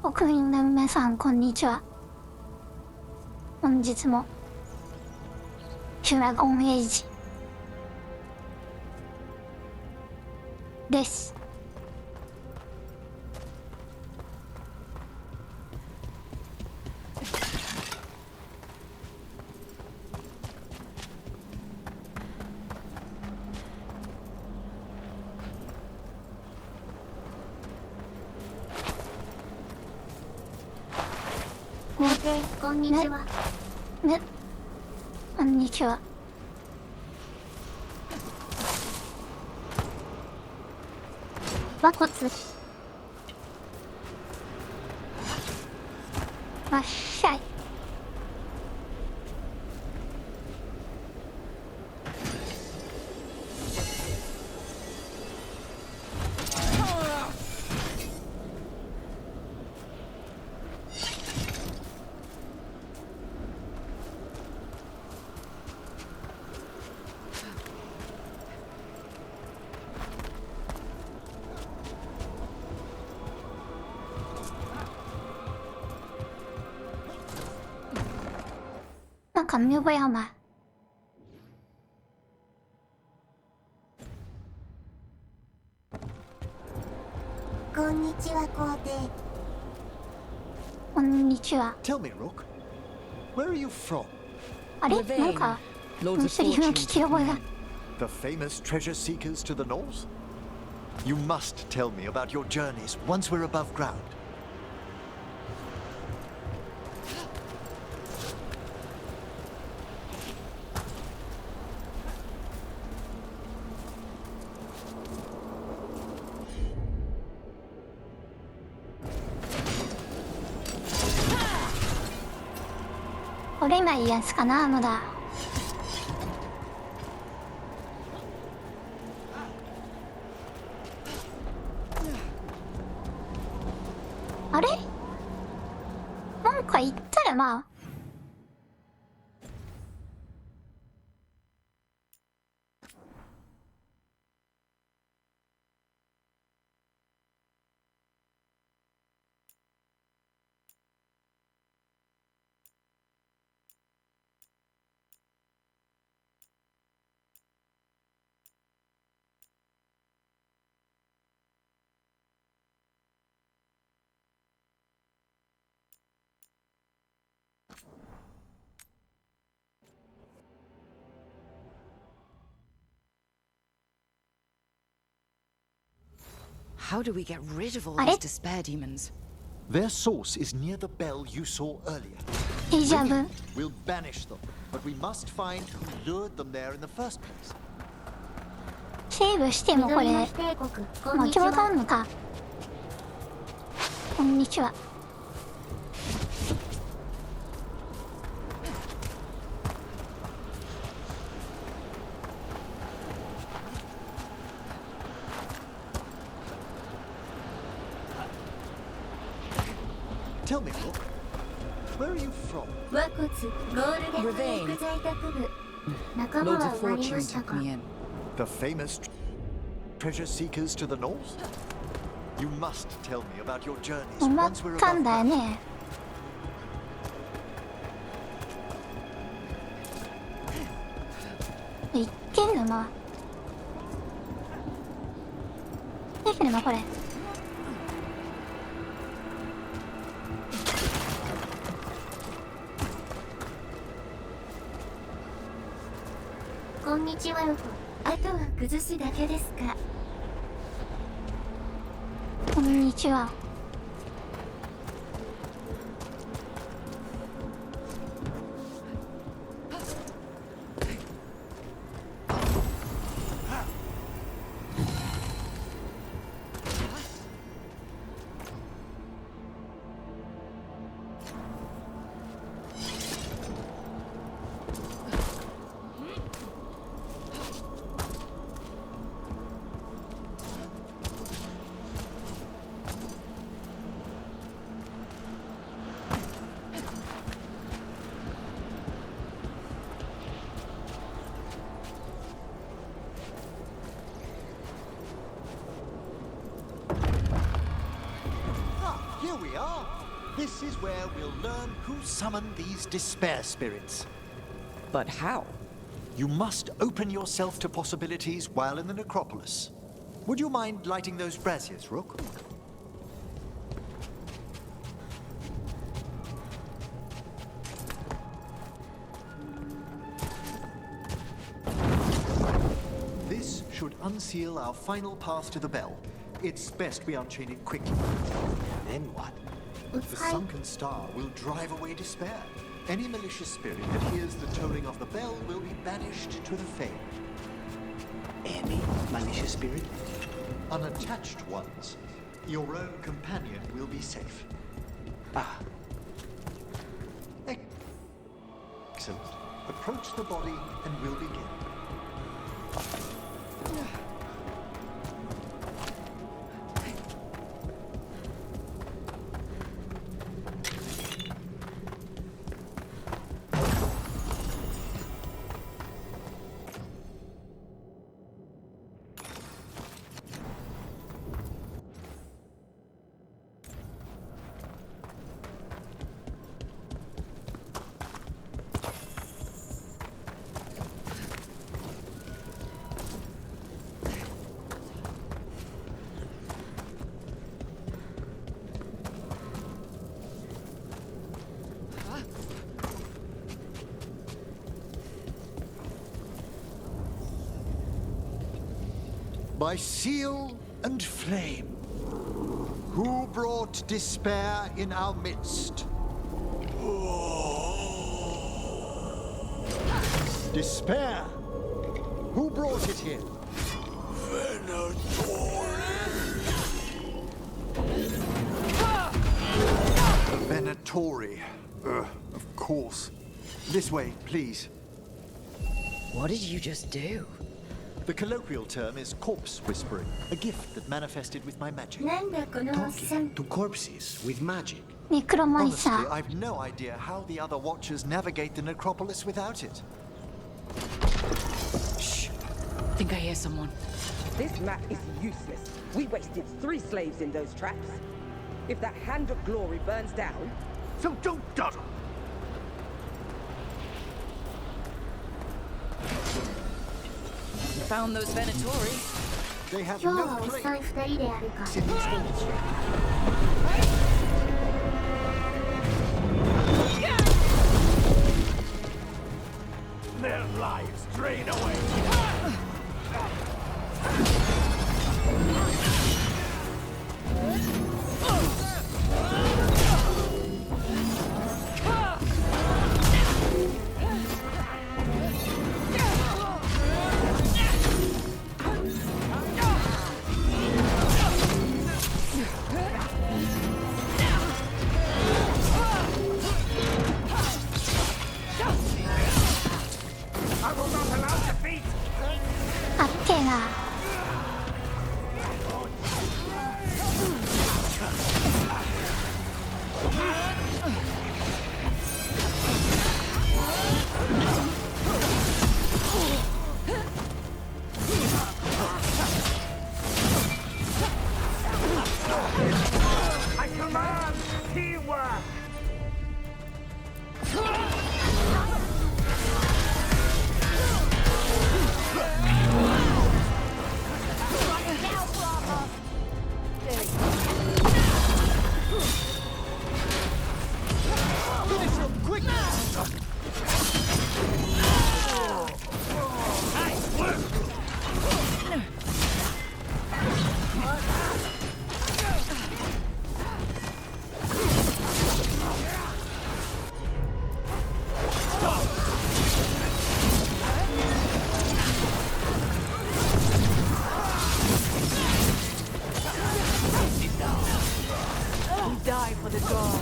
国民の皆さんこんにちは。本日もドラゴンエイジです。こんにちは。こんにちは。和骨。わっしゃい。なんか見覚えあんま。こんにちは皇帝。こんにちは。Tell me, Rook, where are you from? あれなんかセリフの聞き覚えが。 The famous treasure seekers to the north? You must tell me about your journeys once we're above ground. 折れないやつかなまだ。あれなんか言ったらまあHow do we get rid of all these despair demons? Their source is near the bell you saw earlier. デジャブ。 We'll banish them, but we must find who lured them there in the first place. セーブしてもこれ緑の帝国。こん巻きにちは。戻んのか。こんにちは。Tell me, Rook, where are you from? 和骨。ゴールデンウィーク在宅部。仲間 Lords は of 終わりま Fortune した took か。 me in. The famous treasure seekers to the north? You must tell me about your journeys 思 once っ we're たん above だよ ground. ね。言ってんのも言ってんのもこれ。こんにちはロコ。あとは崩すだけですか。こんにちは。here we are. This is where we'll learn who summoned these despair spirits. But how? You must open yourself to possibilities while in the necropolis. Would you mind lighting those braziers, Rook? This should unseal our final path to the bell. It's best we unchain it quickly. And then what? The sunken star will drive away despair. Any malicious spirit that hears the tolling of the bell will be banished to the Fane. Any malicious spirit? Unattached ones. Your own companion will be safe. Ah, Excellent. Approach the body and we'll begin. By seal and flame, who brought despair in our midst? Despair! Who brought it here? Venatori. Of course. This way, please. What did you just do? The colloquial term is corpse whispering, a gift that manifested with my magic. なんだこのおっさん to corpses with magic. ネクロマン Honestly, サー I've no idea how the other Watchers navigate the necropolis without it. Shh. Think I hear someone. This map is useless. We wasted 3 slaves in those traps. If that Hand of Glory burns down, So don't dawdle! Found those Venatori. They have 今日 no はおっ place さん2人であるか in these halls. Their lives drain away. I will not allow defeat. あっけが I command teamwork. Die for the gods.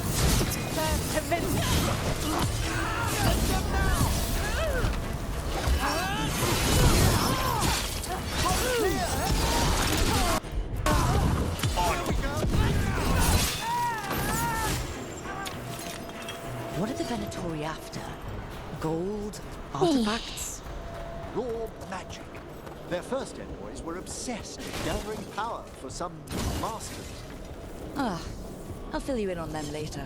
Serve to vengeance. What are the Venatori after? Gold? Artifacts? Raw magic. Their first envoys were obsessed with gathering power for some masters. Ah, I'll fill you in on them later.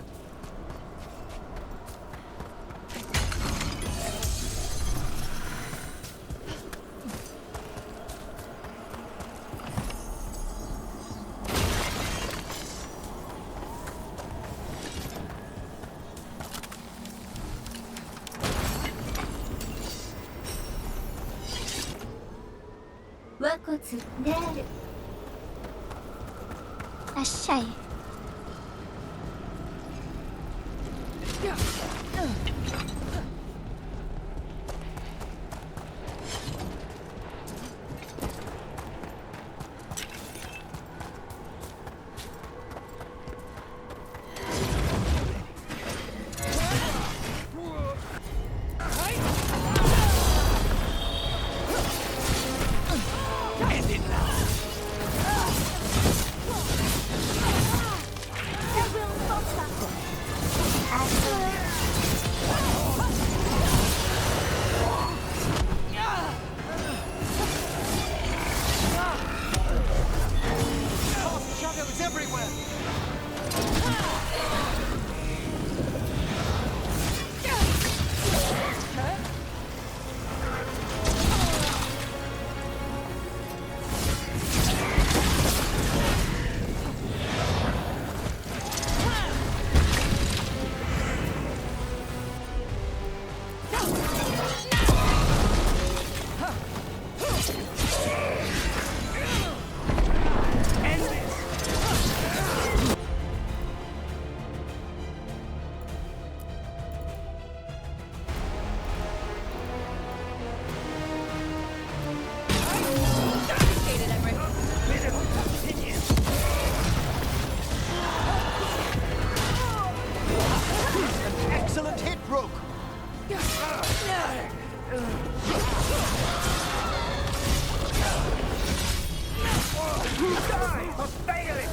Iらっしゃい。Excellent hit, Rook! Die for failing!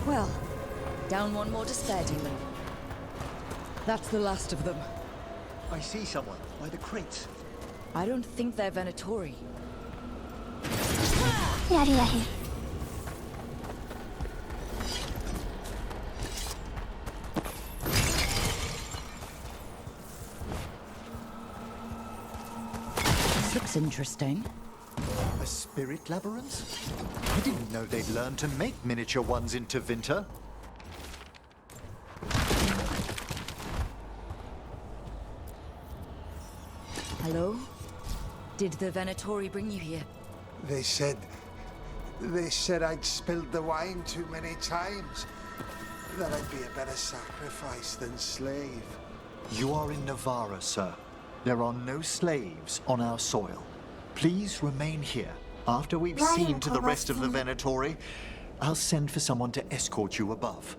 Well, down one more despair demon. That's the last of them. I see someone by the crates. I don't think they're Venatori. やりやり。This looks interesting. A spirit labyrinth? I didn't know they'd learned to make miniature ones in Tevinter. Hello? Did the Venatori bring you here? They said I'd spilled the wine too many times. That I'd be a better sacrifice than slave. You are in Navarra, sir. There are no slaves on our soil. Please remain here. After we've seen to the rest of the Venatori, I'll send for someone to escort you above.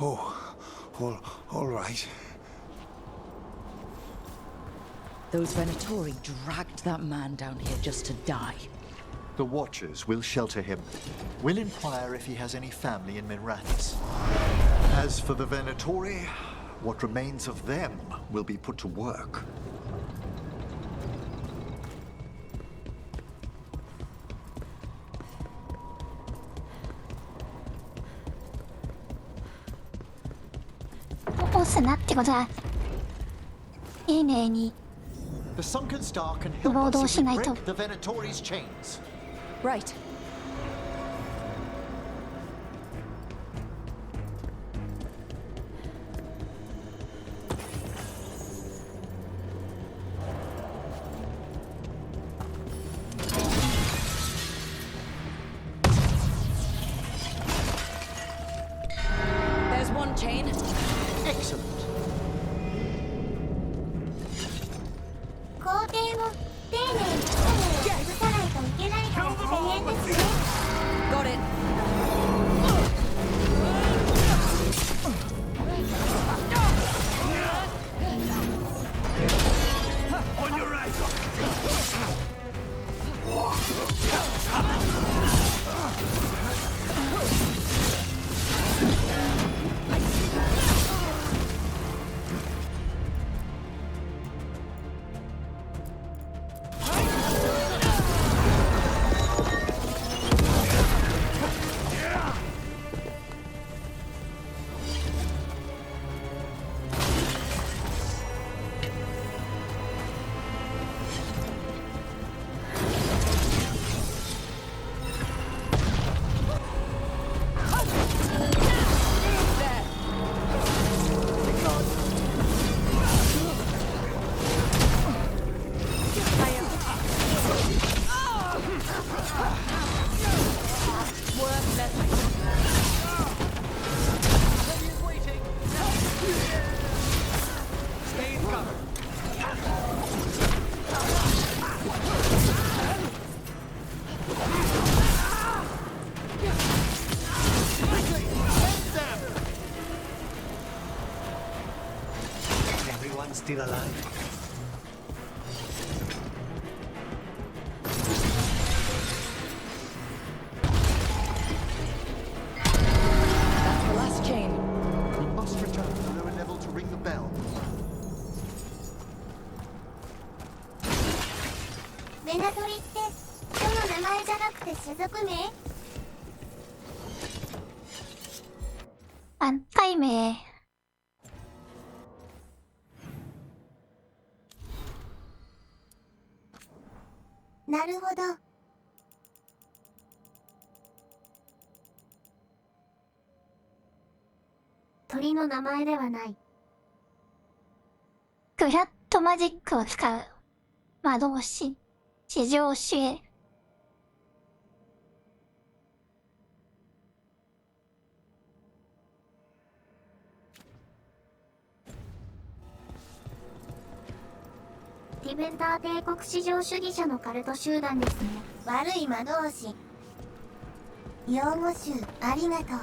Oh, all right. Those Venatori dragged that man down here just to die. The Watchers will shelter him. We'll inquire if he has any family in Minrathis. As for the Venatori, what remains of them will be put to work. The sunken star can help us if we break the Venatori's chains. Right. There's one chain. Excellent. 工程も丁寧に作業を潰さないといけないから大変です one still alive? That's the last chain. We must return to the lower level to ring the bell. メナトリって人の名前じゃなくて種族名？団体名。なるほど。鳥の名前ではない。グラッドマジックを使う。魔導士。地上主へ。ディベンター帝国至上主義者のカルト集団ですね。悪い魔導士。用語集ありがとう。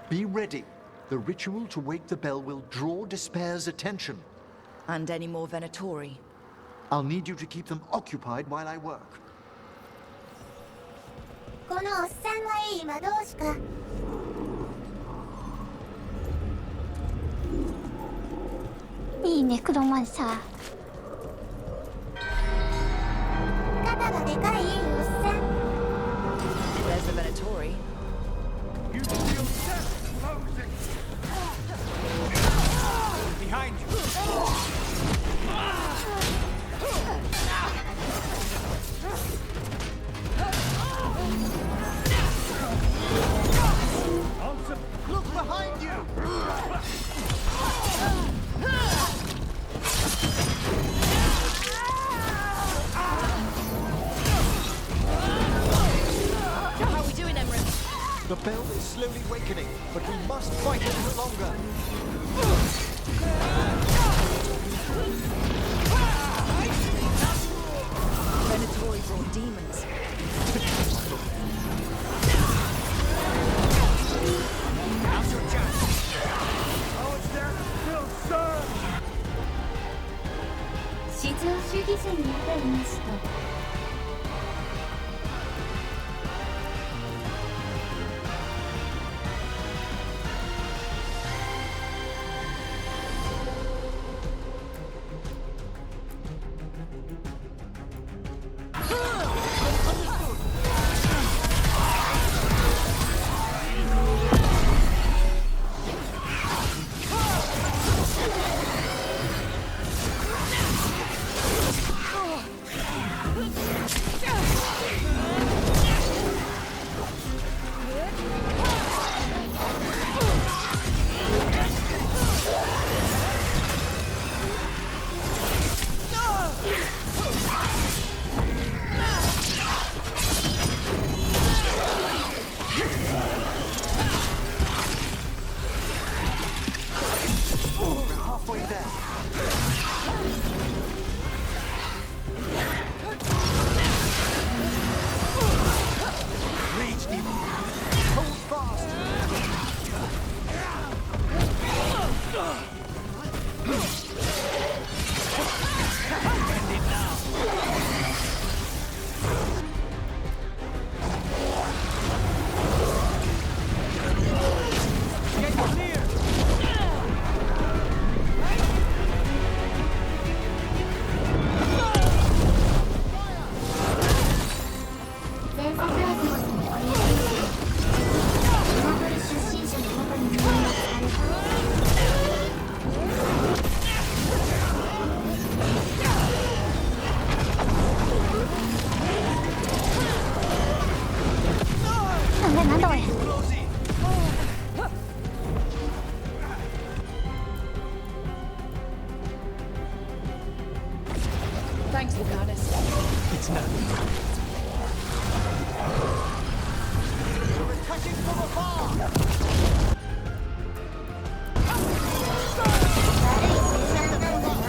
Be ready. The ritual to wake the bell will draw Despair's attention. And any more Venatori. I'll need you to keep them occupied while I work. このおっさんはいい魔導士か。いいネクロマンサー。肩がでかいいいおっさん。 There's the Venatori. You feel death closing! Behind you! Look behind you! How are we doing, Emran? The bell is slowly wakening, but we must fight a little longer. Venatori brought demons. Now's your chance! Oh, it's there still, sir! 至上主義者になりました。Halfway there. Reach, demon. Hold fast. End it now! Get clear! 伝説アイコンに取り入れてメナトリ出身者の元に入学された。なんだこれ。 Thanks, Lucanus. It's nothing. We're attacking from afar. 悪い集団なんだな。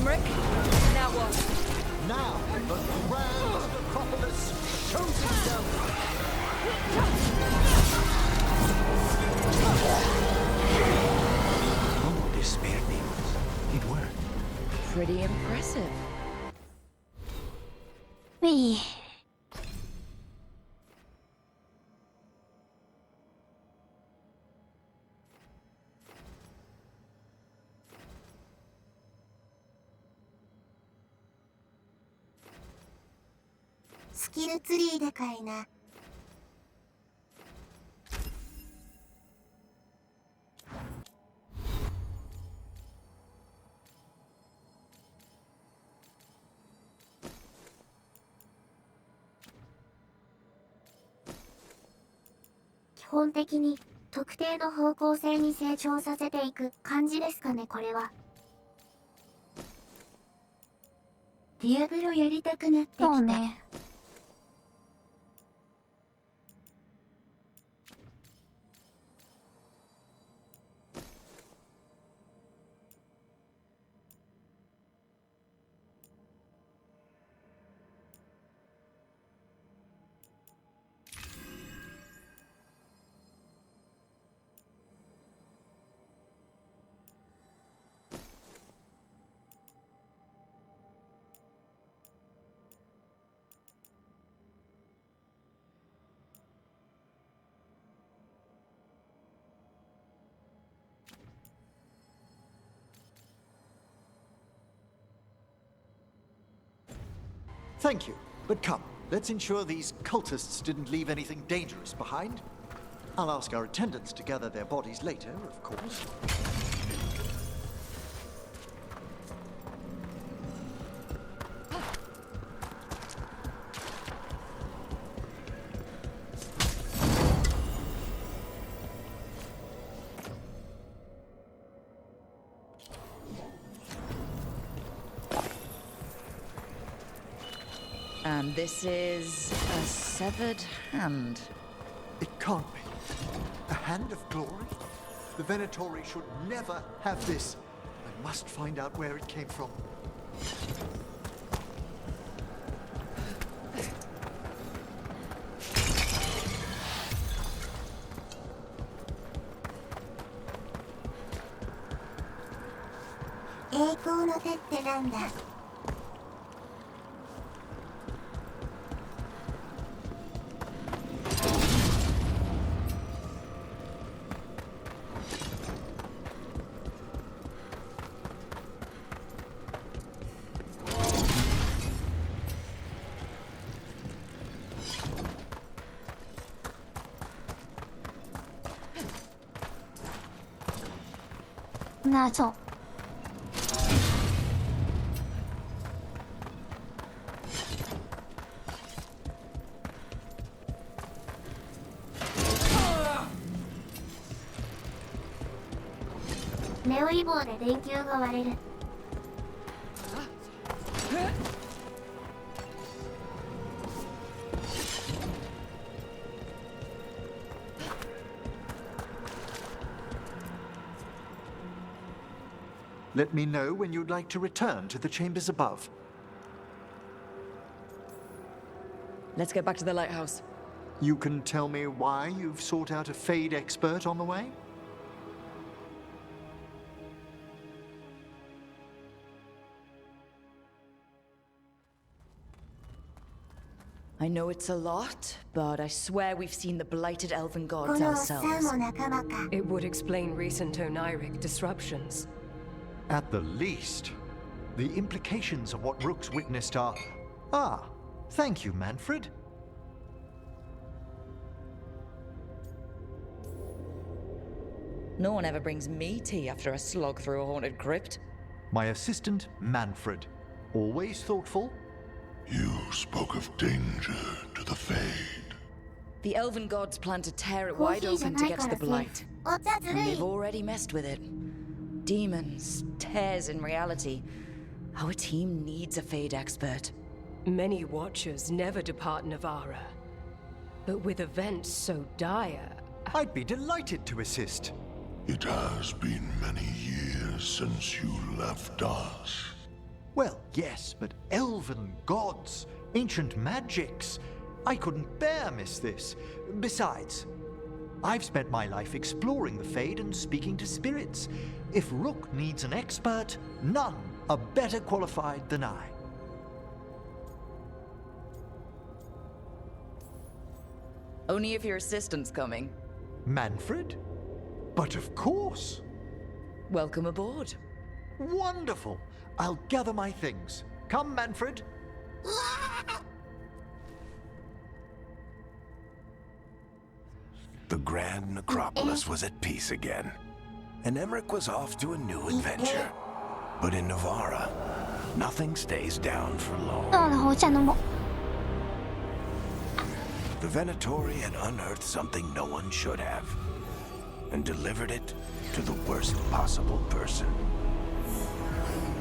Emmerich, now what? Now, the grand necropolis shows itself. Oh, despair demons. It worked. Pretty impressive. うい。スキルツリーでかいな。基本的に特定の方向性に成長させていく感じですかね、これは。ディアブロやりたくなってきた。そうね。Thank you, but come, let's ensure these cultists didn't leave anything dangerous behind. I'll ask our attendants to gather their bodies later, of course. And this is a severed hand. It can't be. A hand of glory? The Venatori should never have this. I must find out where it came from.謎。ネオイ棒で電球が割れる。Let me know when you'd like to return to the chambers above. Let's get back to the lighthouse. You can tell me why you've sought out a Fade expert on the way? I know it's a lot, but I swear we've seen the blighted elven こ gods のおっさん ourselves. も仲間か。 It would explain recent Oniric disruptions. At the least. The implications of what Rook's witnessed are... Ah, thank you, Manfred. No one ever brings me tea after a slog through a haunted crypt. My assistant, Manfred. Always thoughtful. You spoke of danger to the Fade. The elven gods plan to tear it wide open to get to the blight. お茶ず And る they've い。 already messed with it. Demons, tears in reality. Our team needs a Fade expert. Many Watchers never depart Navara. But with events so dire, I'd be delighted to assist. It has been many years since you left us. Well, yes, but elven gods, ancient magics. I couldn't bear miss this. Besides, I've spent my life exploring the Fade and speaking to spirits. If Rook needs an expert, none are better qualified than I. Only if your assistant's coming. Manfred? But of course. Welcome aboard. Wonderful. I'll gather my things. Come, Manfred. The Grand Necropolis was at peace again, and Emmerich was off to a new adventure. But in Navarra, nothing stays down for long. そうだ、お茶飲もう。 The Venatori had unearthed something no one should have, and delivered it to the worst possible person.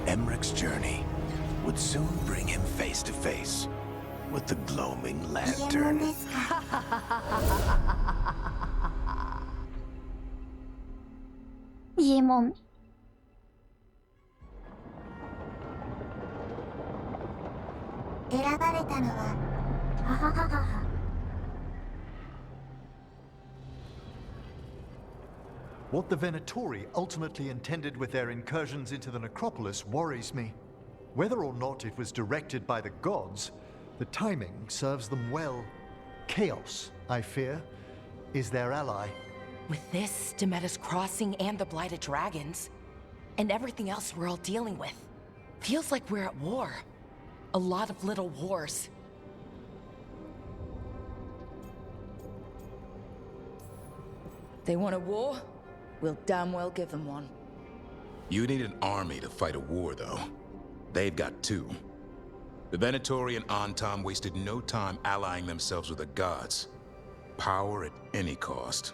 Emmerich's journey would soon bring him face to face with the gloaming lantern. イエモン。選ばれたのはははははは。 What the Venatori ultimately intended with their incursions into the necropolis worries me. Whether or not it was directed by the gods, the timing serves them well. Chaos, I fear, is their ally. With this, Demeter's Crossing and the Blighted Dragons, and everything else we're all dealing with, feels like we're at war. A lot of little wars. They want a war? We'll damn well give them one. You need an army to fight a war, though. They've got two. The Venatori and Antam wasted no time allying themselves with the gods. Power at any cost.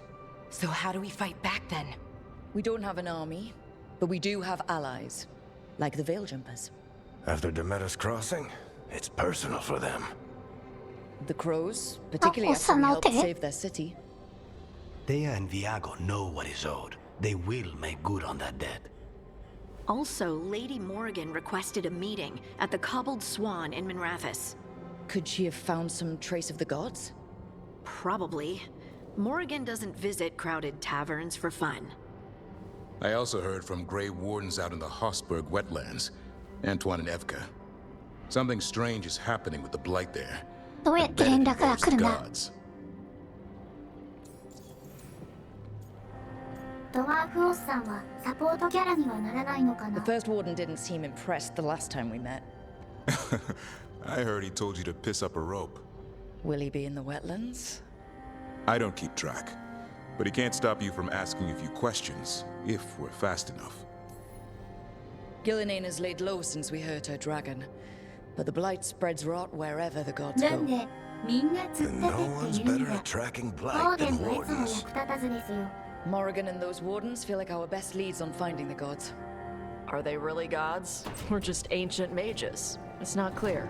So how do we fight back then? We don't have an army, but we do have allies. Like the Veil Jumpers. After Demeter's Crossing, it's personal for them. The Crows, particularly after we helped save their city. Thea and Viago know what is owed. They will make good on that debt. Also, Lady Morrigan requested a meeting at the Cobbled Swan in Minrathous. Could she have found some trace of the gods? Probably. Morrigan doesn't visit crowded taverns for fun. I also heard from Grey Wardens out in the Hossberg wetlands, Antoine and Evka. Something strange is happening with the Blight there. どうやって連絡が来るんだ。 ドワーフおっさんはサポートキャラにはならないのかな。 The first warden didn't seem impressed the last time we met. I heard he told you to piss up a rope. Will he be in the wetlands? I don't keep track, but he can't stop you from asking a few questions, if we're fast enough. Gillinane has laid low since we hurt her dragon, but the blight spreads rot wherever the gods なん go. でみんな突っ立て No って one's いるん better だ。 at tracking ボ blight ーゲ than ンもいつも wardens. 役立たずですよ。 Morrigan and those wardens feel like our best leads on finding the gods. Are they really gods? Or just ancient mages? It's not clear.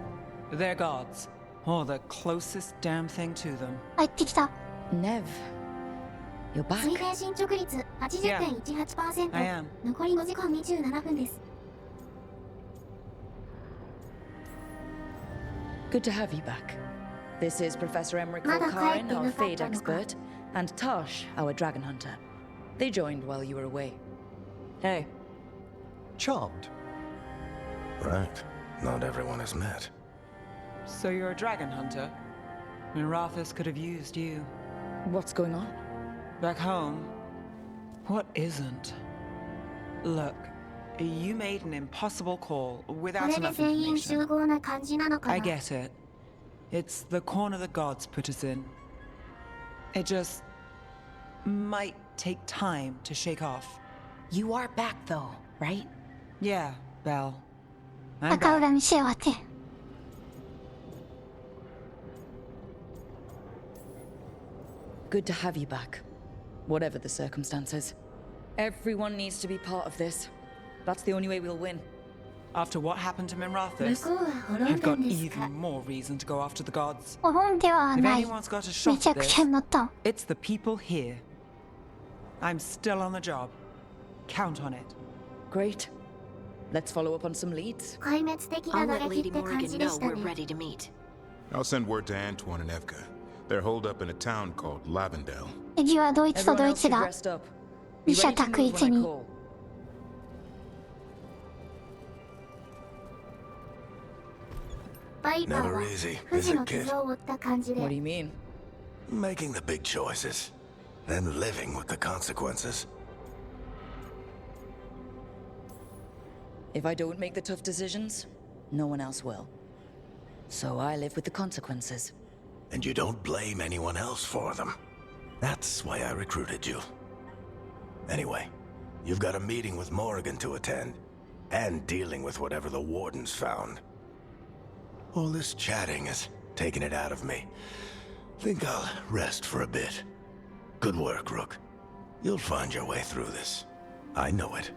They're gods. Or the closest damn thing to them. 入ってきた。 Nev, you're 水 back. 平進捗率 80.18%。 I am. 残り5時間27分です。 Good to have you back. This is Professor Emmerich まだ帰って Volkarin, な our かっ Fade たのか。 expert, and Tosh, our dragon hunter. They joined while you were away. Hey. Charmed. Right. Not everyone has met. So you're a dragon hunter? Minrathous could have used you. What's going on? Back home, what isn't? Look, you made an impossible call こ without れで enough 全員 information. 集合な感じなのか I な。 get it. It's the corner the gods put us in. It just might take time to shake off. You are back though, right? Yeah, Belle. I'm 仲 back. 恨みしやがって。 Good to have you back. Whatever the circumstances. Everyone needs to be part of this. That's the only way we'll win. After what happened to 向 Minrathous, こうは滅 I've んだ got んですか。 even more reason to go after the gods. 滅んでは If ない。 anyone's got a め shot ちゃ at くちゃ this, になった。 it's the people here. I'm still on the job. Count on it. Great. Let's follow up on some leads. 壊滅的な I'll 打 let 撃っ Lady て感 Morrigan じで know した we're ね。 ready to meet. I'll send word to Antoine and Evka. They're holed up in a town called Lavendale. 次はドイツと Everyone ドイ else ツ be が dressed up. 二 Be 者 ready to 択 move 一 when I に。 call. バイパー Never は easy, 不 is 治の it, kid? 傷を負った感じ What do で you mean? Making the big choices, then living with the consequences. If I don't make the tough decisions, no one else will. So I live with the consequences. And you don't blame anyone else for them. That's why I recruited you. Anyway, you've got a meeting with Morrigan to attend, and dealing with whatever the Warden's found. All this chatting has taken it out of me. Think I'll rest for a bit. Good work, Rook. You'll find your way through this. I know it.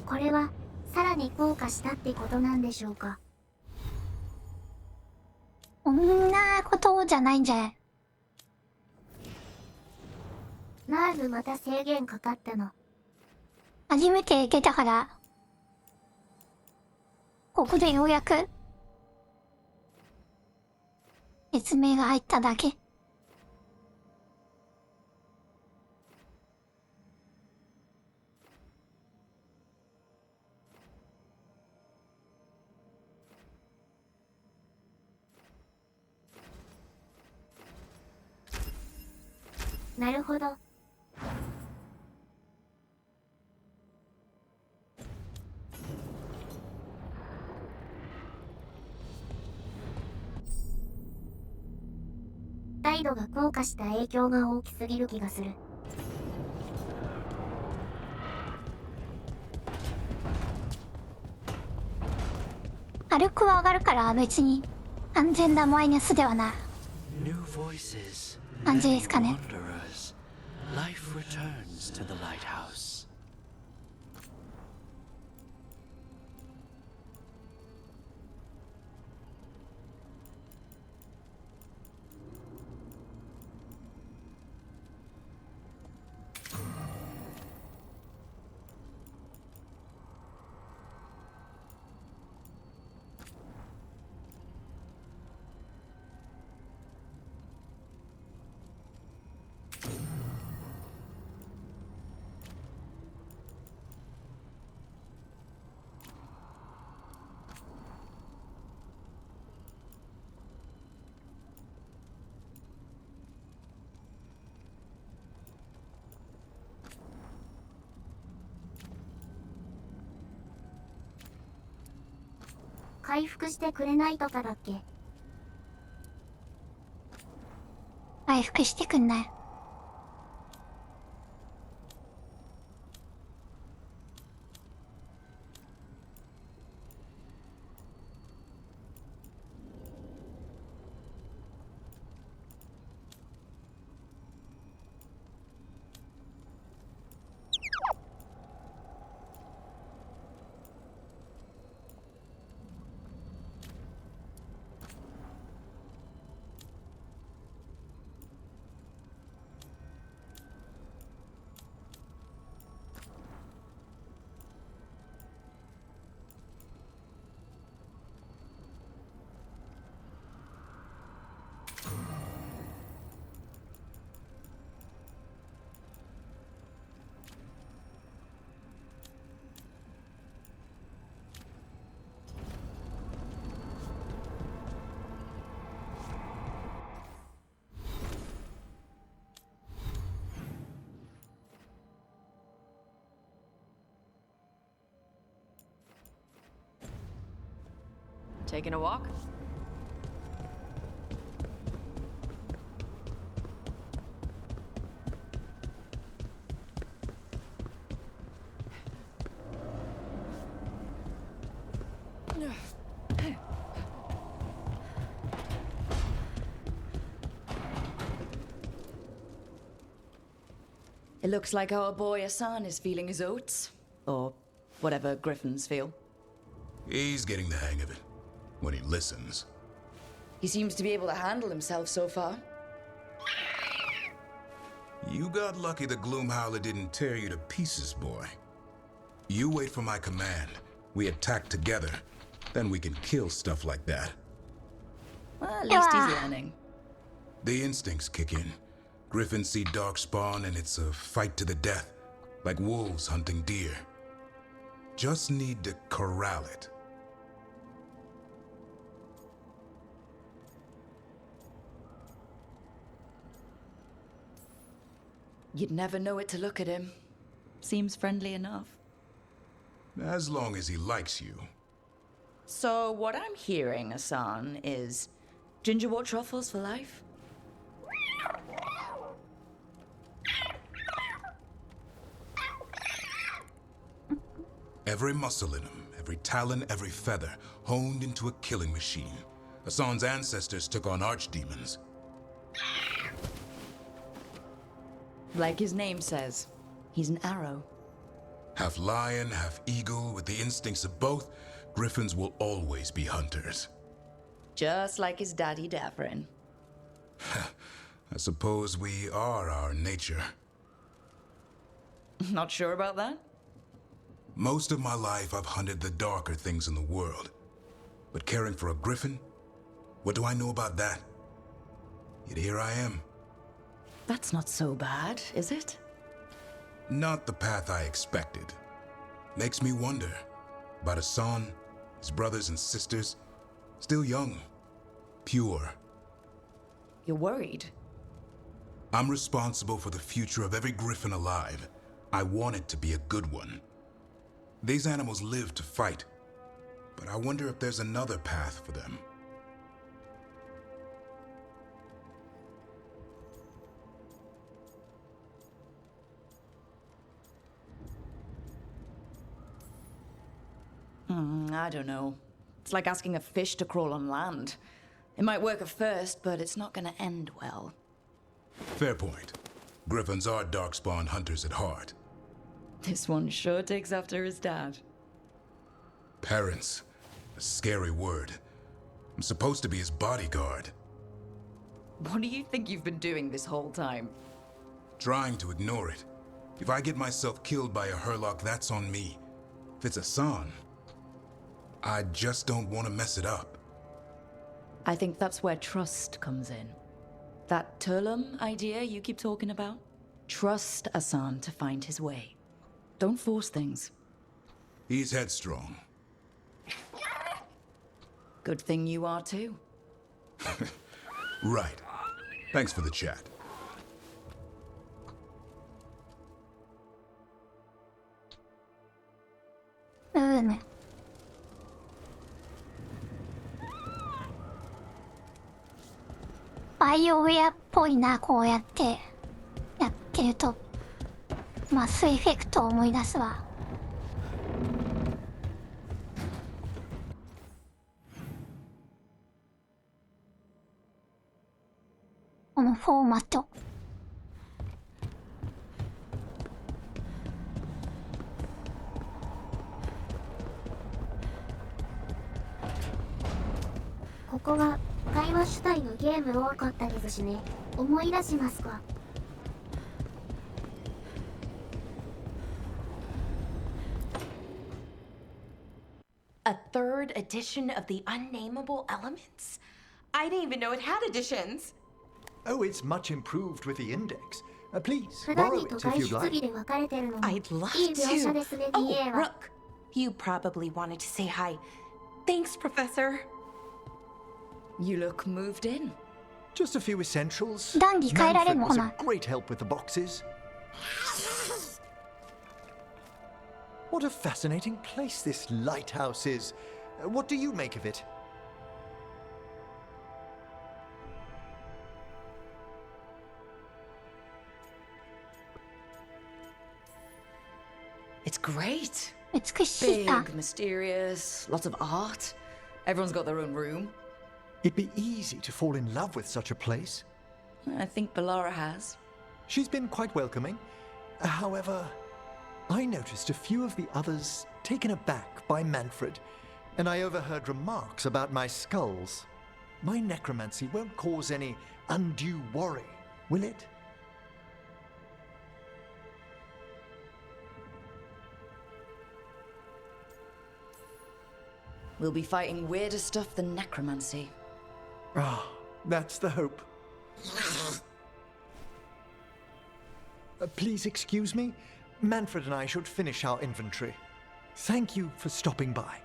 これはさらに硬化したってことなんでしょうか。そんなことじゃないんじゃない？ナーズまた制限かかったの。初めて出たから、ここでようやく説明が入っただけ。なるほど。態度が硬化した影響が大きすぎる気がする。火力は上がるから別に安全なマイナスではない。 New voices, 感じですかね。 wanderers. Life returns to the lighthouse.回復してくれないとかだっけ。回復してくんない。Taking a walk? It looks like our boy Hassan is feeling his oats. Or whatever griffins feel. He's getting the hang of it. When he listens. He seems to be able to handle himself so far. You got lucky the Gloomhowler didn't tear you to pieces, boy. You wait for my command. We attack together. Then we can kill stuff like that. Well, at least he's learning. The instincts kick in. Griffins see darkspawn and it's a fight to the death. Like wolves hunting deer. Just need to corral it. You'd never know it to look at him. Seems friendly enough. As long as he likes you. So what I'm hearing, Hassan, is gingerwort truffles for life? Every muscle in him, every talon, every feather, honed into a killing machine. Hassan's ancestors took on archdemons. Like his name says, he's an arrow. Half lion, half eagle, with the instincts of both, griffins will always be hunters. Just like his daddy Davrin. I suppose we are our nature. Not sure about that? Most of my life I've hunted the darker things in the world. But caring for a griffin? What do I know about that? Yet here I am. That's not so bad, is it? Not the path I expected. Makes me wonder about Hassan, his brothers and sisters, still young, pure. You're worried? I'm responsible for the future of every griffin alive. I want it to be a good one. These animals live to fight, but I wonder if there's another path for them. I don't know. It's like asking a fish to crawl on land. It might work at first, but it's not gonna end well. Fair point. Griffins are darkspawn hunters at heart. This one sure takes after his dad. Parents. A scary word. I'm supposed to be his bodyguard. What do you think you've been doing this whole time? Trying to ignore it. If I get myself killed by a Hurlock, that's on me. If it's Hassan, I just don't want to mess it up. I think that's where trust comes in. That Turlum idea you keep talking about? Trust Hassan to find his way. Don't force things. He's headstrong. Good thing you are too. Right. Thanks for the chat. BioWare っぽいな、こうやってやってるとマスエフェクトを思い出すわ。このフォーマット。ここは会話主体のゲーム多かったですしね。思い出しますか。A third edition of the Unnameable Elements? I didn't even know it had editions. Oh, it's much improved with the index. Please, 普段 borrow 着と it if 外 you'd 出 like. 着で分かれてるのも I'd love いい描写 to. ですね、Oh, DA は。 Rook, you probably wanted to say hi. Thanks, Professor. You look moved in. Just a few essentials. 談義変えられ Manfred んの was か a な。 great help with the boxes. What a fascinating place this lighthouse is. What do you make of it? It's great. 美しいか。 Big, mysterious, lots of art. Everyone's got their own room. It'd be easy to fall in love with such a place. I think Balara has. She's been quite welcoming. However, I noticed a few of the others taken aback by Manfred, and I overheard remarks about my skulls. My necromancy won't cause any undue worry, will it? We'll be fighting weirder stuff than necromancy. Ah, that's the hope. Please excuse me. Manfred and I should finish our inventory. Thank you for stopping by.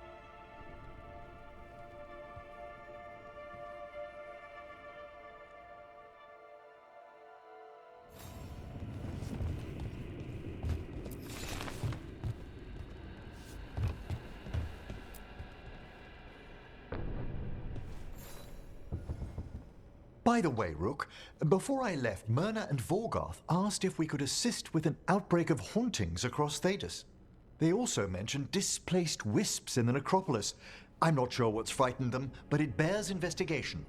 By the way, Rook, before I left, Myrna and Vorgoth asked if we could assist with an outbreak of hauntings across Thedas. They also mentioned displaced wisps in the necropolis. I'm not sure what's frightened them, but it bears investigation.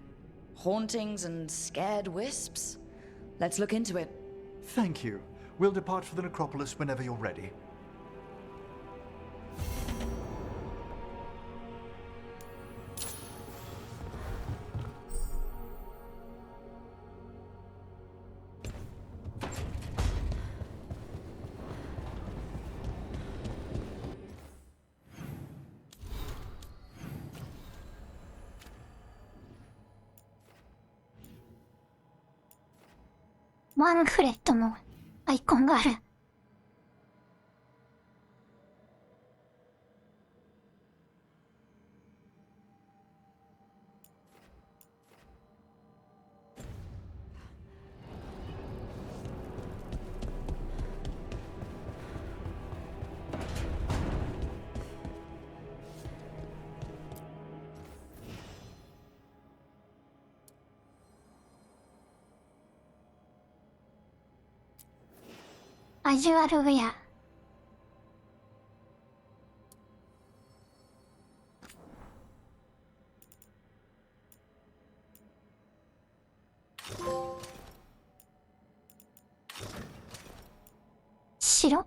Hauntings and scared wisps? Let's look into it. Thank you. We'll depart for the necropolis whenever you're ready. Manfred のアイコンがある。カジュアルウェア。白。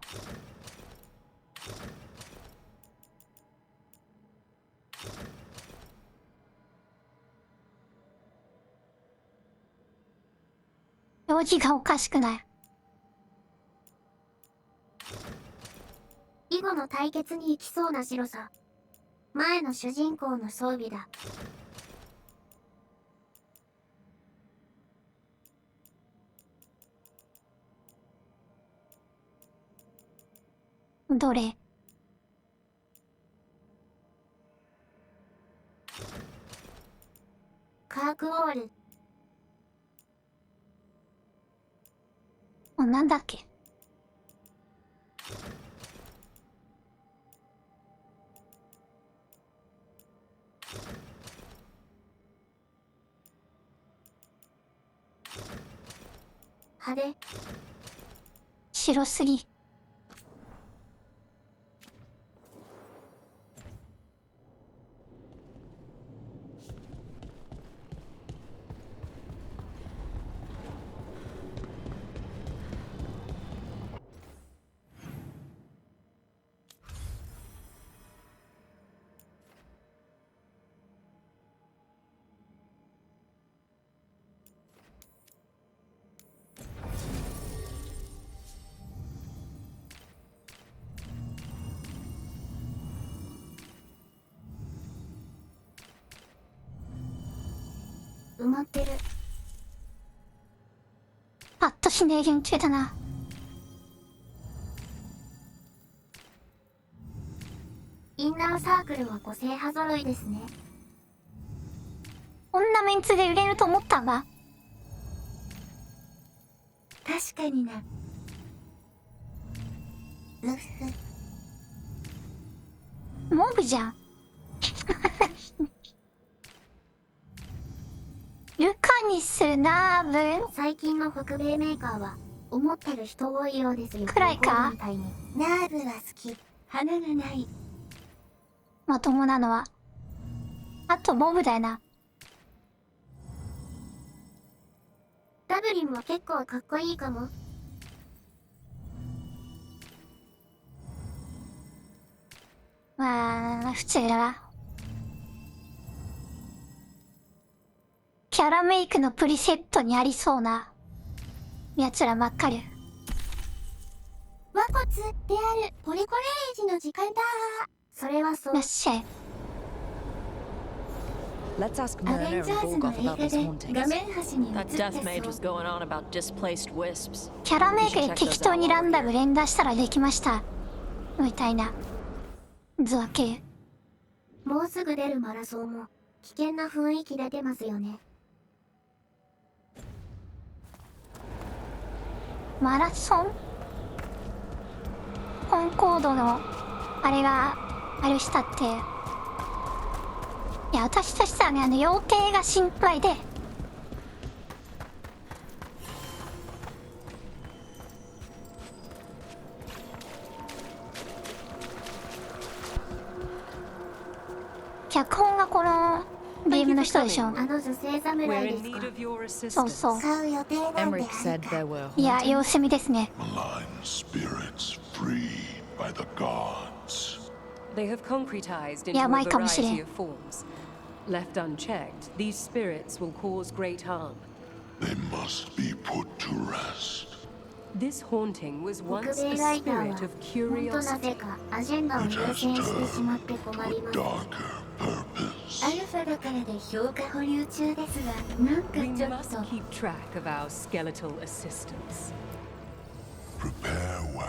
表示がおかしくない。囲碁の対決に行きそうな白さ。前の主人公の装備だ。どれ？カークウォール。なんだっけ？派手。白すぎ。埋まってる。パッとしねえ連中だな。インナーサークルは個性派揃いですね。こんなメンツで売れると思ったんだ。確かにな。うふ。モブじゃん。ルカニスナーブ。最近の北米メーカーは思ってる人多いようですよ。暗いか？みたいにナーブは好き。花がない。まともなのはあとボブだよな。ダブリンも結構かっこいいかも。まあ普通だわ。キャラメイクのプリセットにありそうなやつらばっかり。和骨であるポリコレージの時間だ。それはそう。よっしゃい。Let's ask アベン Myrna ジャ and ーズの Gorgoth 映 about 画 these で hauntings. 画面端に映 That って death mage そ was う。 going on about displaced wisps. キャラメイク You で should check 適 those 当 out に while ラン we're ダム here. 連打したらできましたみたいな図分け。もうすぐ出るマラソンも危険な雰囲気で出ますよね。マラソンコンコードのあれがあれしたって。いや私としてはね、妖精が心配で。脚本がこのゲームの人でしょ。あの女性侍ですか。そうそう。買う予定なんで Emmerich said there were いや、 hauntings. 様子見ですね。 Malign spirits freed by the gods. They have concretized into や a ばいかもしれ variety ん。 of forms. Left unchecked, these spirits will cause great harm. They must be put to rest. This haunting was 北 once 米 a ライター spirit は of 本当な curiosity. ぜかアジェンダを優先してしまって困ります。 Darker purpose. アルファだからで評価保留中ですが、なんか We ちょっ must と keep track of our skeletal assistants. Prepare well.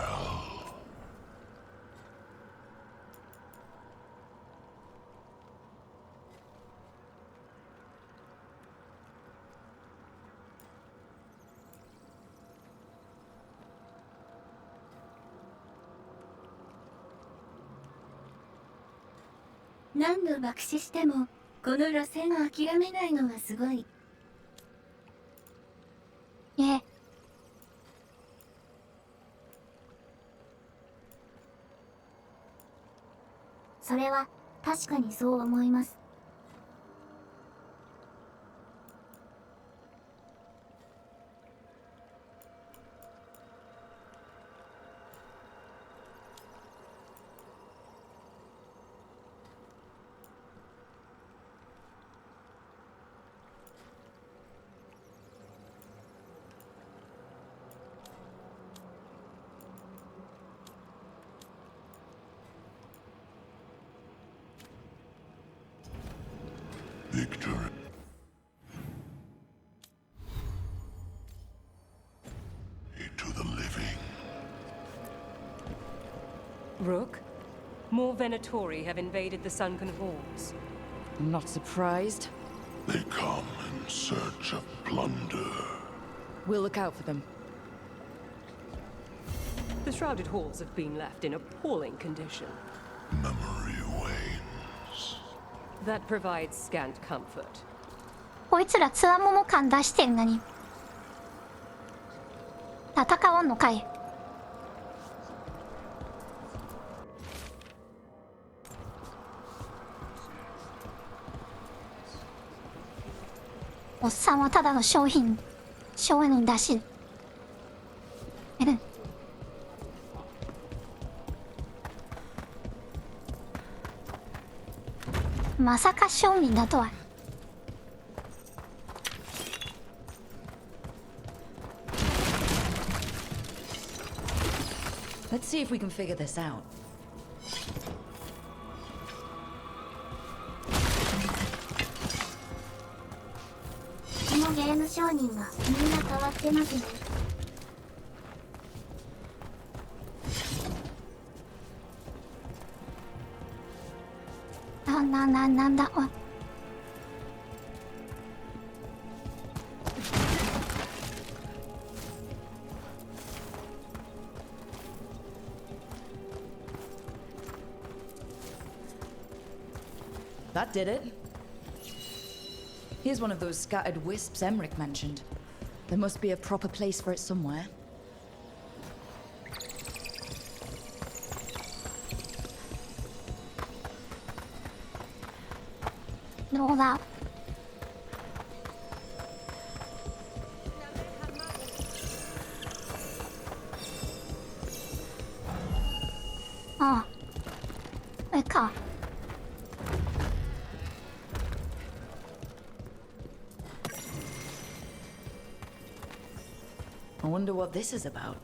何度爆死してもこの路線を諦めないのはすごい。え、それは確かにそう思います。Victory. To the living. Rook, more Venatori have invaded the sunken halls. I'm not surprised. They come in search of plunder. We'll look out for them. The shrouded halls have been left in appalling condition. Memory wanes. That provides scant comfort. こいつらつわもも感出してるのに戦わんのかい。おっさんはただの商品だし。まさか商人だとは。Let's see if we can figure this out. このゲーム商人はみんな変わってますね。なんだお。That did it. Here's one of those scattered wisps Emmerich mentioned. There must be a proper place for it somewhere. どうだ。ああ、上か。I wonder what this is about.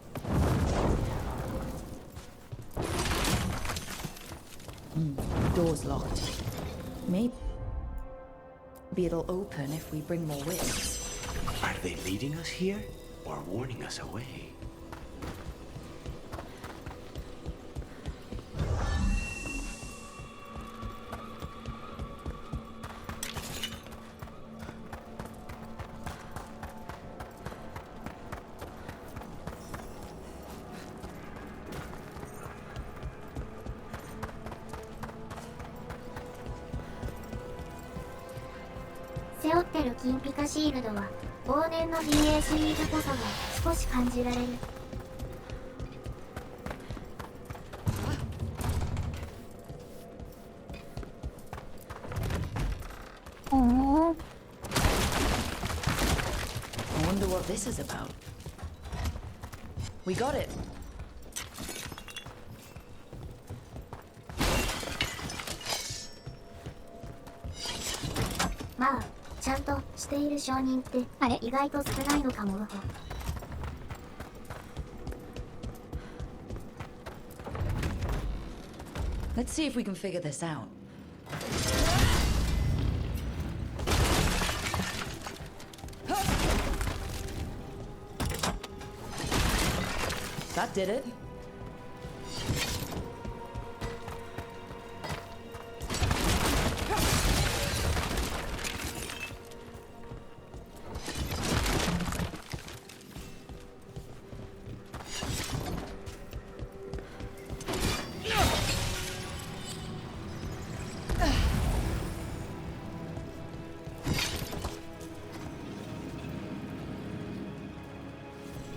Door's locked. Maybe it'll open if we bring more wisps. Are they leading us here or warning us away?「背負ってる金ピカシールドは往年の DA シリーズこそが少し感じられる。おお。I wonder what this is about. We got it. まあちゃんとしている証人って意外と少ないのかもわ。Let's see if we can figure this out. That did it.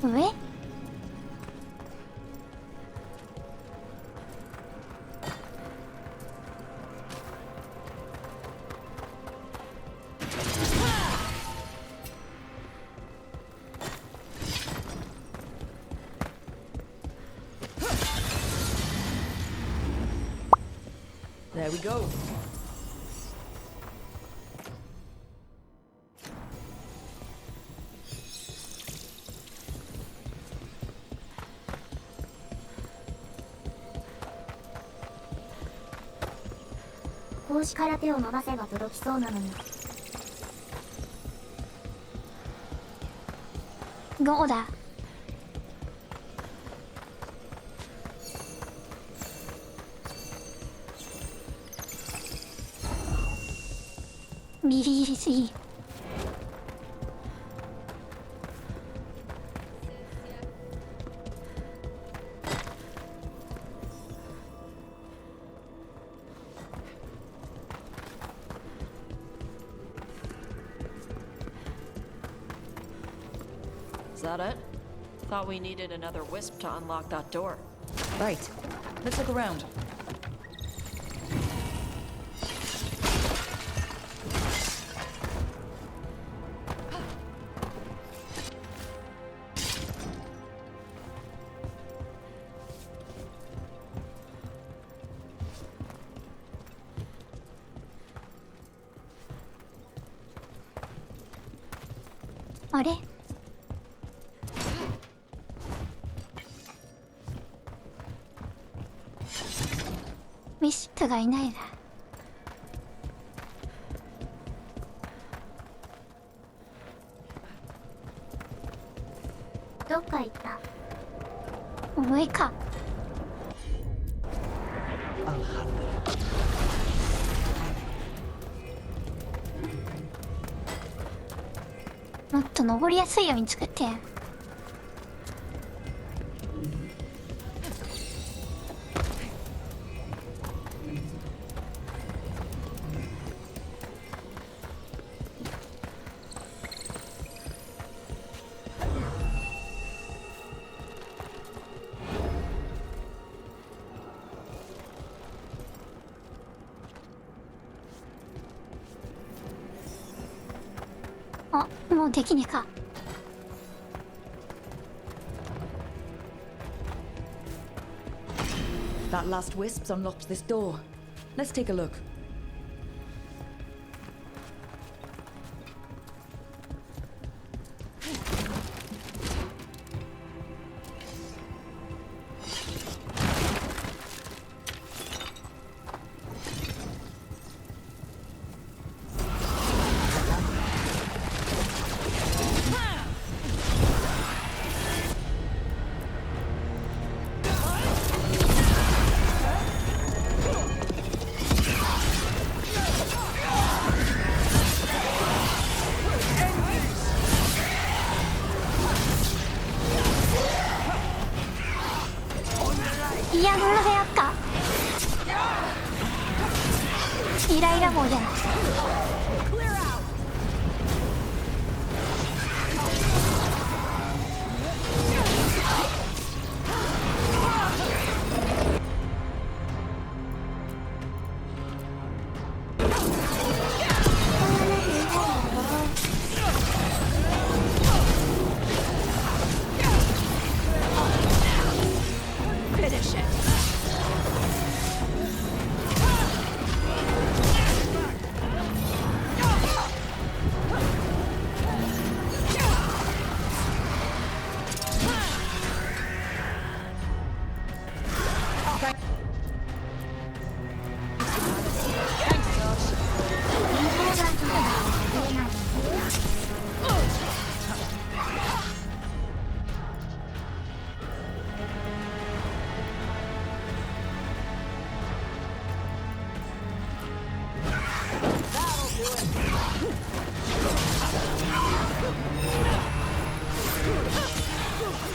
Wait. There we go. 格子から手を伸ばせば届きそうなのに。どうだ。ギリギリすぎ。Is that it? Thought we needed another wisp to unlock that door. Right. Let's look around.あれ？ミスプがいないな。どっか行った。上か。もっと登りやすいように作って。あ、もうできねえか。That last wisp's unlocked this door. Let's take a look.イヤゴロであった。イライラ棒じゃない。Finish it.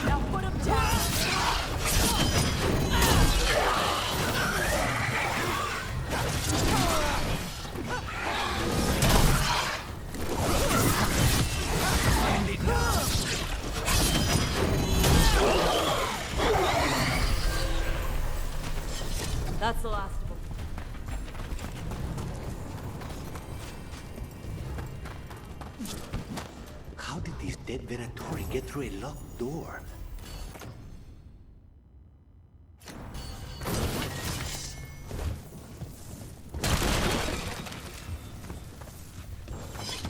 Now put him down. That's the last of them. How did these dead Venatori get through a locked door?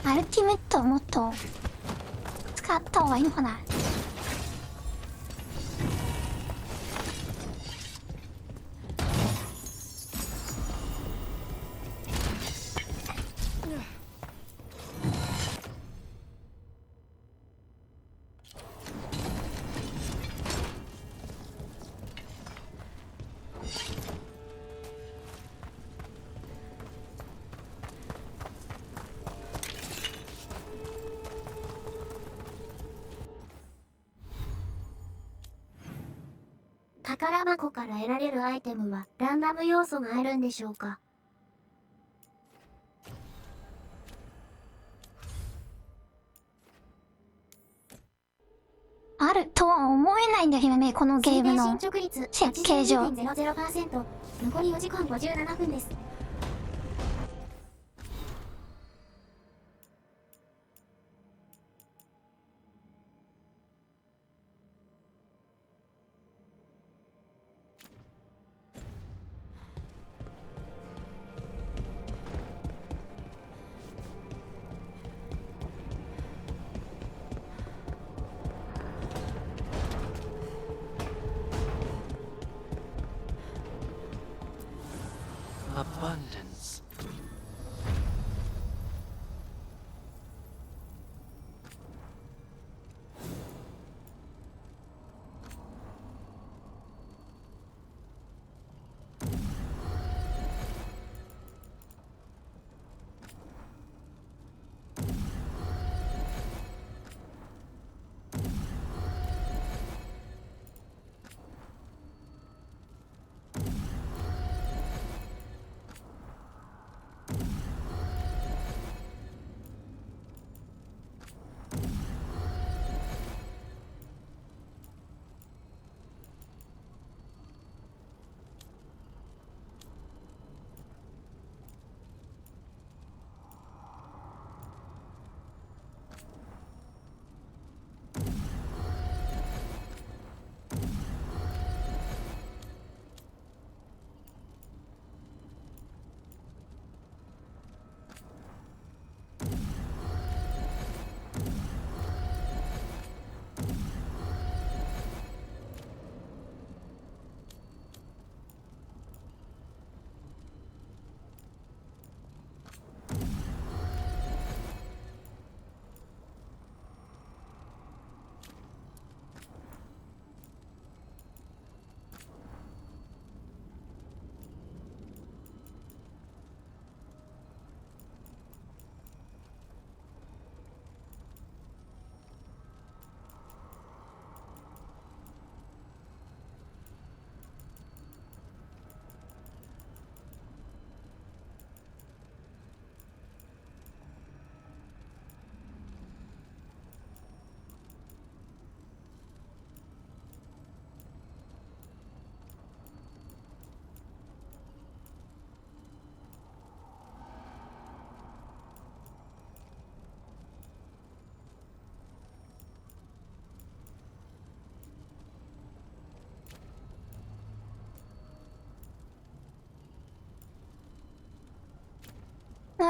アルティメットをもっと使った方がいいのかな。宝箱から得られるアイテムはランダム要素があるんでしょうか？あるとは思えないんだけどね、このゲームの設計上。82.00%。残り4時間57分です。Abundance.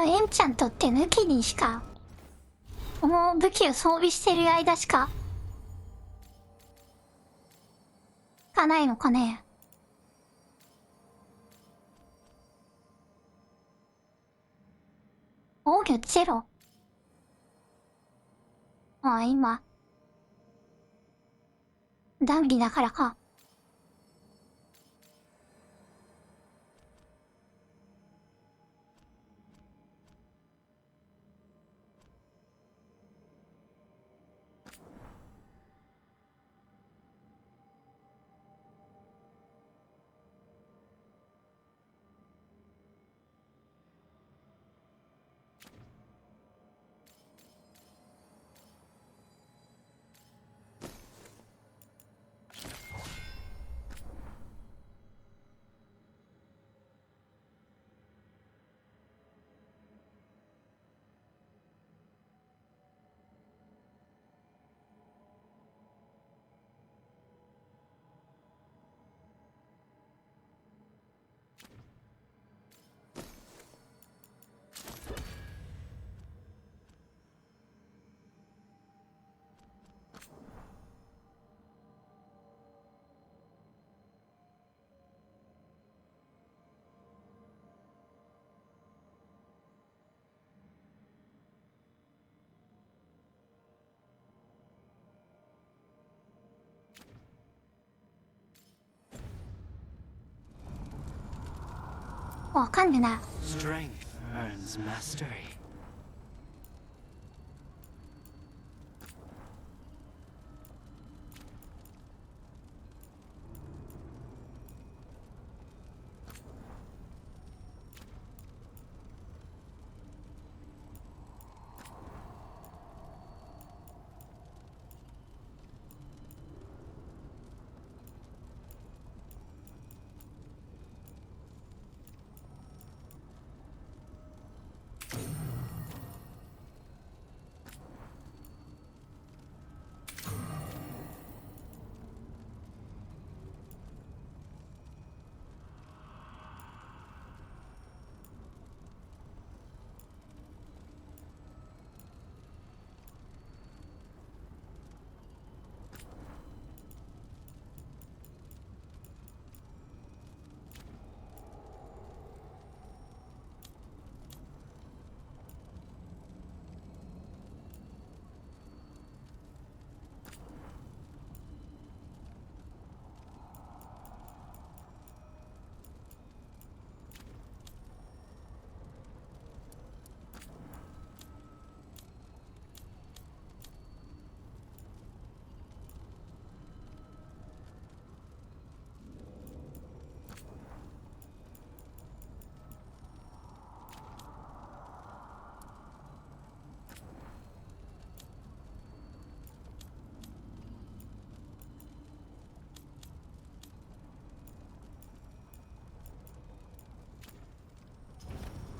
エンチャントって抜きにしか、もう武器を装備してる間しかかないのかね。防御ゼロ。ああ、今ダンビだからか。わかんねえな。 Strength earns mastery.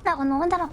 だ、なんだろう。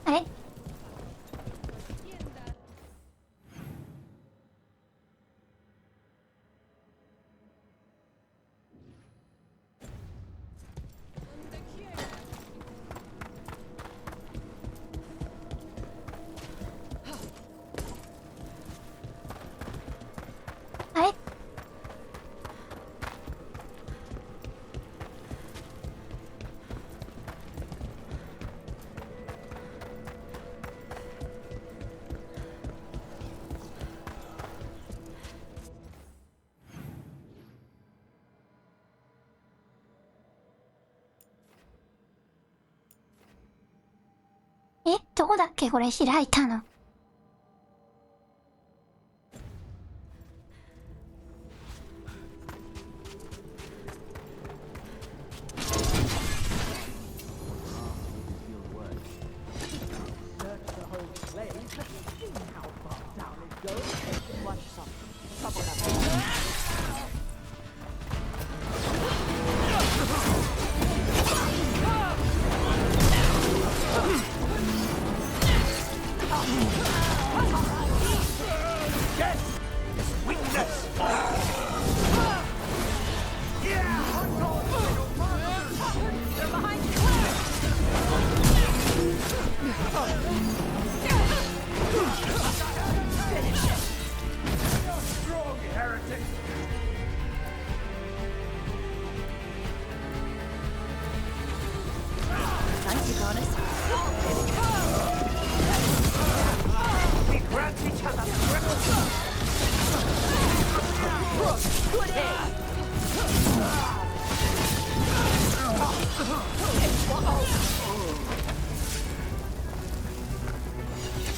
あれ？あれ？どこだっけこれ開いたの。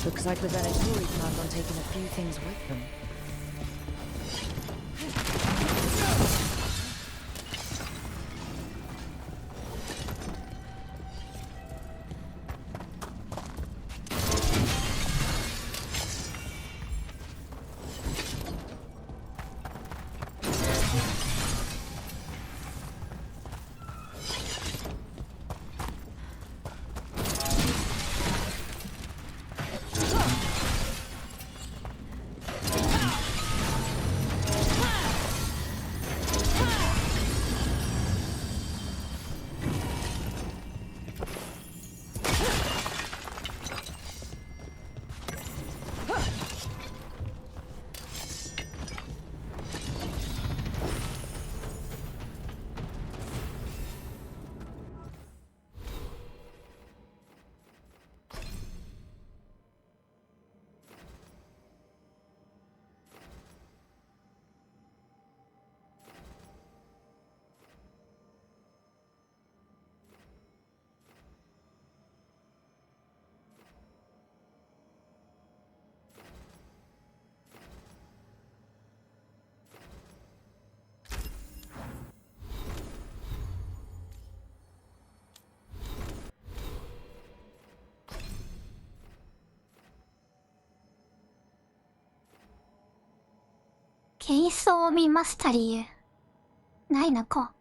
Looks like the Venatori planned on taking a few things with them.幻想を見ました理由ないのか。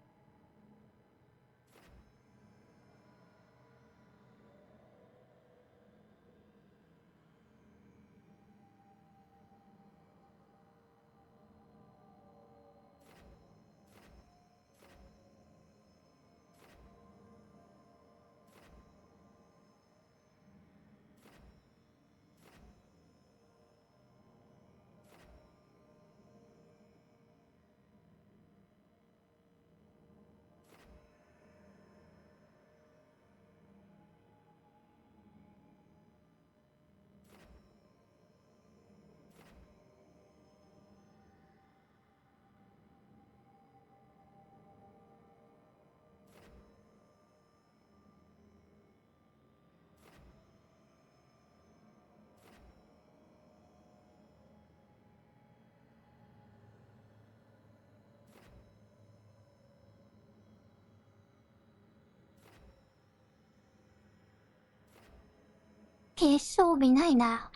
幻想見ないな。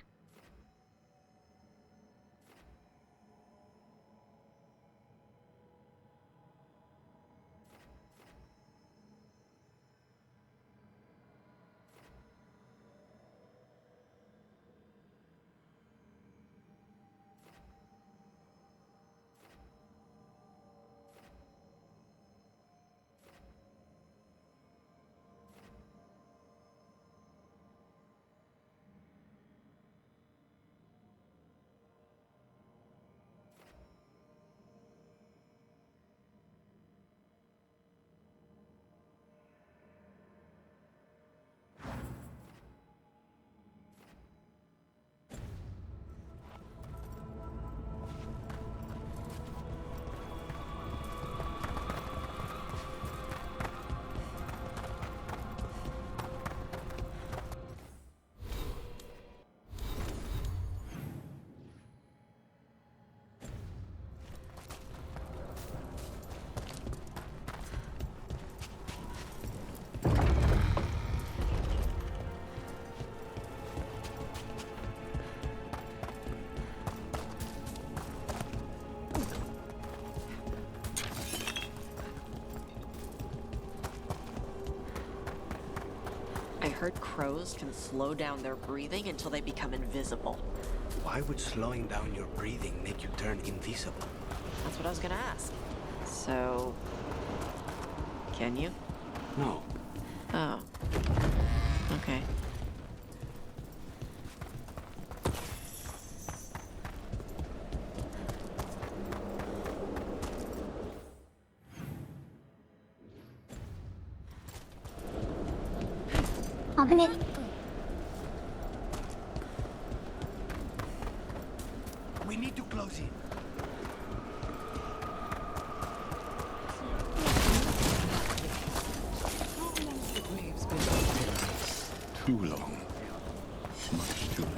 heard crows can slow down their breathing until they become invisible. Why would slowing down your breathing make you turn invisible? That's what I was gonna ask. So, can you? No. Oh. Okay. We need to close in. Too long. Much too long.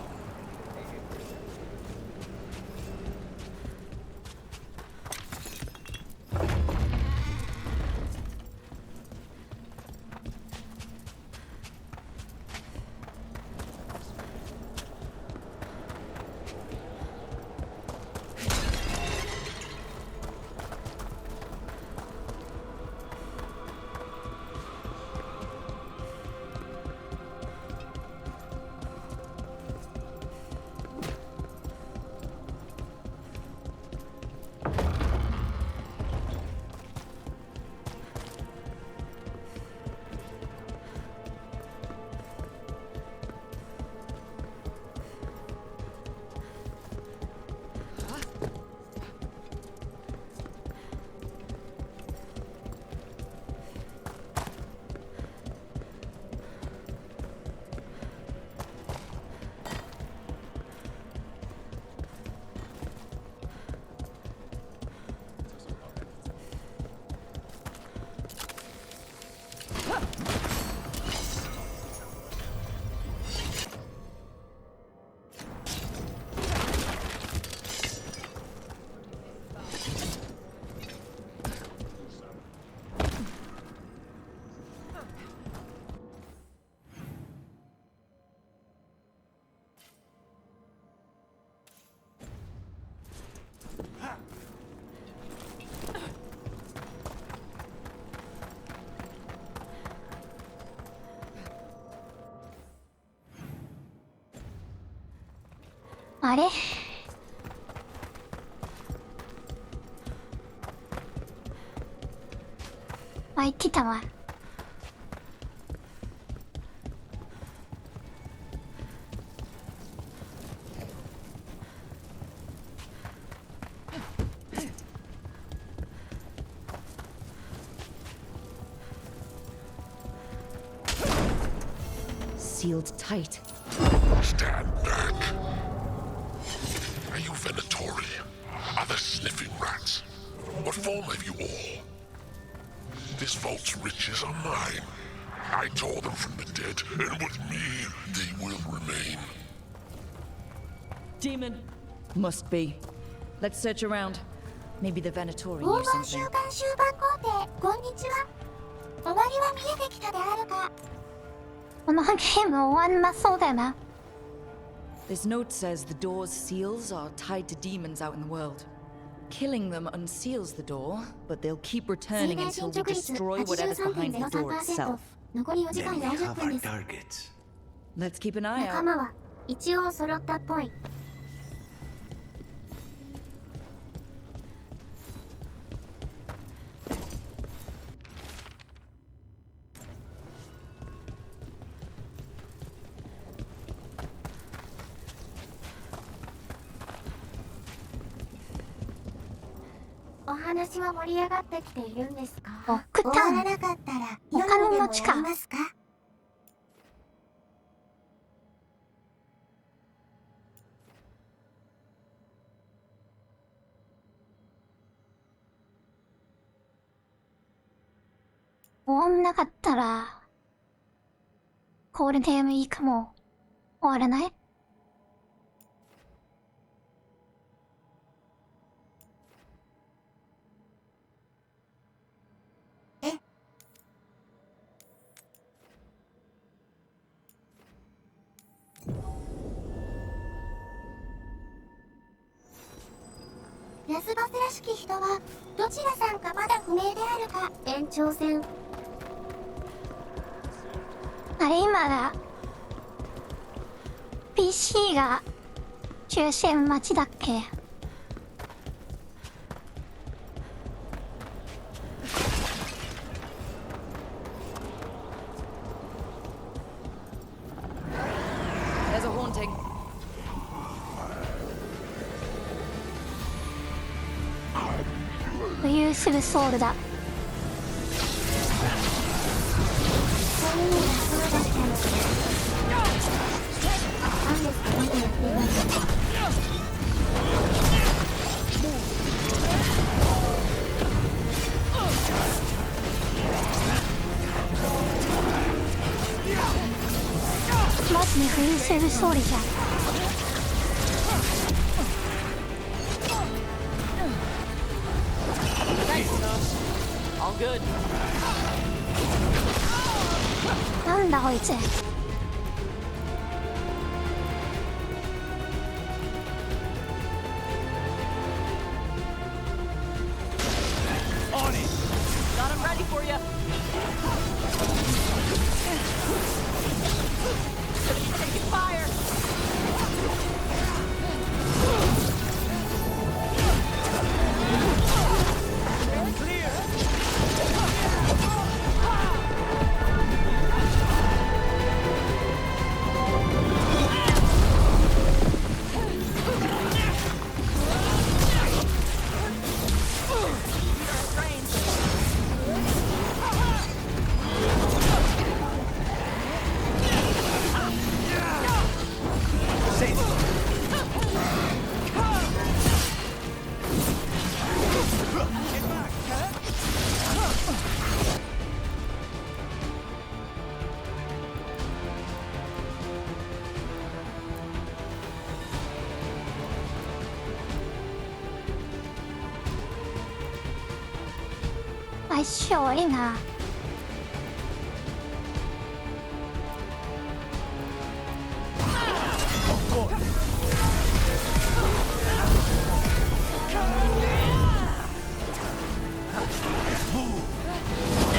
あれ開いてたわ。Sealed tight. Stand back. Are you Venatori? Other sniffing rats? What form have you all? This vault's riches are mine. I tore them from the dead, and with me, they will remain. Demon. Must be. Let's search around. Maybe the Venatori 大 knew 盤 something. 終盤工程こんにちは。終わりは見えてきたであるか。このゲーム終わんなそうだな。This note says the door's seals are tied to demons out in the world. Killing them unseals the door, but they'll keep 水 returning 面 until 進 we 捗率 destroy whatever's behind the door 83.03%。 itself. 残り4時 Then 間 we 40 have 分 our です。 targets. Let's keep an eye 仲 out. 間は一応揃ったっぽい。お話は盛り上がってきているんですか？終わらなかったら夜でもやりますか？終わんなかったらゴールデンウィークも終わらない？ラスボスらしき人はどちらさんかまだ不明であるか。延長戦あれ今だ PC が抽選待ちだっけ。There's a haunting. 浮遊するソウルだ。マジに浮遊するソウルじゃん。All good. なんだこいつ。On it. Got him ready for you. Taking fire. Clear.相性いいな。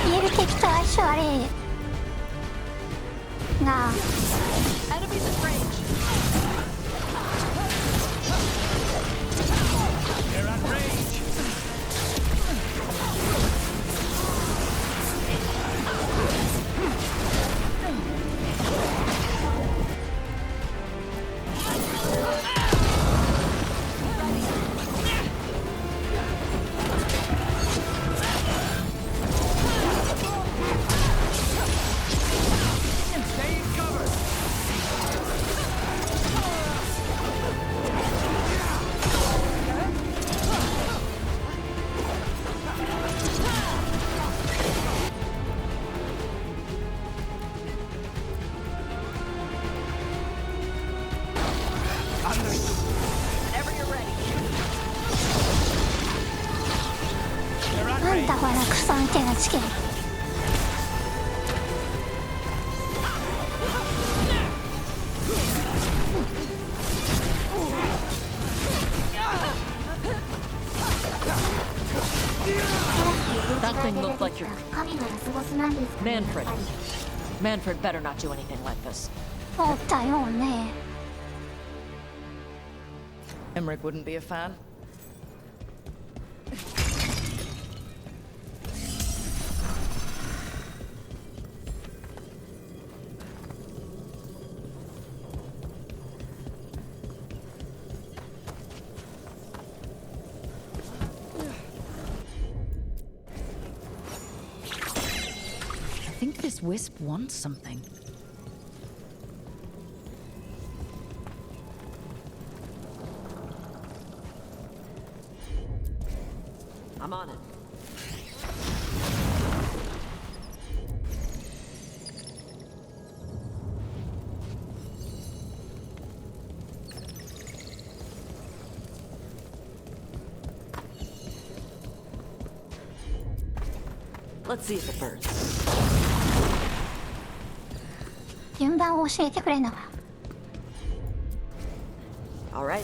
見える敵と相性悪いなあ。 Enemies in range. They're at range. Stay in cover. なんだこのクソみたいなチキン。That thing looked like your 神のラスボスなんですかね。 Manfred. Manfred better not do anything like this. 思ったよね。 Emmerich wouldn't be a fan. I think this wisp wants something. I'm on it. Let's see if it burns. 順番を教えてくれんのか。 All right.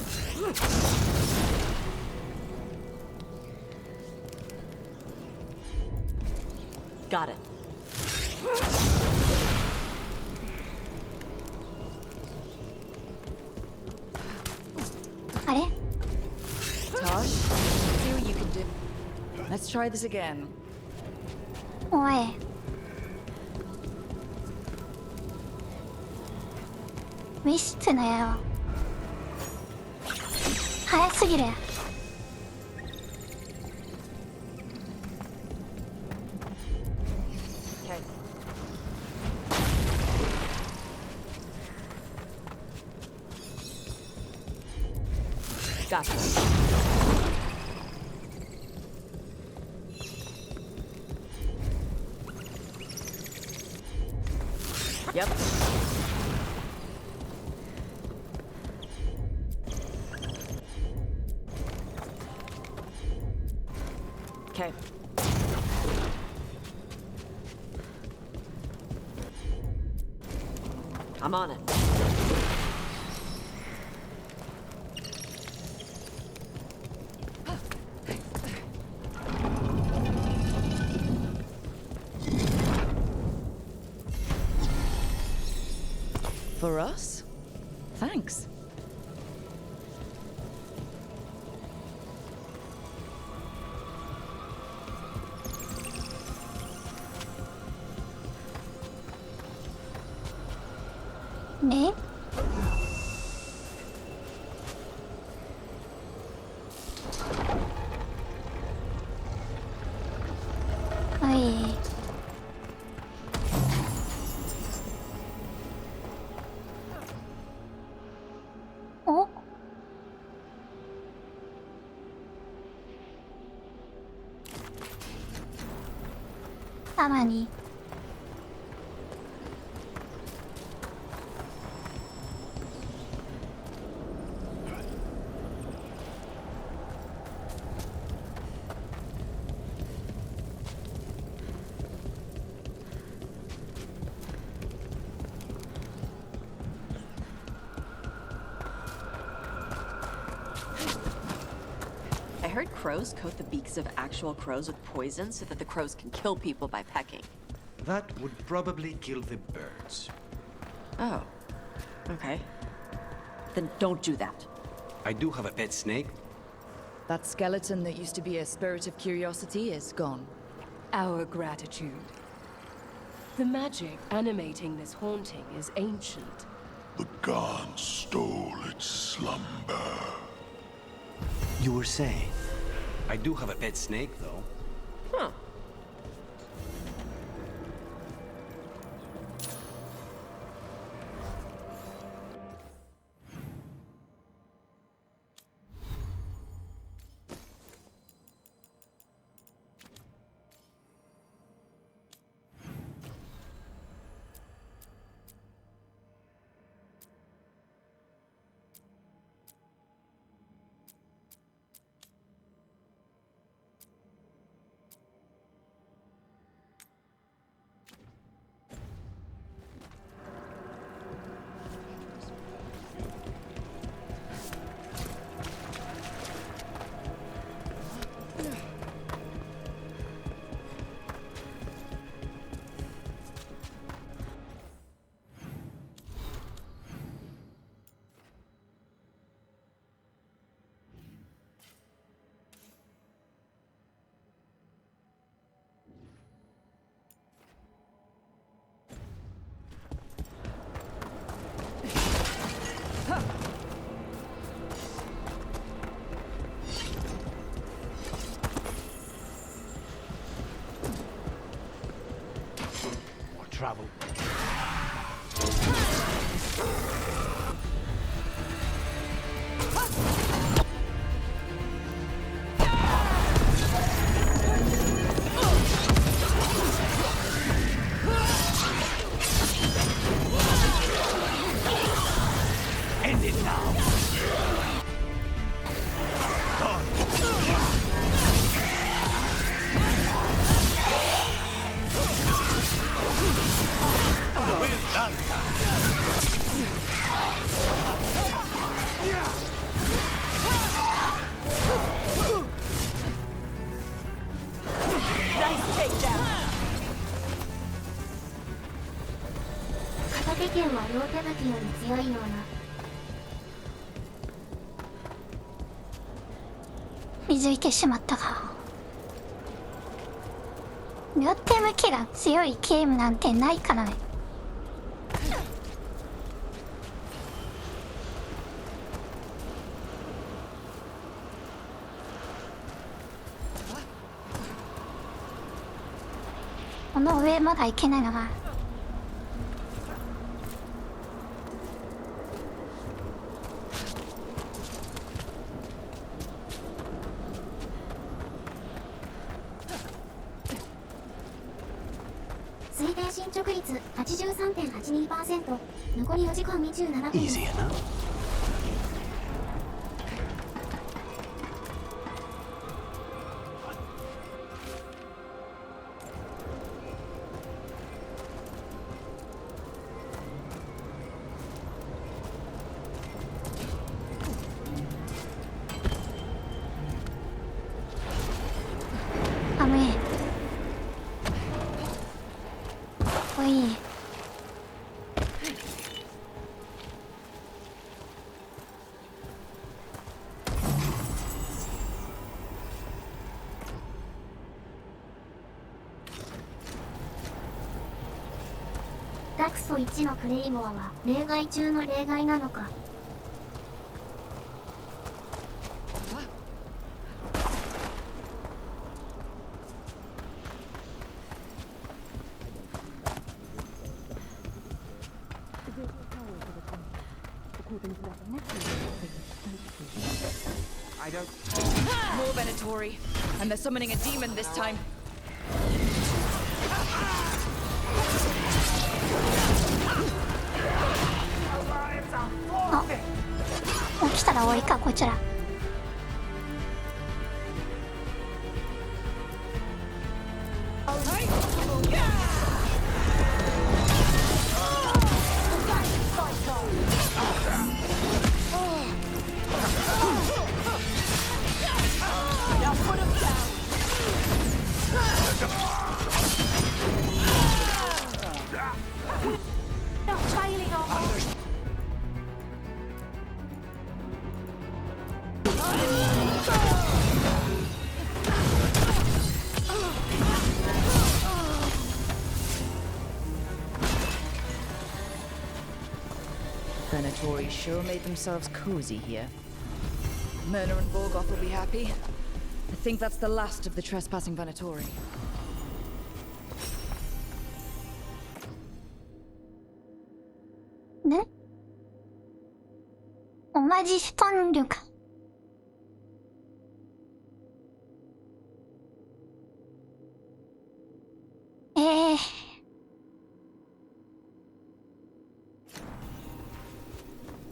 Got it. Let's try this again. おい。見してなよ。早すぎる。Got it. Yep. Okay. I'm on it. For us? Thanks. Ne? Ay. Oh? たまに I heard crows coat the beaks of actual crows with poison so that the crows can kill people by pecking. That would probably kill the birds. Oh. Okay. Then don't do that. I do have a pet snake. That skeleton that used to be a spirit of curiosity is gone. Our gratitude. The magic animating this haunting is ancient. The gods stole its slumber. You were saying? I do have a pet snake, though. Huh. Travel. End it now. Nice takedown. 片手剣は両手武器より強いような。水いてしまったか。両手向きが強いゲームなんてないからね。この上まだ行けないのが。推定進捗率 83.82%。残り4時間27分。Easy enough.ダクソ1のクレイモアは例外中の例外なのか。More Venatori, and they're summoning a demon this time. あ、起きたら終わりかこちら。Venatori sure made themselves cozy here. Myrna and Borgoth will be happy. I think that's the last of the trespassing Venatori. ね？同じストンルか。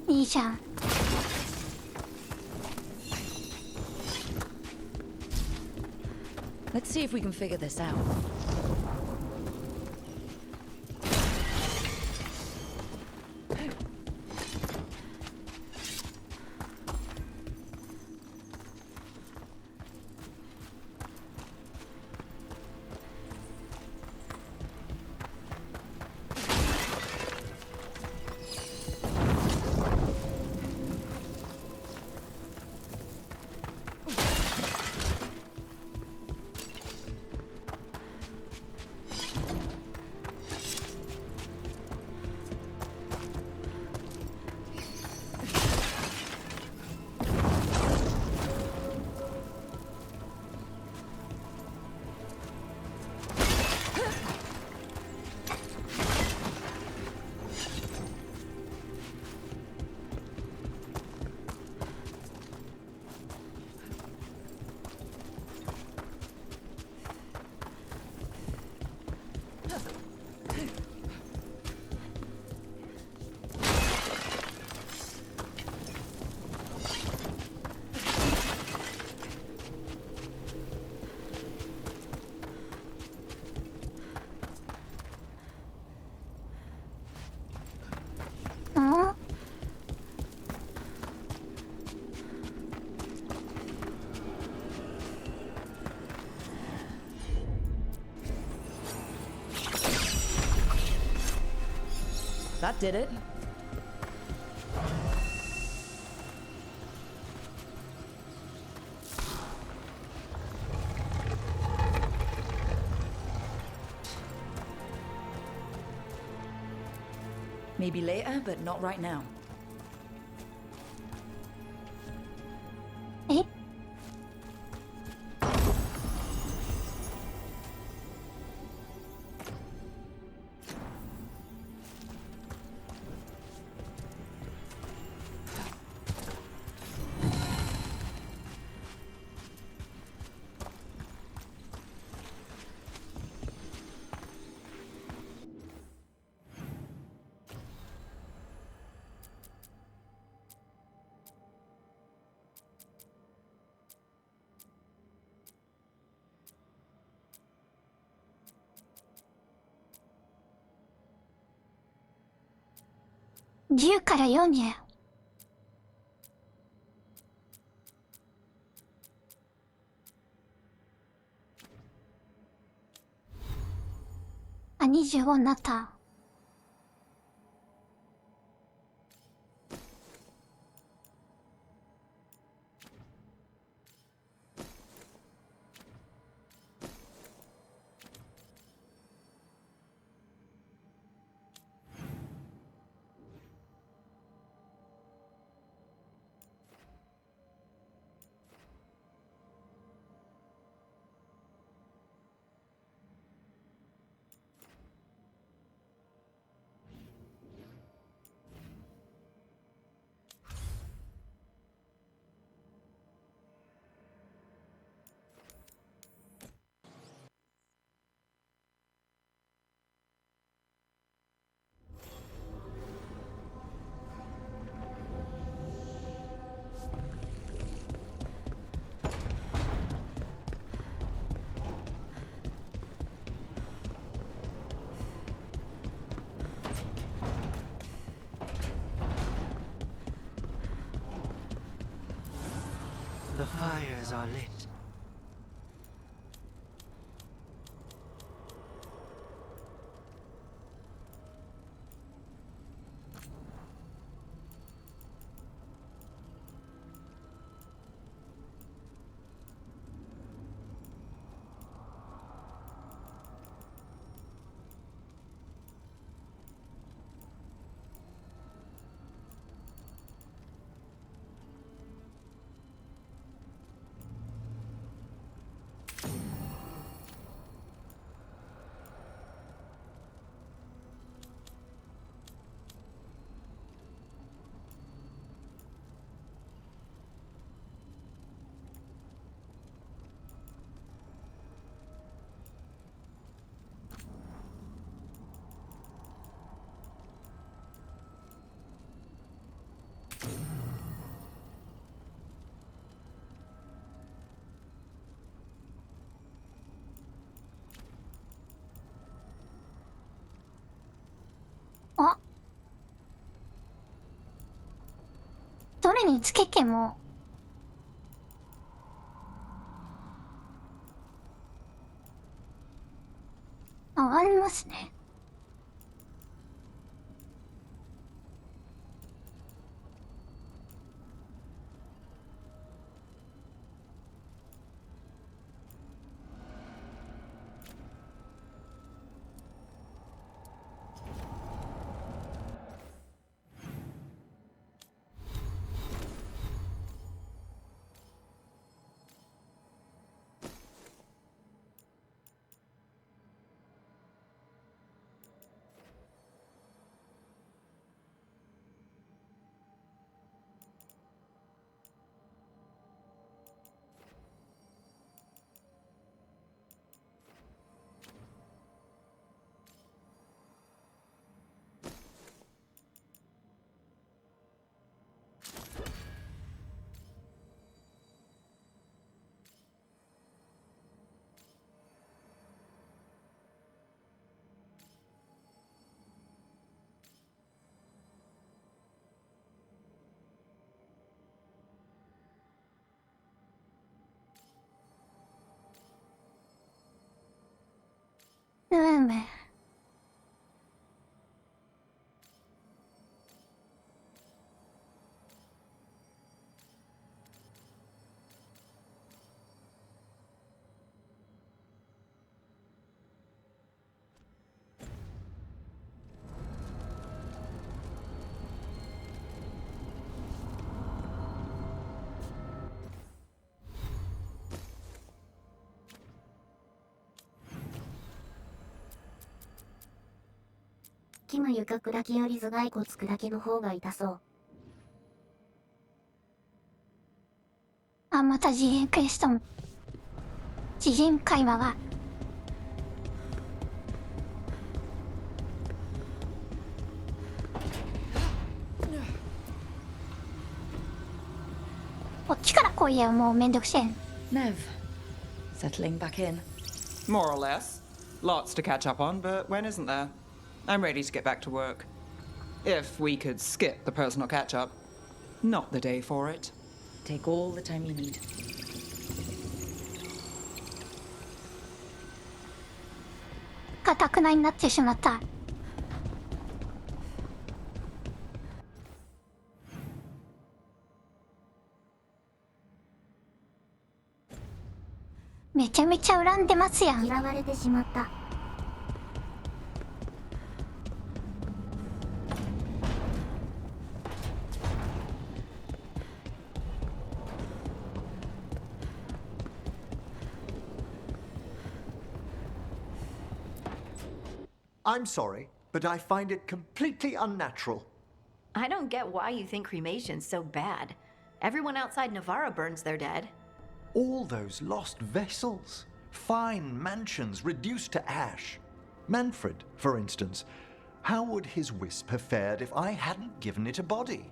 いいじゃん。Let's see if we can figure this out. That did it. Maybe later, but not right now. え？10から40。あ、25になった。The fires are lit.あ、どれにつけても上がりますね。うん。も床砕きより頭蓋骨砕きの方が痛そう。あ、また次元クエストも。次元会話が。こっちから来いや、もうめんどくせえ。Nev, settling back in. More or less. Lots to catch up on, but when isn't there? I'm ready to get back to work. If we could skip the personal catch-up. Not the day for it. Take all the time you need. かたくなになってしまった。めちゃめちゃ恨んでますやん。嫌われてしまった。I'm sorry, but I find it completely unnatural. I don't get why you think cremation's so bad. Everyone outside Navarra burns their dead. All those lost vessels, fine mansions reduced to ash. Manfred, for instance. How would his wisp have fared if I hadn't given it a body?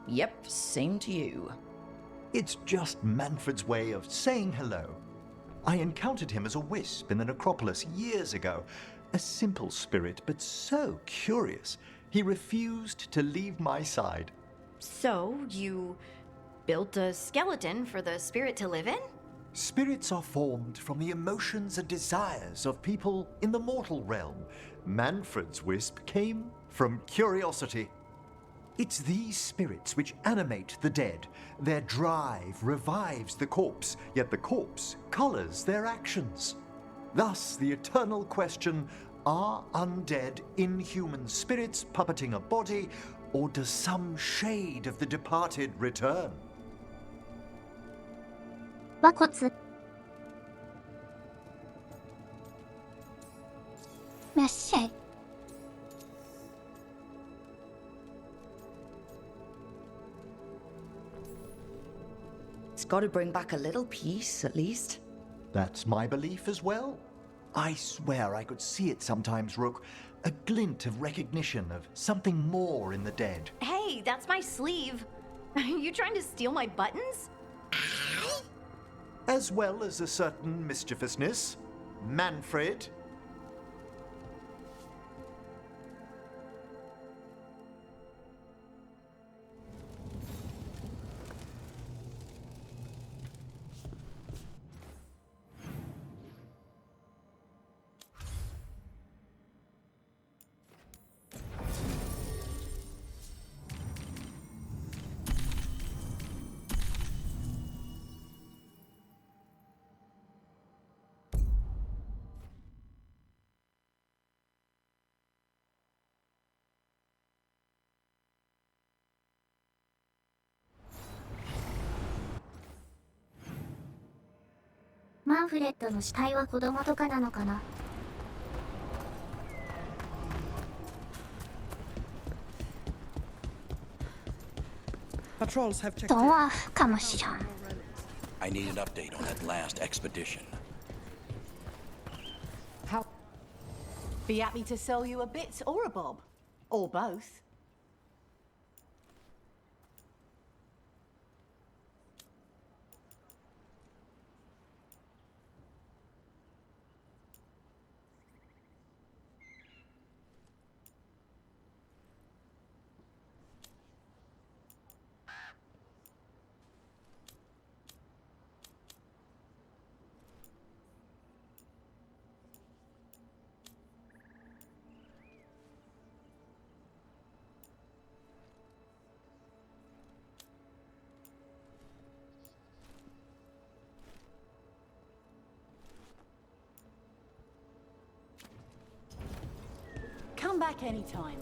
Yep, same to you. It's just Manfred's way of saying hello. I encountered him as a wisp in the necropolis years ago. A simple spirit, but so curious. He refused to leave my side. So, you built a skeleton for the spirit to live in? Spirits are formed from the emotions and desires of people in the mortal realm. Manfred's wisp came from curiosity. It's these spirits which animate the dead. Their drive revives the corpse, yet the corpse colors their actions. Thus, the eternal question, are undead inhuman spirits puppeting a body, or does some shade of the departed return? 和骨。メッセージ。It's got to bring back a little peace, at least. That's my belief as well. I swear I could see it sometimes, Rook. A glint of recognition of something more in the dead. Hey, that's my sleeve. Are you trying to steal my buttons? As well as a certain mischievousness. Manfred. Manfred マンフレッドの死体は子供とかなのかな。ドワーフかもしらん。I need an update on that last expedition. How? Be happy to sell you a bit or a bob, or both. Come back anytime.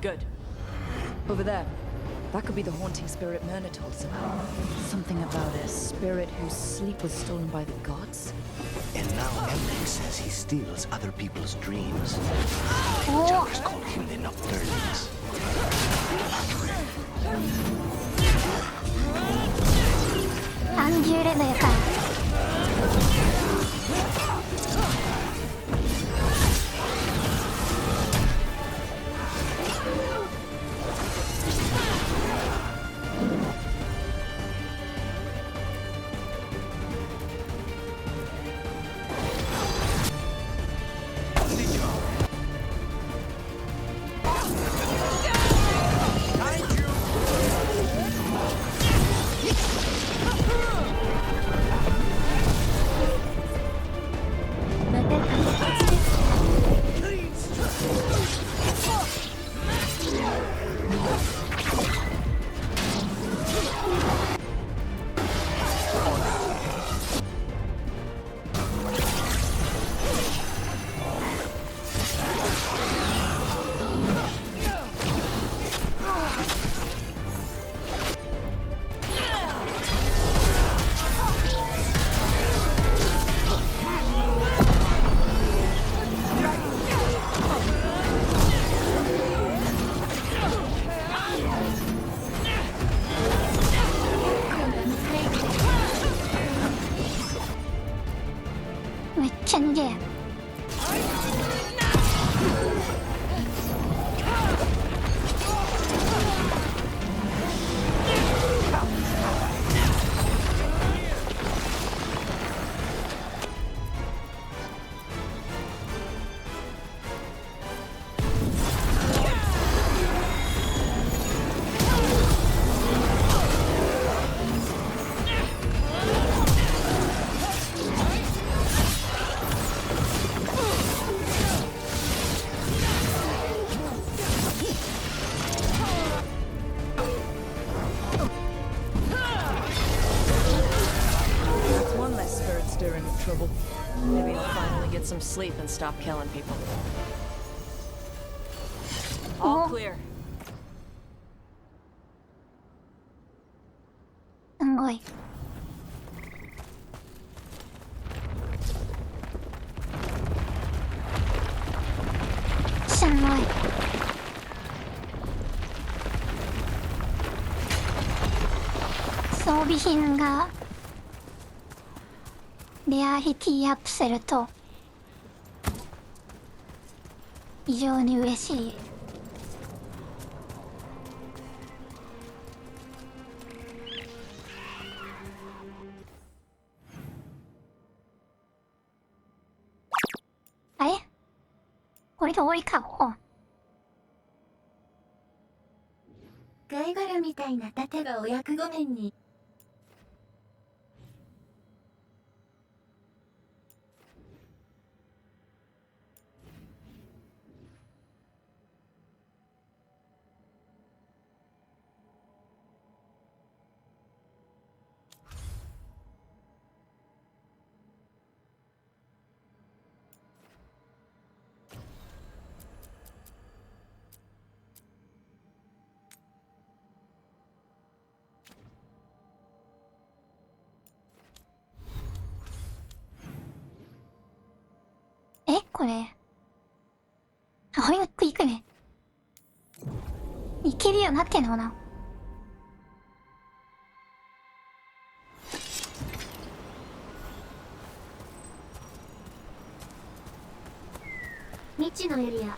Good. Over there. That could be the haunting spirit Myrna told us about. Something about a spirit whose sleep was stolen by the gods? And now Emmerich says he steals other people's dreams. Joggers call him the Nocturnals. アンギューレのやから。めっちゃ逃げや。Trouble. Maybe I'll finally get some sleep and stop killing people. All clear. すごい。すごい。装備品がレアリティアップすると非常に嬉しい。あれ？これで終わりか。貝殻みたいな盾がお役御免に。これ早く行くね。行けるようになってんのかな。未知のエリア。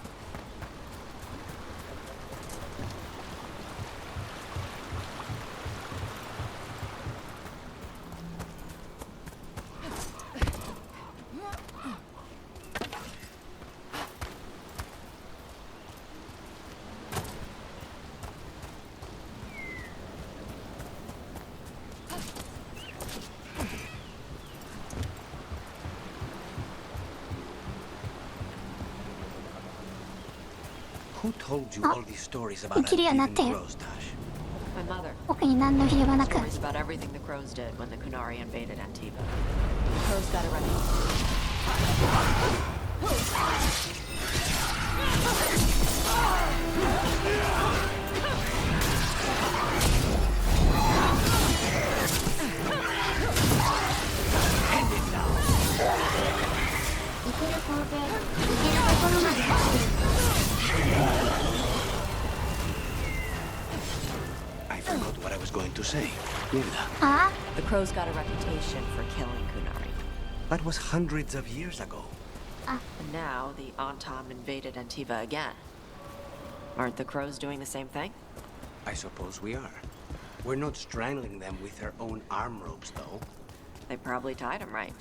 Who told you all these stories about 行けるようになってる。僕に何の理由もなく。Stories about everything the crows did when the Kunari invaded Antiva. The crows got it right. 到底行けるところまで来てる。 I forgot what I was going to say. Hilda. Ah? The Crow's got a reputation for killing Kunari. That was hundreds of years ago. And now the Antam invaded Antiva again. Aren't the Crows doing the same thing? I suppose we are. We're not strangling them with their own arm ropes, though. They probably tied him right.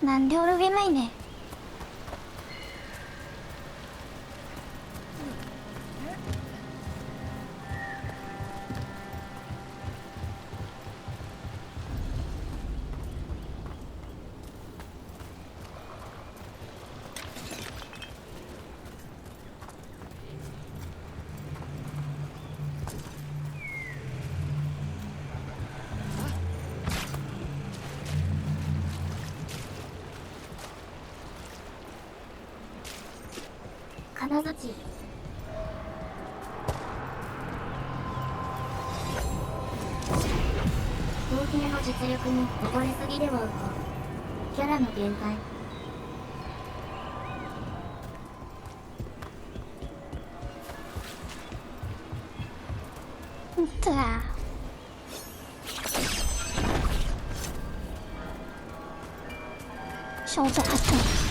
난데 오르기만이네.金槌。合計の実力に溺れすぎではキャラの限界。으아. 쇼저 같은.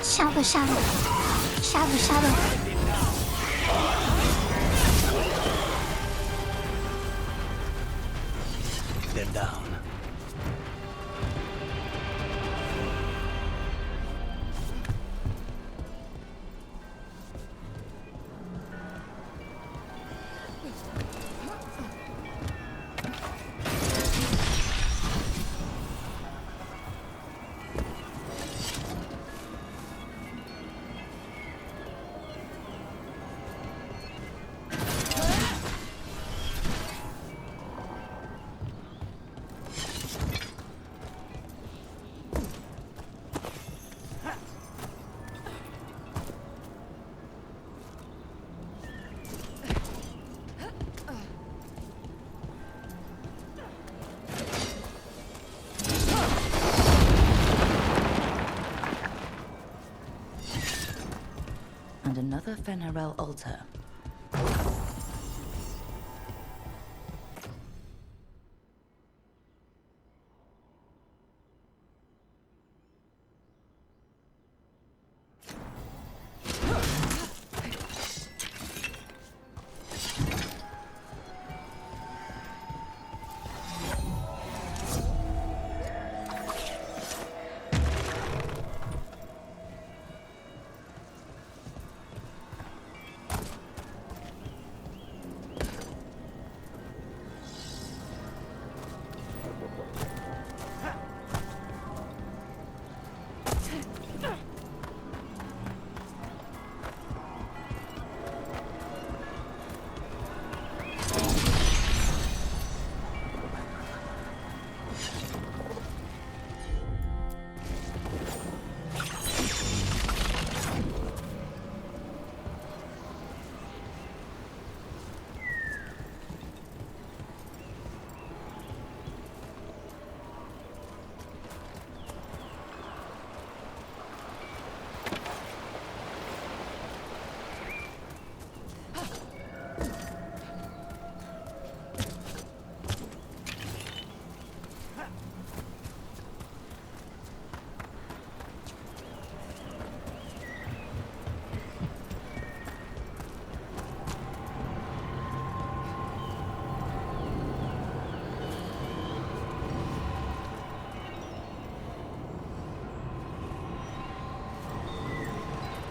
샤브샤브 샤브샤브 They're down. And another Fenarel altar.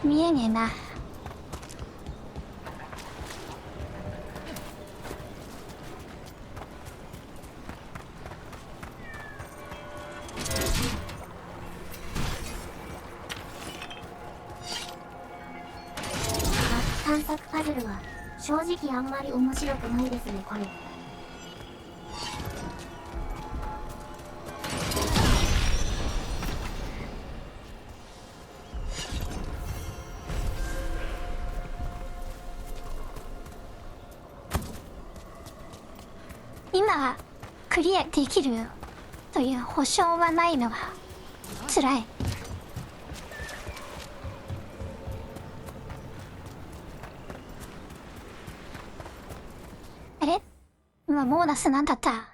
見えねえな。探索パズルは正直あんまり面白くないですねこれ。今クリアできるという保証はないのが辛い。あれ、今ボーナスなんだった？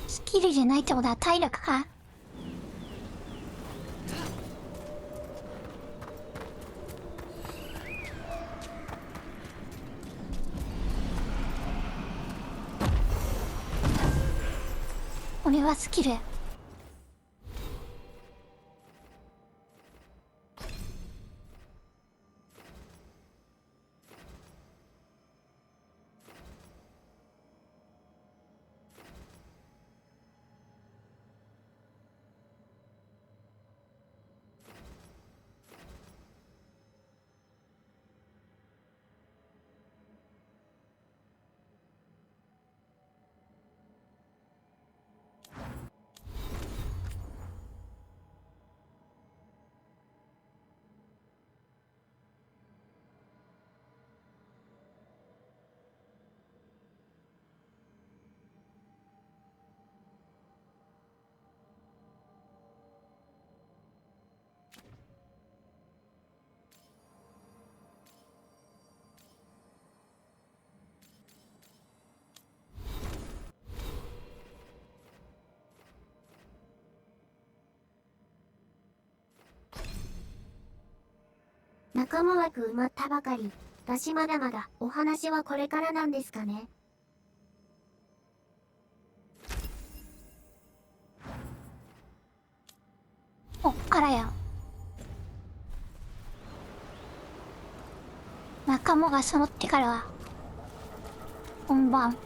スキルじゃないってことは体力か？俺はスキル。仲間枠埋まったばかりだし、まだまだお話はこれからなんですかね。こっからよ。仲間が揃ってからは本番。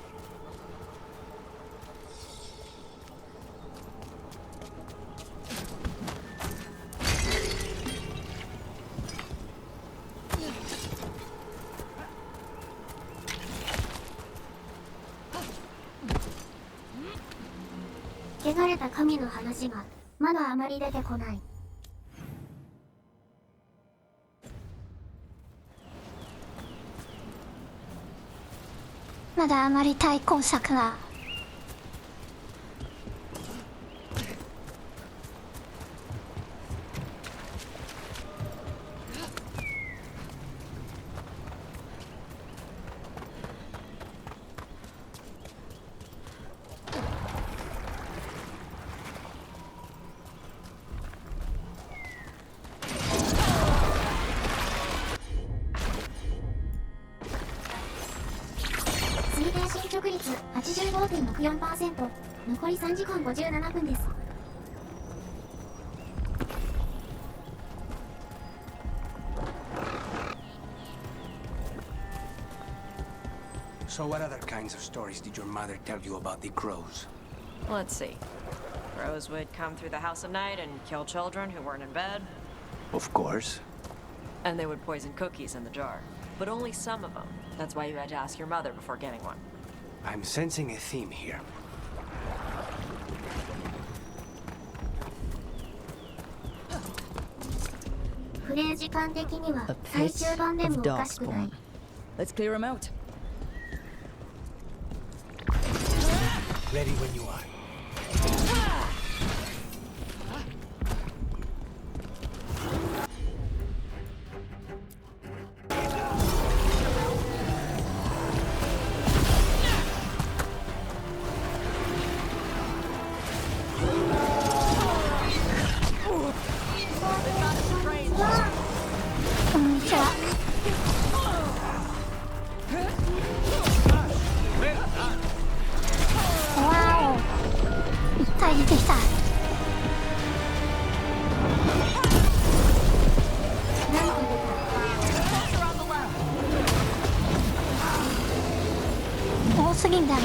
汚れた神の話がまだあまり出てこない。まだあまり対抗策が。推定進捗率 85.64%。 残り3時間57分です。So what other kinds of stories did your mother tell you about the crows? Let's see. Crows would come through the house at night and kill children who weren't in bed. Of course. And they would poison cookies in the jar. But only some of them. That's why you had to ask your mother before getting one. I'm sensing a theme here. Play時間的には最終版でもおかしくない。 Let's clear him out. Ready when you are. 出てきた。多すぎんだろ。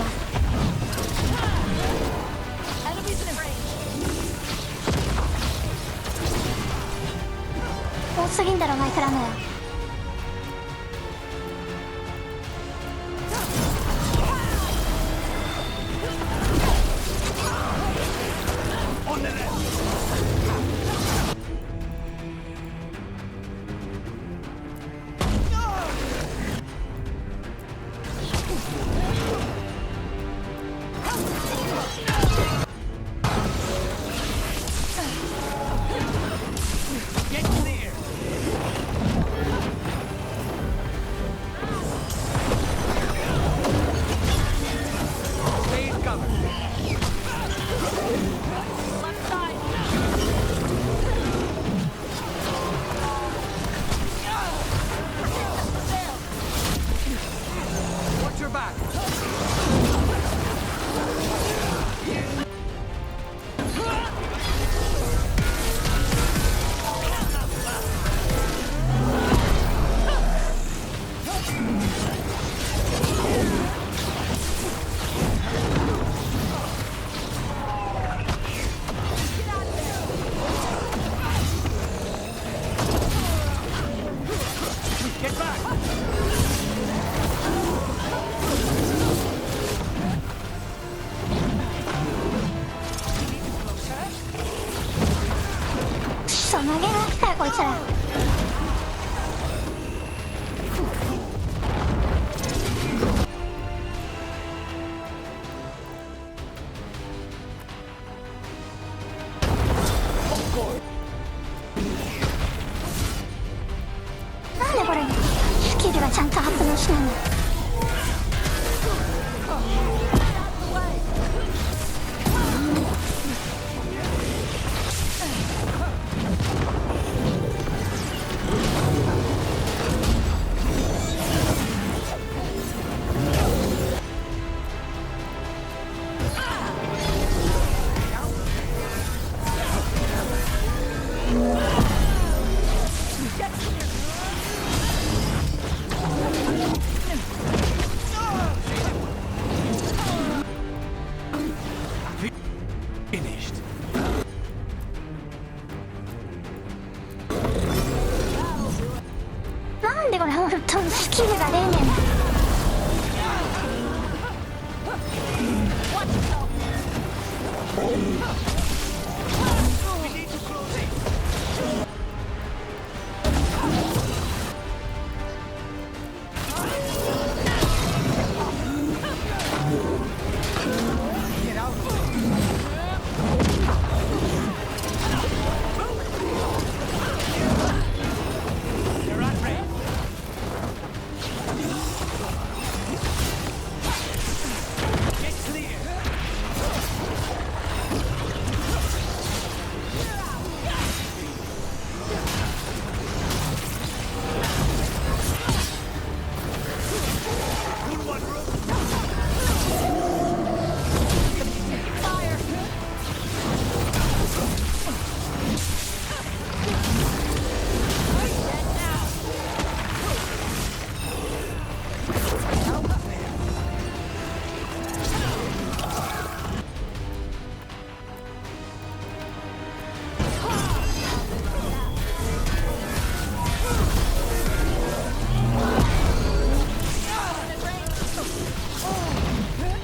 多すぎんだろマイクラム。投げましたよこいつら。なんでこれスキルがちゃんと発動しないの。なんでこれ本当にスキルが出ねえんだ。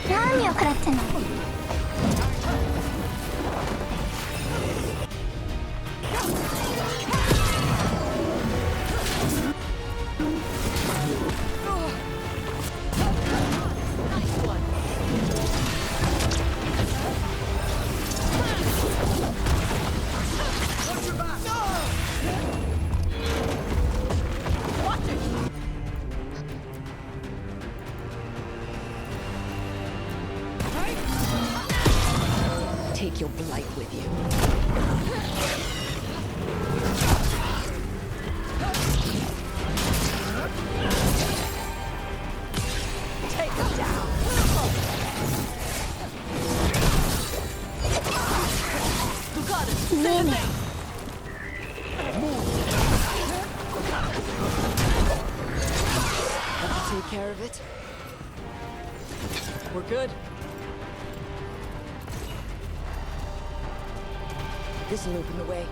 何を食らってんの。Take your blight with you. Take him down. 見えねTake care of it. We're good. This'll open the way.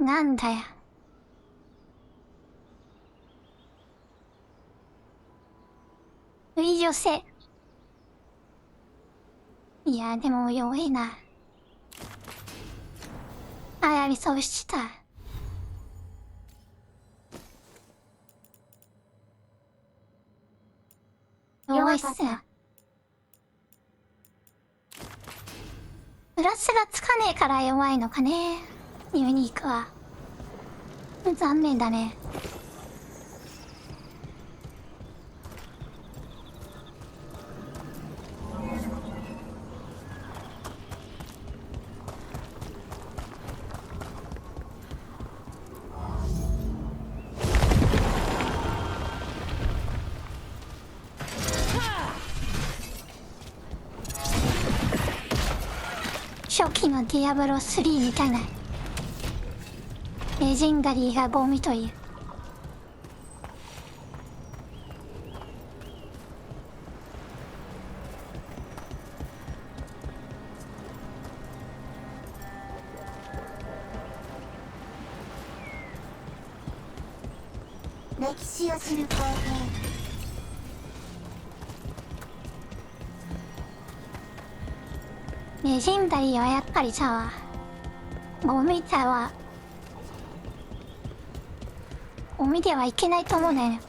なんだよ。類女性。いや、でも弱いな。あ、やそうした。弱いっす。プラスがつかねえから弱いのかね。ユニークは。残念だね。初期のディアブロ3みたいなレジェンダリーがゴミという。歴史を知る公平。レジェンダリーはやっぱりさ、ゴミではいけないと思うね。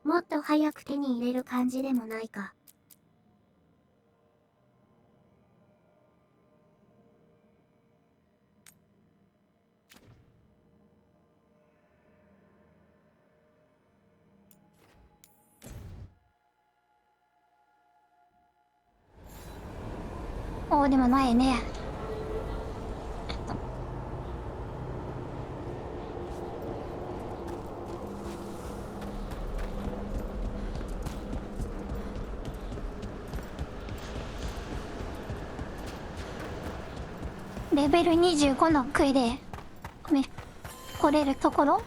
もっと早く手に入れる感じでもないか。おうでもないね。レベル25の杭で来れるところ。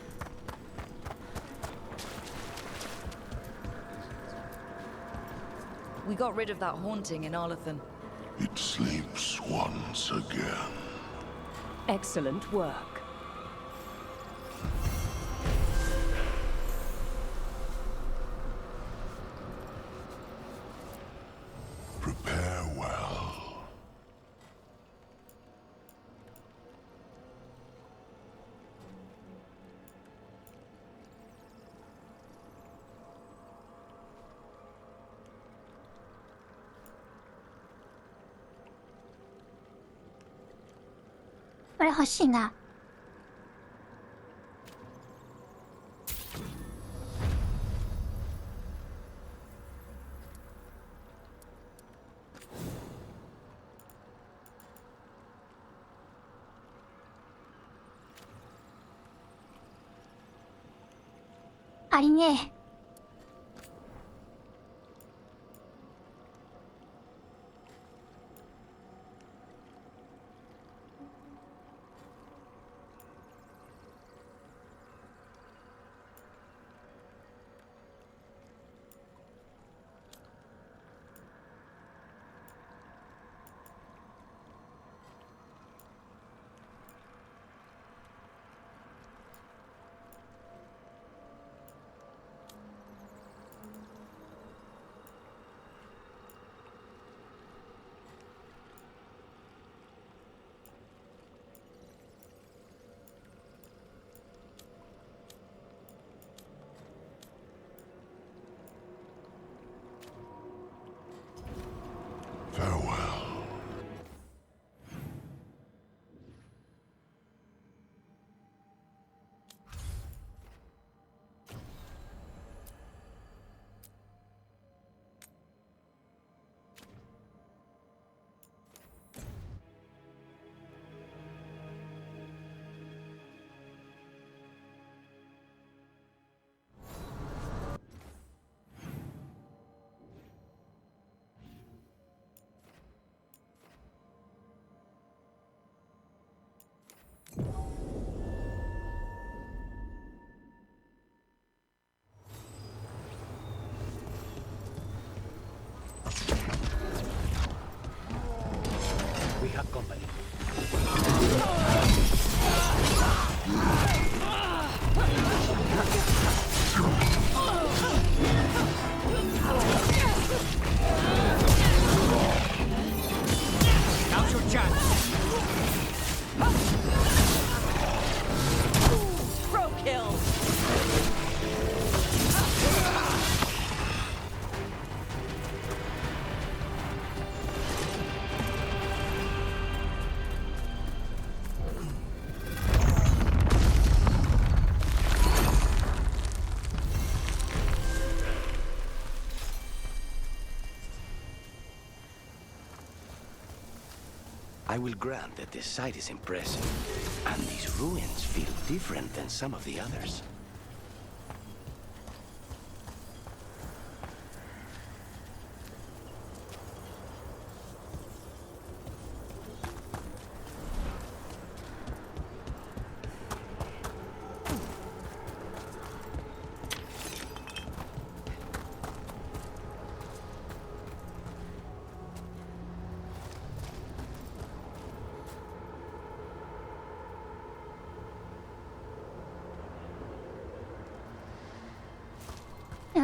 We got rid of that haunting in Arlathan. It sleeps once again. Excellent work. Prepare well.これ欲しいな。ありねえ。Farewell. We have company. Now's your chance. Pro kill! I will grant that this site is impressive, and these ruins feel different than some of the others.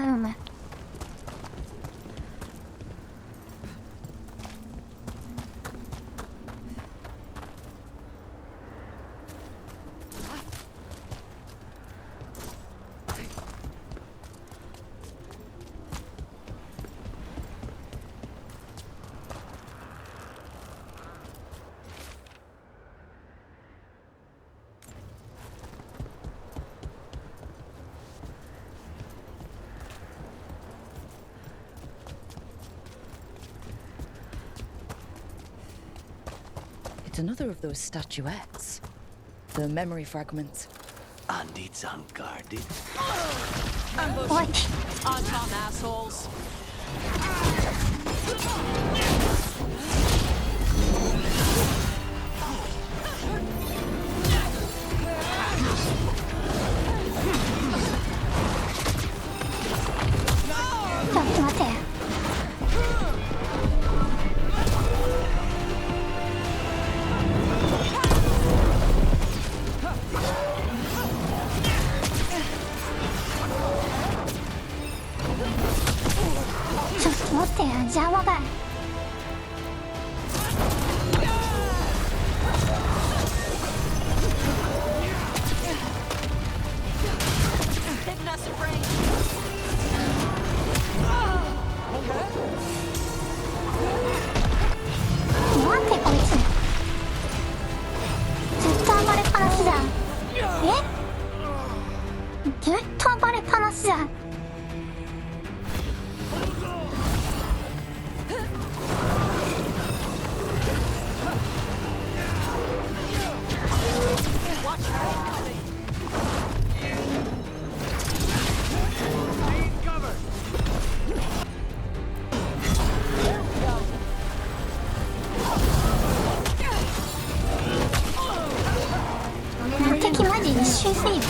ルーム。It's another of those statuettes. The memory fragments. And it's unguarded. Ambush! Anton assholes! ちょっと待って。ちょっと待ってよ、邪魔が。なんでこいつ。ずっと暴れっぱなしじゃん。ずっと暴れっぱなしじゃん。敵マジ一瞬すぎる。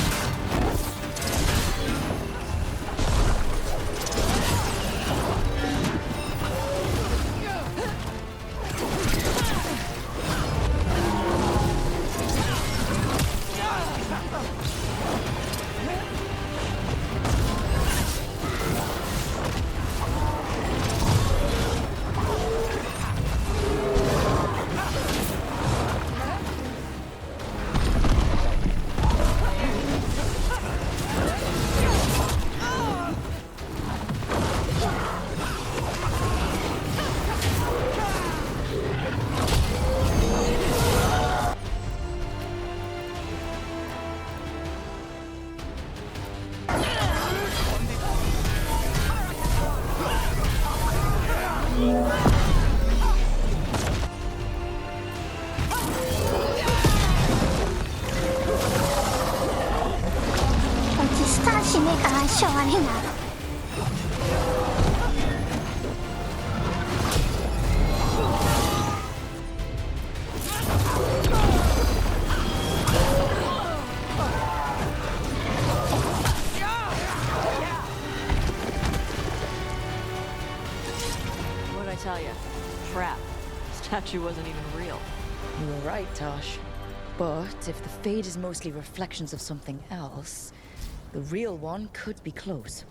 こいつスタンしねえから相性悪いな。What'd I tell you? Trap. Statue wasn't even real. You were right, Tosh. But if the fade is mostly reflections of something else, the real one could be close.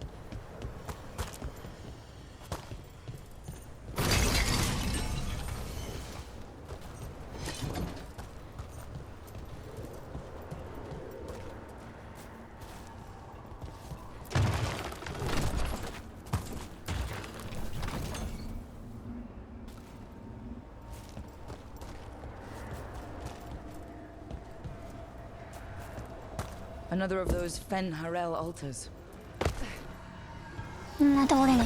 Another of those Fen Harel altars. んなところね。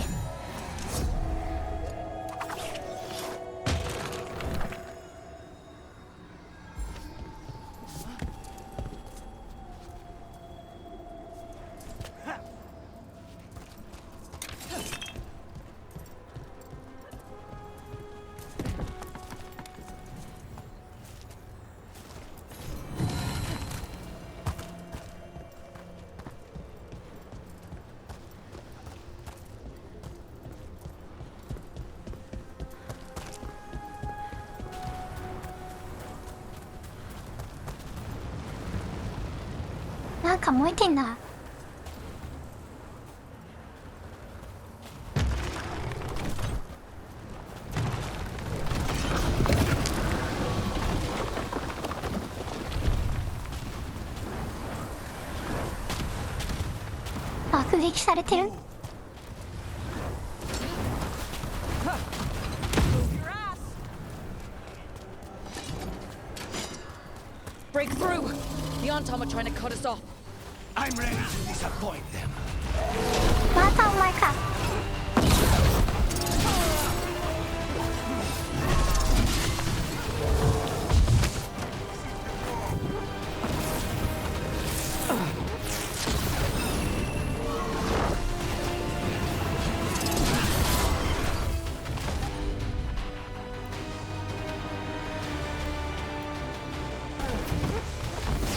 なんか燃えてんな。撃されてる。 Break through! The Antom are trying to cut us off. I'm ready to disappoint them. またお前か。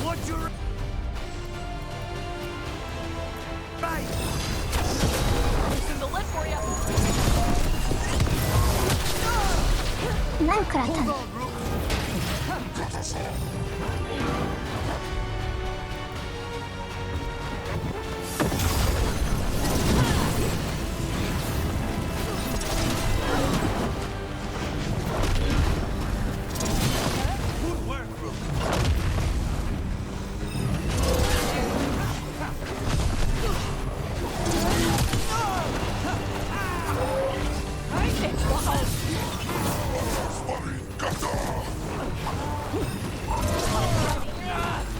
What's your right? Loosen the lid for you. 何食らったの。 Good work, Rook.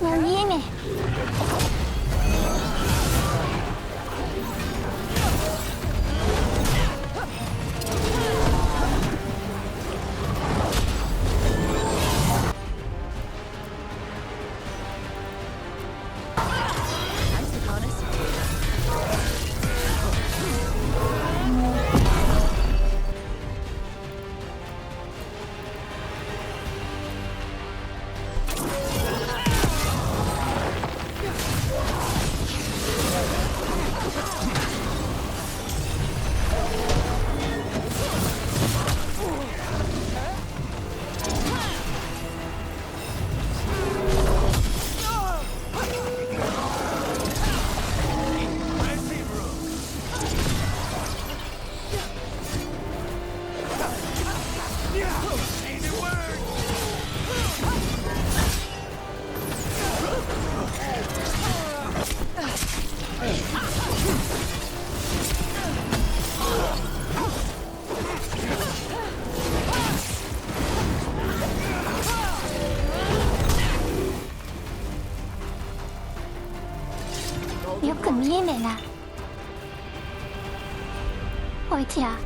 No viene.よく見えねえな。こいつら。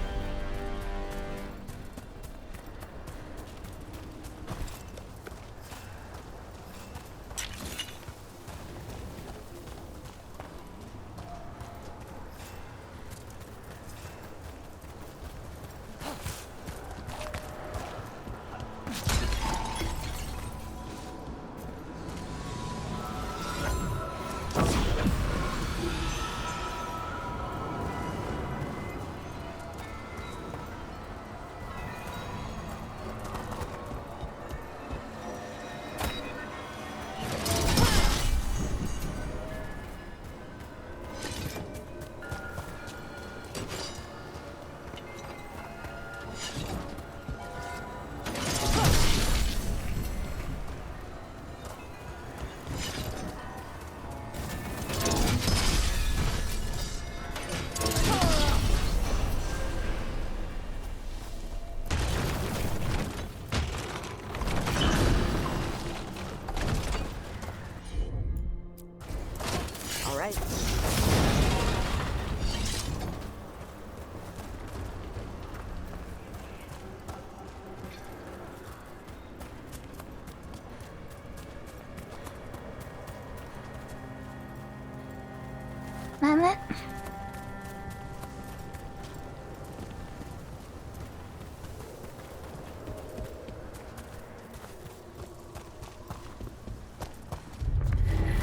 マム。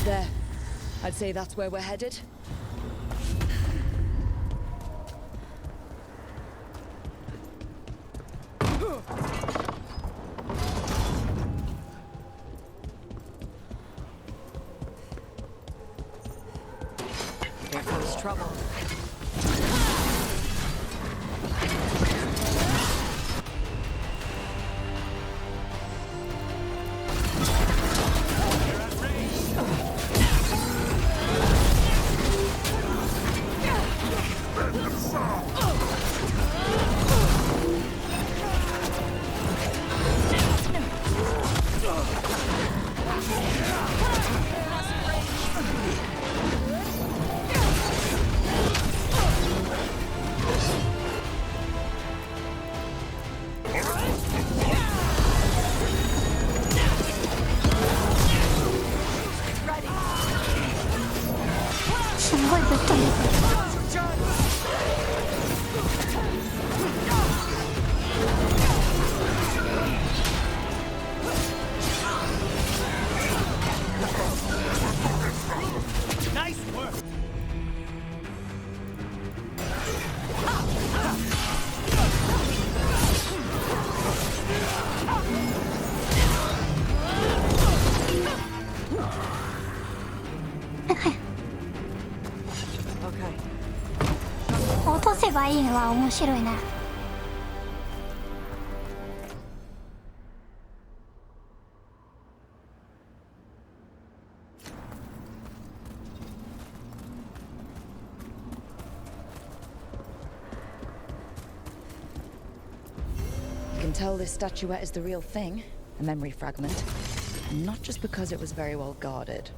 There. I'd say that's where we're headed. Here comes trouble. は面白いな。You can tell this statuette is the real thing, a memory fragment, and not just because it was very well guarded.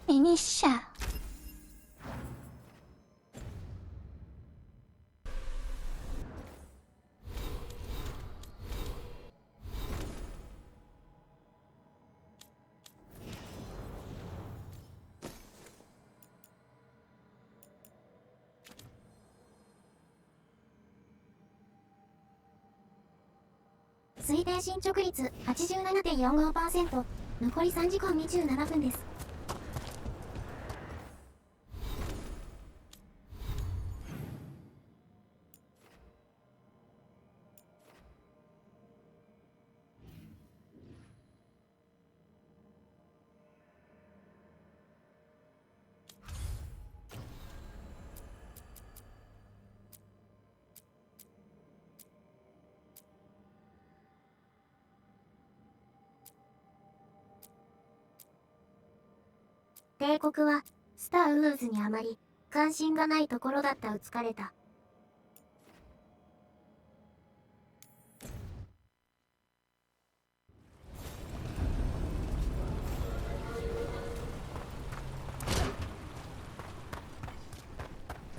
フィニッシャー。推定進捗率 87.45%。残り3時間27分です。帝国はスター・ウルーズにあまり関心がないところだったう疲れた。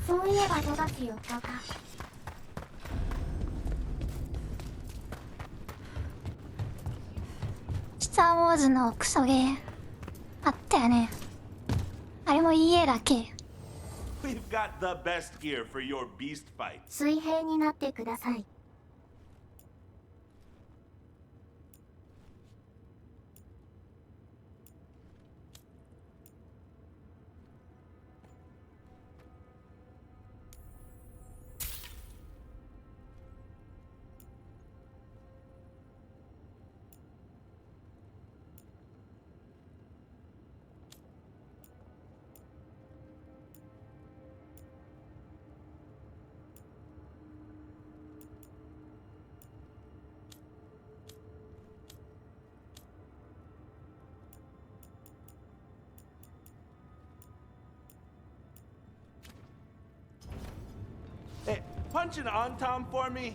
そういえば富樫よ、バカ。スター・ウォーズのクソゲーあったよね。あれも家だけ。We've got the best gear for your beast fight. 水平になってください。Hey, punch an on-tom for me.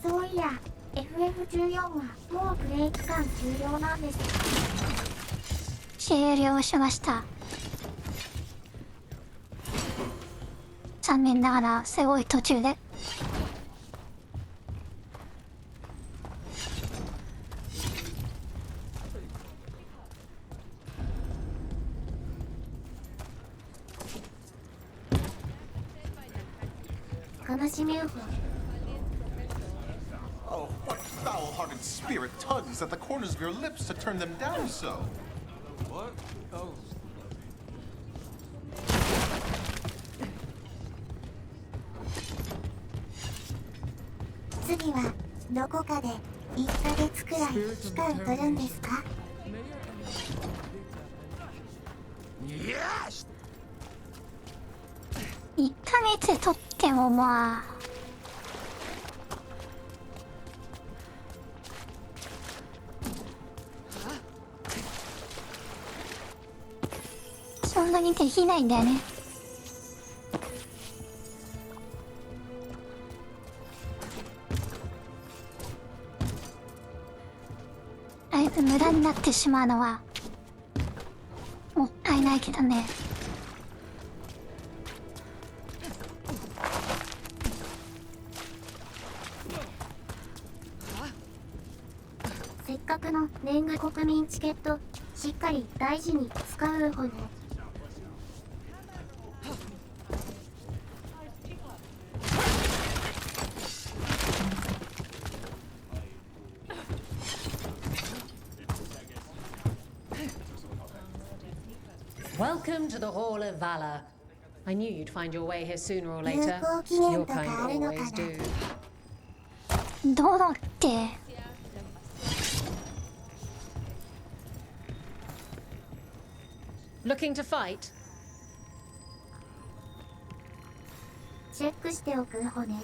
そういや、FF14 はもうプレイ期間終了なんです。終了しました。残念ながらすごい途中で。悲しみを。 Oh, what foul-hearted spirit tugs at the corners of your lips to turn them down so? What? Oh. 次はどこかで1ヶ月くらい期間取るんですか？ Yes! 1ヶ月取ってもまあ本当にできないんだよね。あえて無駄になってしまうのはもったいないけどね。せっかくの年賀国民チケット、しっかり大事に使う方ね。Welcome to the Hall of Valor. I knew you'd find your way here sooner or later. 有効期限 Your とか kind あるのか always な。 do. どうだって。Looking to fight? チェックしておく方ね。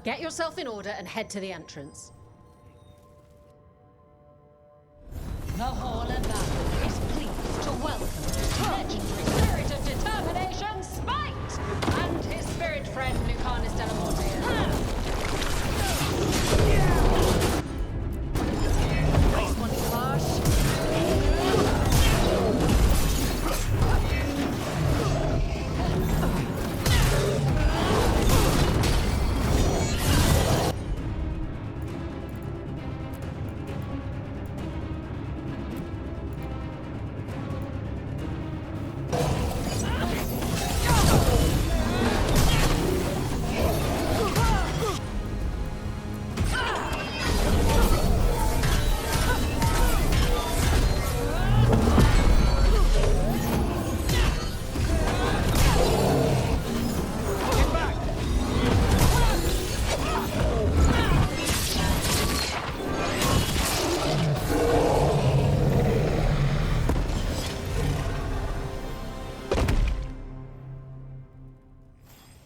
Get yourself in order and head to the entrance. The Hall of Valor is pleased to welcome the legendary spirit of determination, Spite, and his spirit friend Lucanus Delamorte. Nice one, Flash.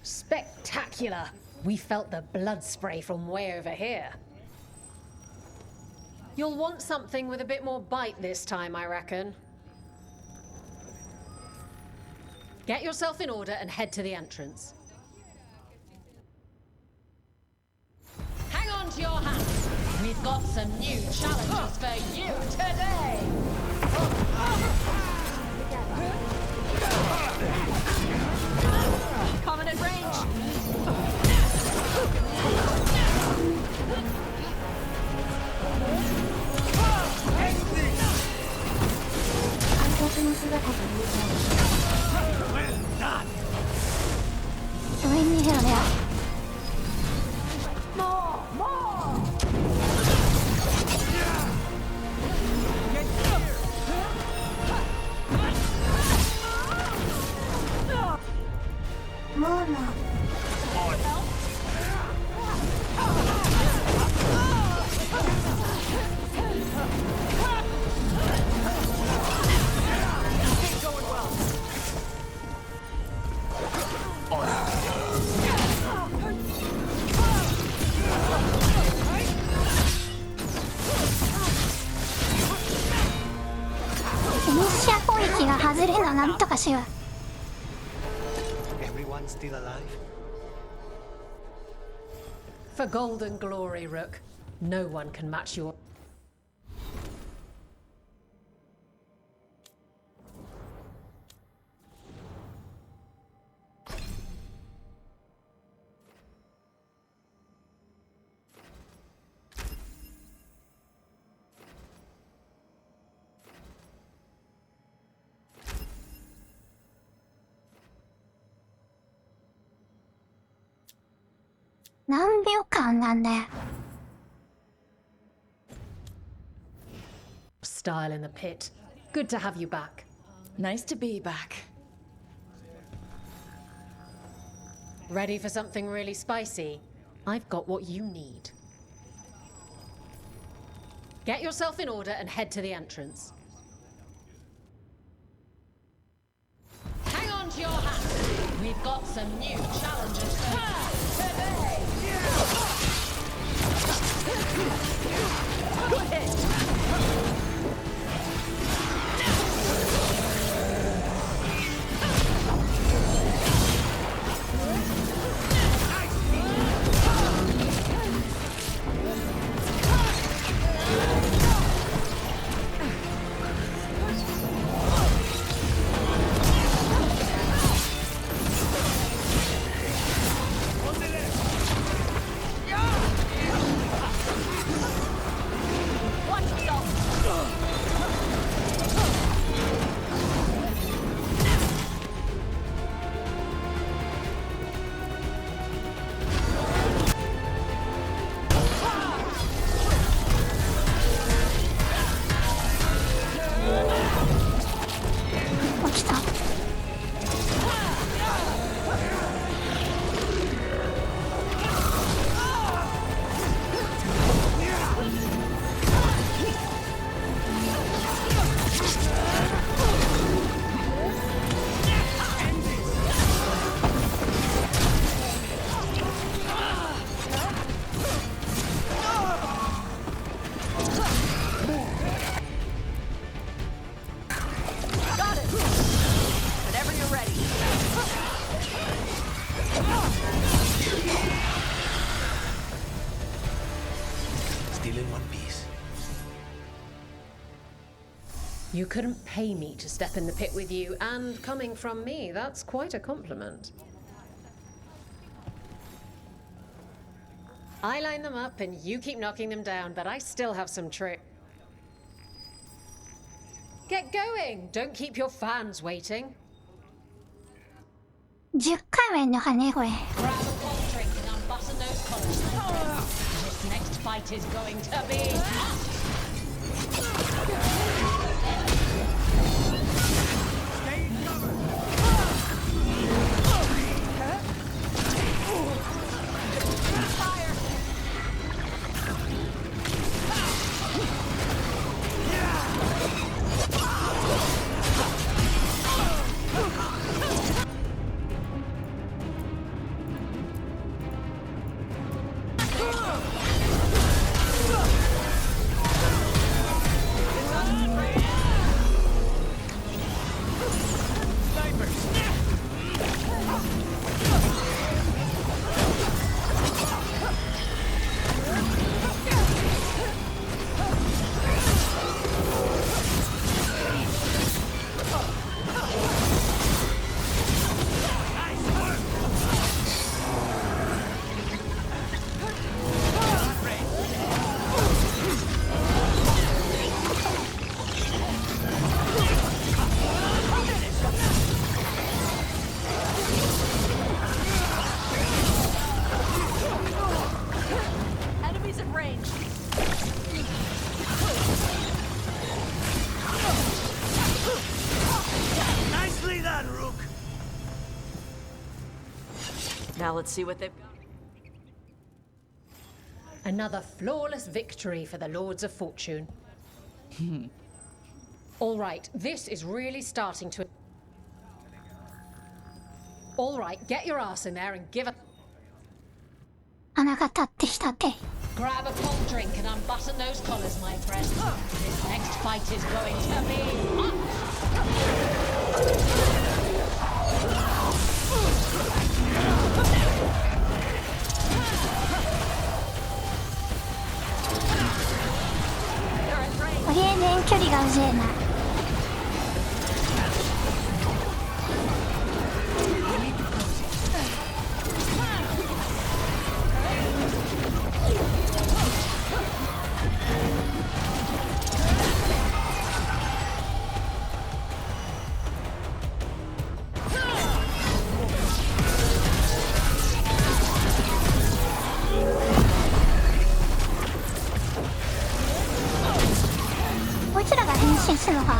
Spectacular! We felt the blood spray from way over here. You'll want something with a bit more bite this time, I reckon. Get yourself in order and head to the entrance. Hang on to your hats! We've got some new challenges for you today! Coming at range! Everyone still alive? For golden glory, Rook. No one can match your...何秒間なんだよ。Style in the pit. Good to have you back. Nice to be back. Ready for something really spicy? I've got what you need. Get yourself in order and head to the entrance. Hang on to your hats. We've got some new challenges for you today. Good hit. still in one piece. You couldn't pay me to step in the pit with you, and coming from me, that's quite a compliment. I line them up and you keep knocking them down, but I still have some trick. Get going! Don't keep your fans waiting. 10回目の羽声。 Grab a cold drink and unbutton those collars, my friend. This next fight is going to be Enemies at range. Nicely done, Rook. Now let's see what they've got. another flawless victory for the Lords of Fortune. All right, this is really starting to... All right, get your ass in there and give a... 穴が立ってきたて。 Grab a cold drink and unbutton those collars, my friend. This next fight is going to be...とりあえず遠距離がうぜえな。こいつらが変身するのか。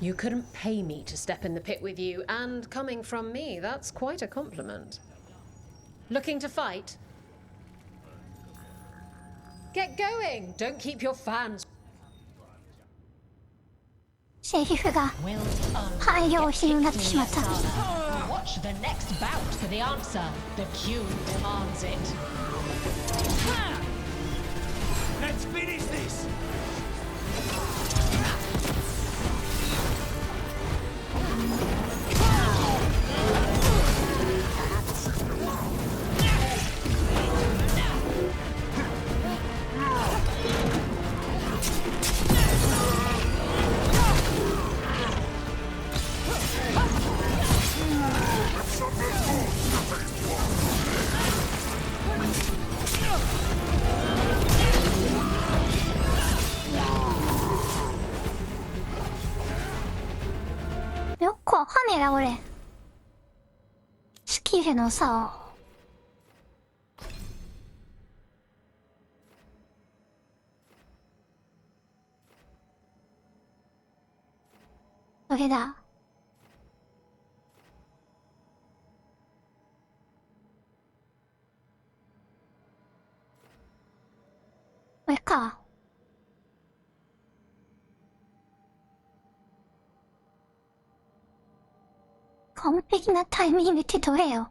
You couldn't pay me to step in the pit with you, and coming from me, that's quite a compliment. Looking to fight? Get going! Don't keep your fans... セリフが汎用品になってしまった。 Watch the next bout for the answer. The queue demands it. Let's finish this. よくわかんねえな俺。スキルのさ。どれだ。これか。完璧なタイミングってどれよ。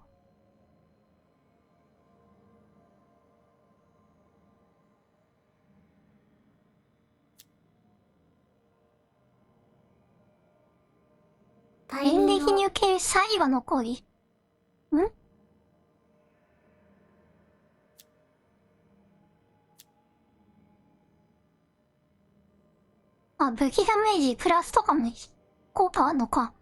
演劇における最後の行為。ん？あ、武器ダメージプラスとかも効果あんのか。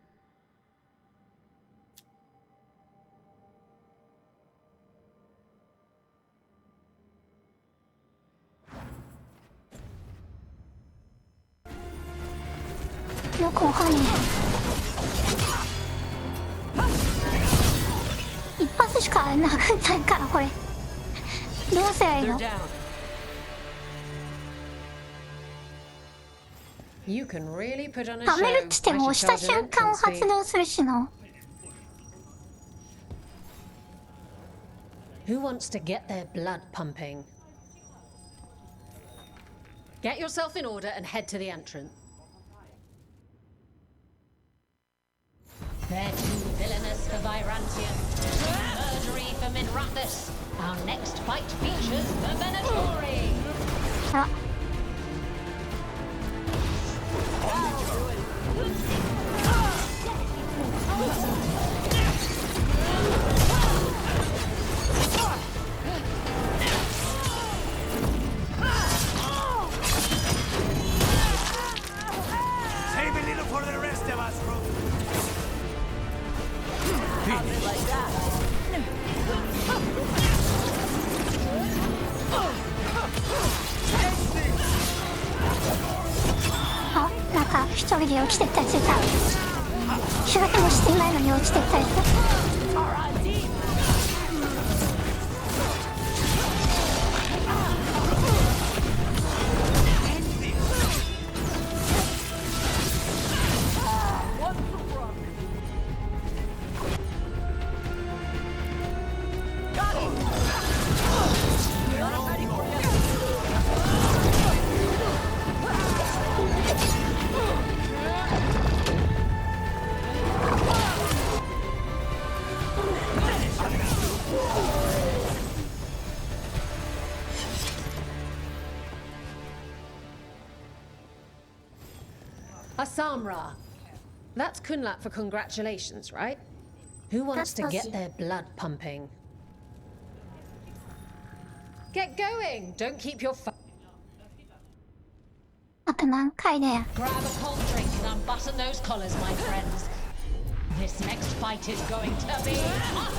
よくわかんねえ。一発しか殴んないからこれ。どうすりゃいいの貯めるっつっても押した瞬間発動するしな。Who wants to get their blood pumping? Get yourself in order and head to the entrance. They're too villainous for Virantian, too murdery for Minrathis. Our next fight features the Venatori. Save a little for the rest of us, bro. Like that. あ、なんか一人で落ちてったりするから。仕事もしていないのに落ちてったりする。Asamra. That's Kunlat for congratulations, right? Who wants to get their blood pumping? Get going! Don't keep your phone. あと何回だよ。 Grab a cold drink and unbutton those collars, my friends. This next fight is going to be hot!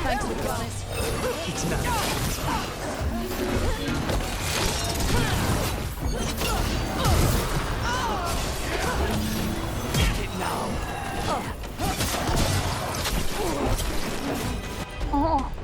Thanks for the honest. It's nothing. Get it now. おお。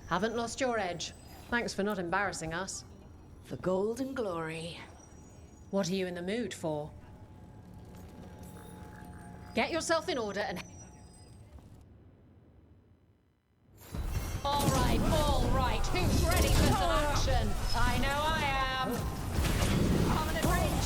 Haven't lost your edge. Thanks for not embarrassing us. For gold and glory. What are you in the mood for? Get yourself in order and... action. I know I am. Permanent range.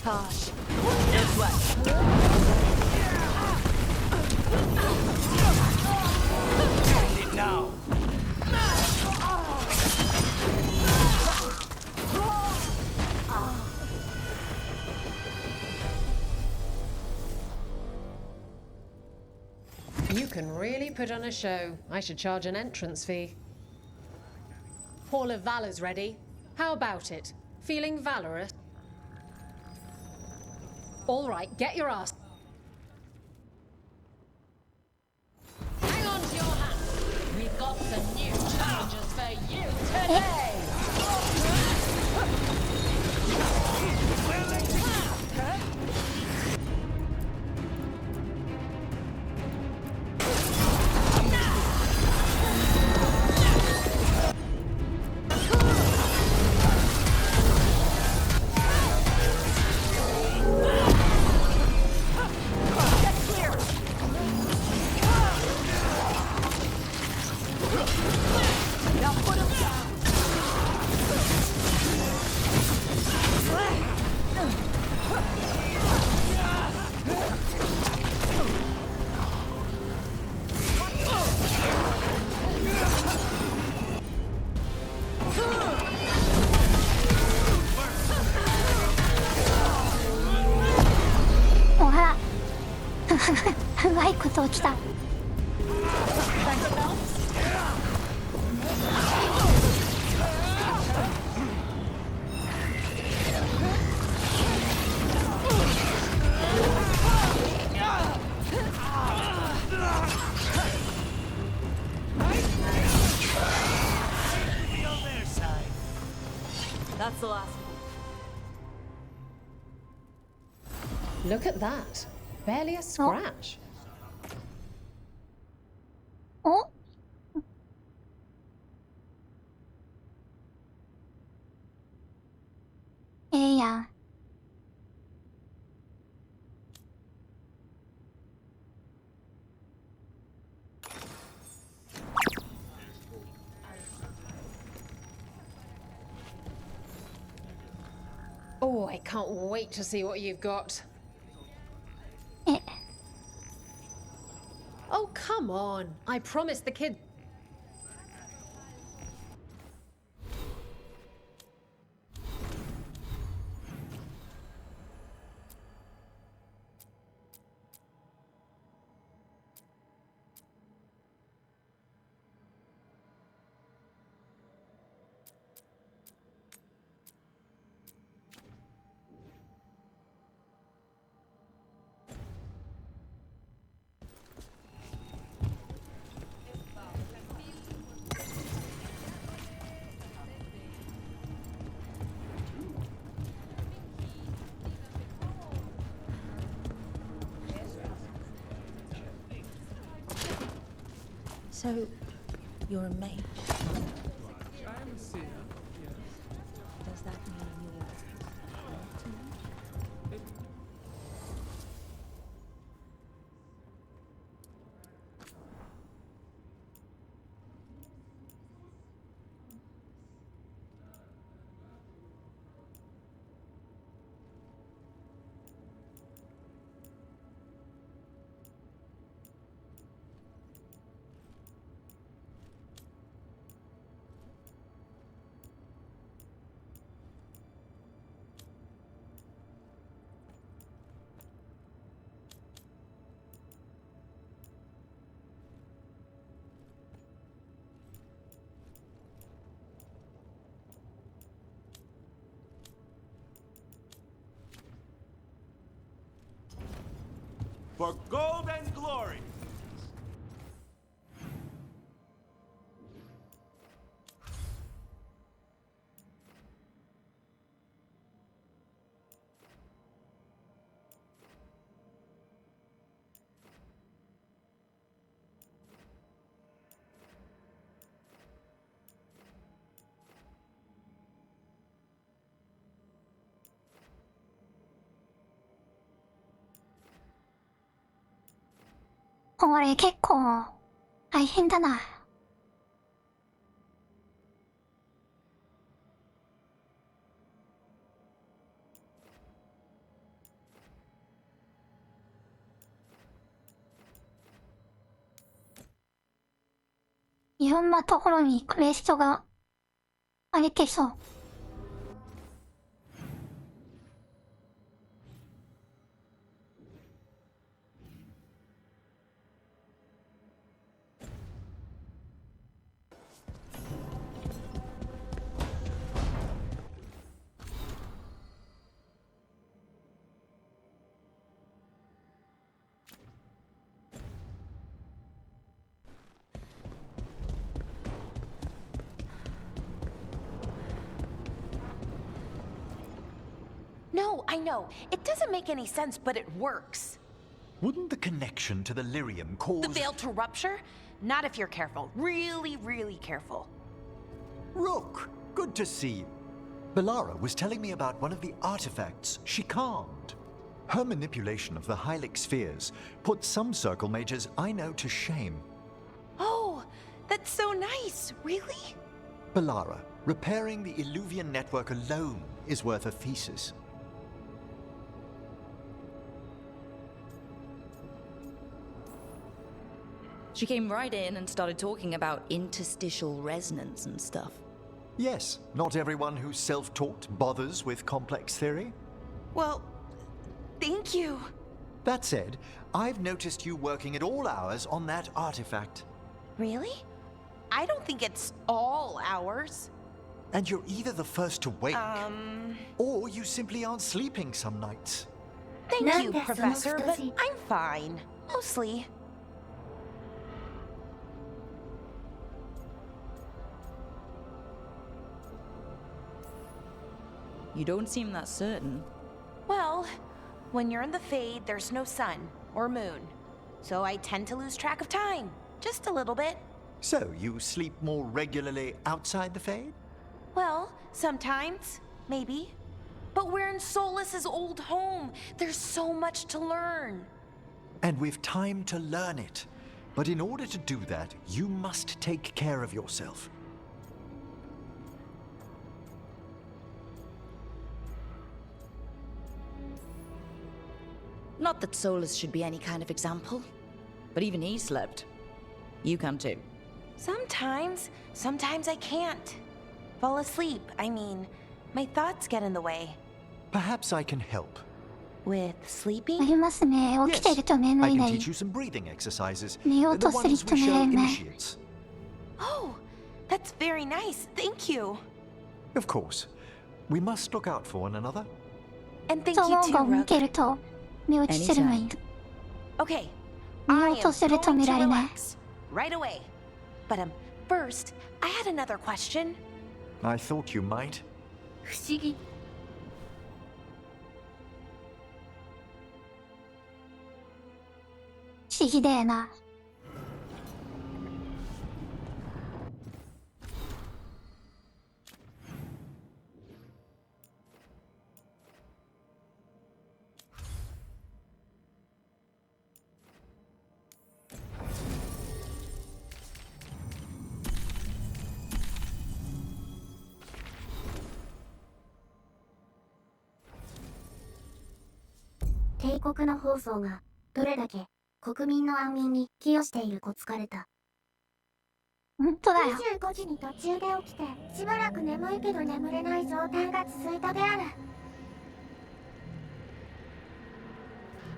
Tosh. This way. It now. You can really put on a show. I should charge an entrance fee. Hall of Valor's ready. How about it? Feeling valorous? All right, get your ass. Hang on to your hats. We've got some new challenges for you today. That's the last one. Look at that. Barely a scratch. Oh? Yeah. Oh, I can't wait to see what you've got. Oh, come on. I promised the kid. So, you're a mage? Does that mean you're... for gold and glory. これ結構大変だな。いろんなところにクエストがあげてそう。No, I know. It doesn't make any sense, but it works. Wouldn't the connection to the lyrium cause... The veil to rupture? Not if you're careful. Really, really careful. Rook, good to see you. Belara was telling me about one of the artifacts she calmed. Her manipulation of the Hylic spheres put some circle mages I know to shame. Oh, that's so nice. Really? Belara, repairing the Illuvian network alone is worth a thesis. She came right in and started talking about interstitial resonance and stuff. Yes, not everyone who's self-taught bothers with complex theory. Well, thank you. That said, I've noticed you working at all hours on that artifact. Really? I don't think it's all hours. And you're either the first to wake, or you simply aren't sleeping some nights. Thank you, Professor, but I'm fine. Mostly. You don't seem that certain. Well, when you're in the Fade, there's no sun or moon. So I tend to lose track of time. Just a little bit. So, you sleep more regularly outside the Fade? Well, sometimes. Maybe. But we're in Solus's old home. There's so much to learn. And we've time to learn it. But in order to do that, you must take care of yourself. Not that Solus should be any kind of example, but even he slept. You can too. Sometimes. Sometimes I can't. Fall asleep, I mean. My thoughts get in the way. Perhaps I can help. With sleeping? ありますね。起きてると眠 I い can なり teach you some breathing exercises. 寝よう The とする ones と we 寝 show れない。 initiates. Oh, that's very nice. Thank you. Of course. We must look out for one another. And thank ゾ you ーン too, が見 Rook. てると寝落ちするのいる。 Okay. 寝 I ようと am すると going 寝 to られない。 relax. Right away. But first, I had another question. I thought you might. 不思議。不思議だよな。帝国の放送がどれだけ国民の安眠に寄与しているか疲れた。本当だよ。 25時に途中で起きてしばらく眠いけど眠れない状態が続いたである。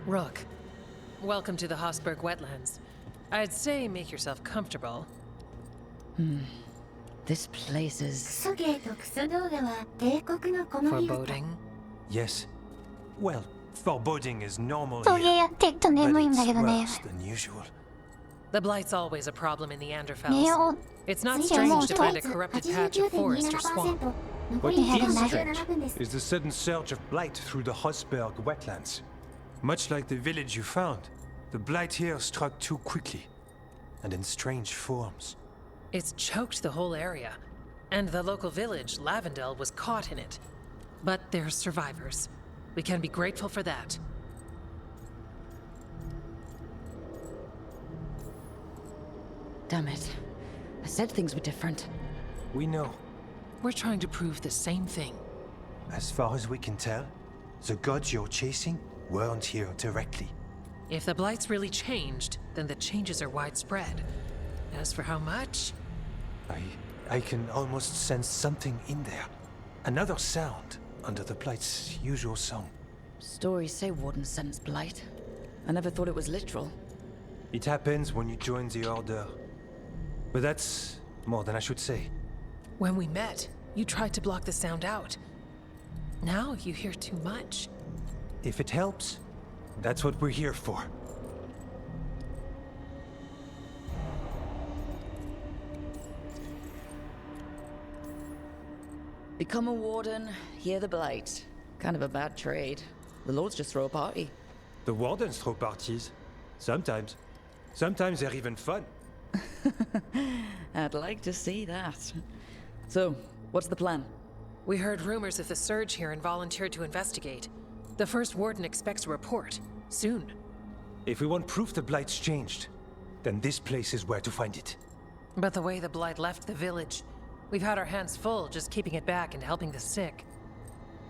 Rook, welcome to the Hosberg wetlands. I'd say make yourself comfortable. This place ク is... ソゲーとクソ動画は帝国のこの日 Foreboding? Yes. Well, Foreboding is normal 陶芸 here, やってると but 眠いんだ it's けどね worse than usual. The Blight's always a problem in the ね Anderfels. お It's not 次はもう strange と to りあ find え a ず corrupted patch of forest or swamp. What いやでも is ない strange is the sudden surge of blight through the Hosberg wetlands. Much like the village you found, the blight here struck too quickly, and in strange forms. It's choked the whole area, and the local village, Lavendel, was caught in it. But they're survivors. We can be grateful for that. Damn it. I said things were different. We know. We're trying to prove the same thing. As far as we can tell, the gods you're chasing weren't here directly. If the Blight's really changed, then the changes are widespread. As for how much? I can almost sense something in there. Another sound under the blight's usual song. Stories say wardens sense blight. I never thought it was literal. It happens when you join the Order. But that's more than I should say. When we met, you tried to block the sound out. Now you hear too much. If it helps, that's what we're here for. Become a warden, hear the blight. Kind of a bad trade. The lords just throw a party. The wardens throw parties. Sometimes. Sometimes they're even fun. I'd like to see that. So, what's the plan? We heard rumors of the surge here and volunteered to investigate. The first warden expects a report. Soon. If we want proof the blight's changed, then this place is where to find it. But the way the blight left the village, we've had our hands full just keeping it back and helping the sick.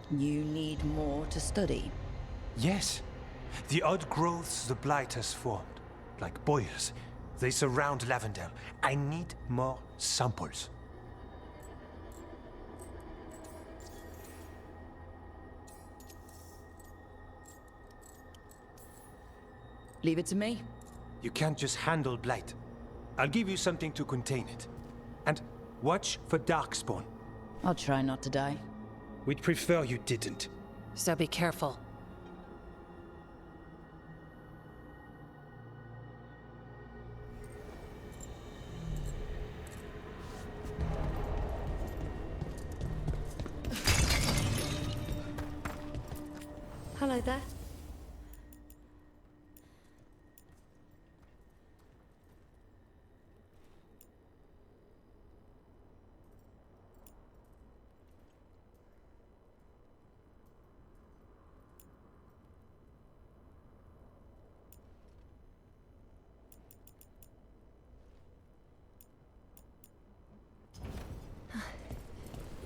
You need more to study. Yes. The odd growths the blight has formed, like boils, they surround Lavendel. I need more samples. Leave it to me. You can't just handle blight. I'll give you something to contain it. And watch for darkspawn. I'll try not to die. We'd prefer you didn't. So be careful. Hello there.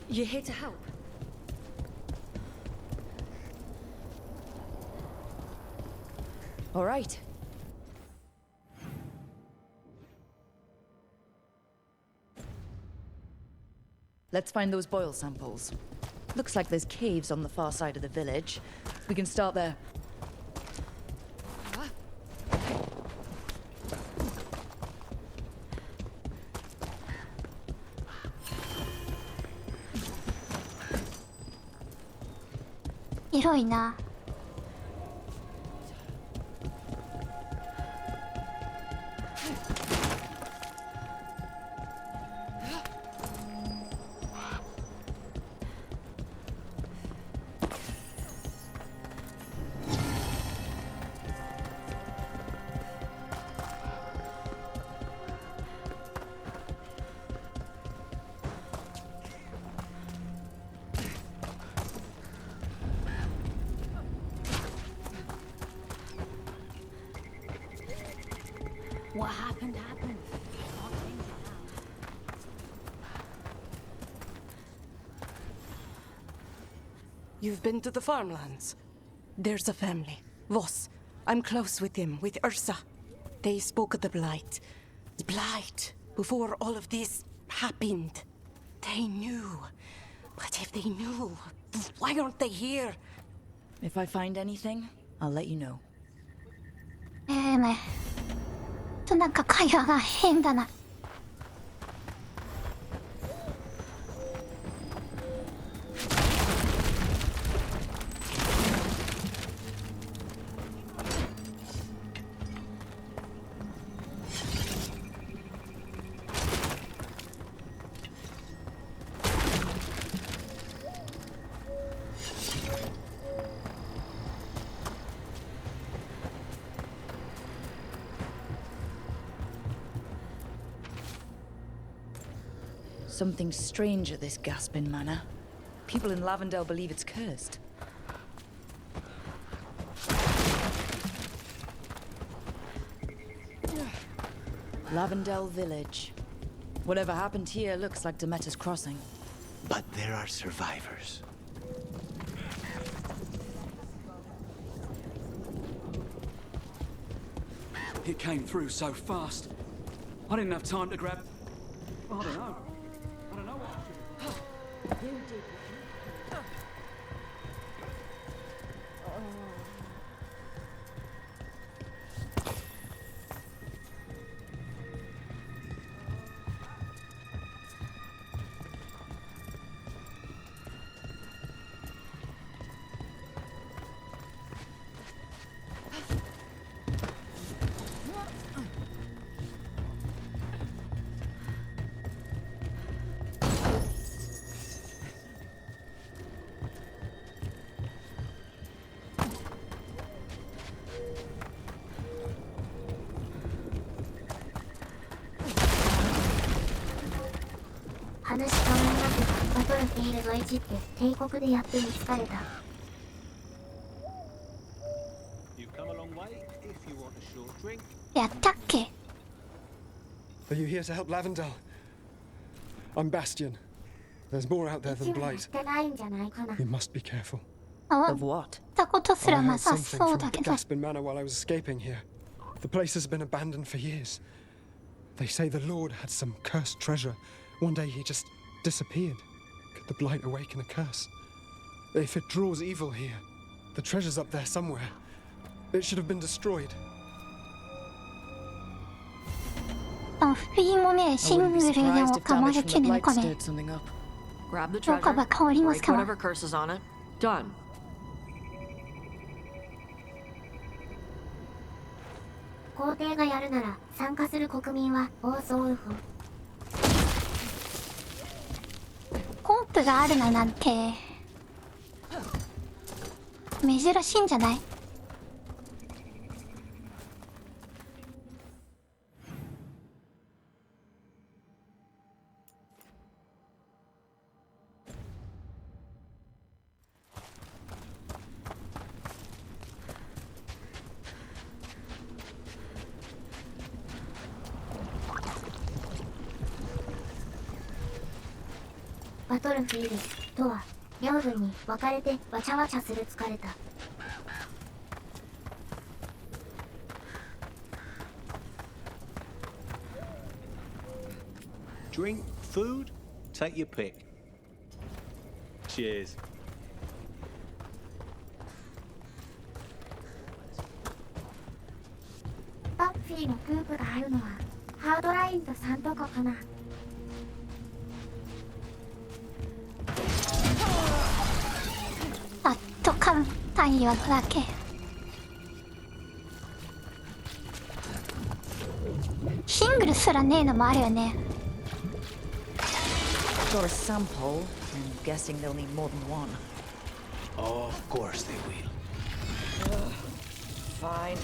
You're here to help? All right. Let's find those boil samples. Looks like there's caves on the far side of the village. We can start there. Hiroi na. What happened happened. You've been to the farmlands? There's a family. Voss. I'm close with him, with Ursa. They spoke of the Blight. The Blight. Before all of this happened. They knew. But if they knew, why aren't they here? If I find anything, I'll let you know. ね。なんか会話が変だな。Something strange at this Gaspin Manor. People in Lavendel believe it's cursed. Lavendel Village. Whatever happened here looks like Demeter's Crossing. But there are survivors. It came through so fast. I didn't have time to grab... I don't know. I don't know what I should...話変わりますが、バトルフィールド1って帝国でやって見つかれた。やったっけ? Are you here to help Lavendel? I'm Bastion. There's more out there than Blight. We must be careful. Of what? たことすらなさそうだけど。Gaspin Manor while I was escaping here. The place has been abandoned for years. They say the Lord had some cursed treasure. One day he just disappeared. Could the Blight awaken a curse? If it draws evil here, the treasure's up there somewhere. It should have been destroyed. フィーもね、シングルでも構えきれないかね。 Grab the どうか treasure, が変わります break から。 whatever curse is on it. Done. 皇帝がやるなら参加する国民は大総ウホ。コンプがあるのなんて珍しいんじゃない?「バトルフィールド」とは両軍に分かれてわちゃわちゃする疲れた。Drink, food, take your pick. Cheers. バッフィーのクープがあるのはハードラインとサントコかな。あっと簡単にはだけ。シングルすらねえのもあるよね。 Got a sample. I'm guessing they'll need more than one. Of course they will. Fine.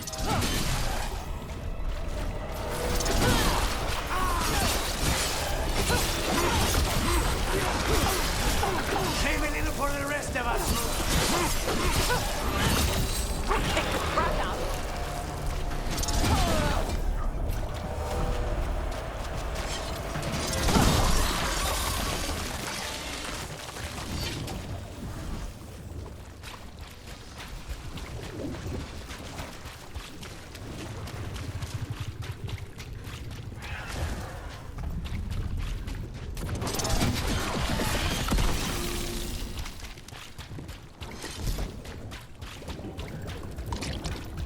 Save a little for the rest of us. Take the crap out.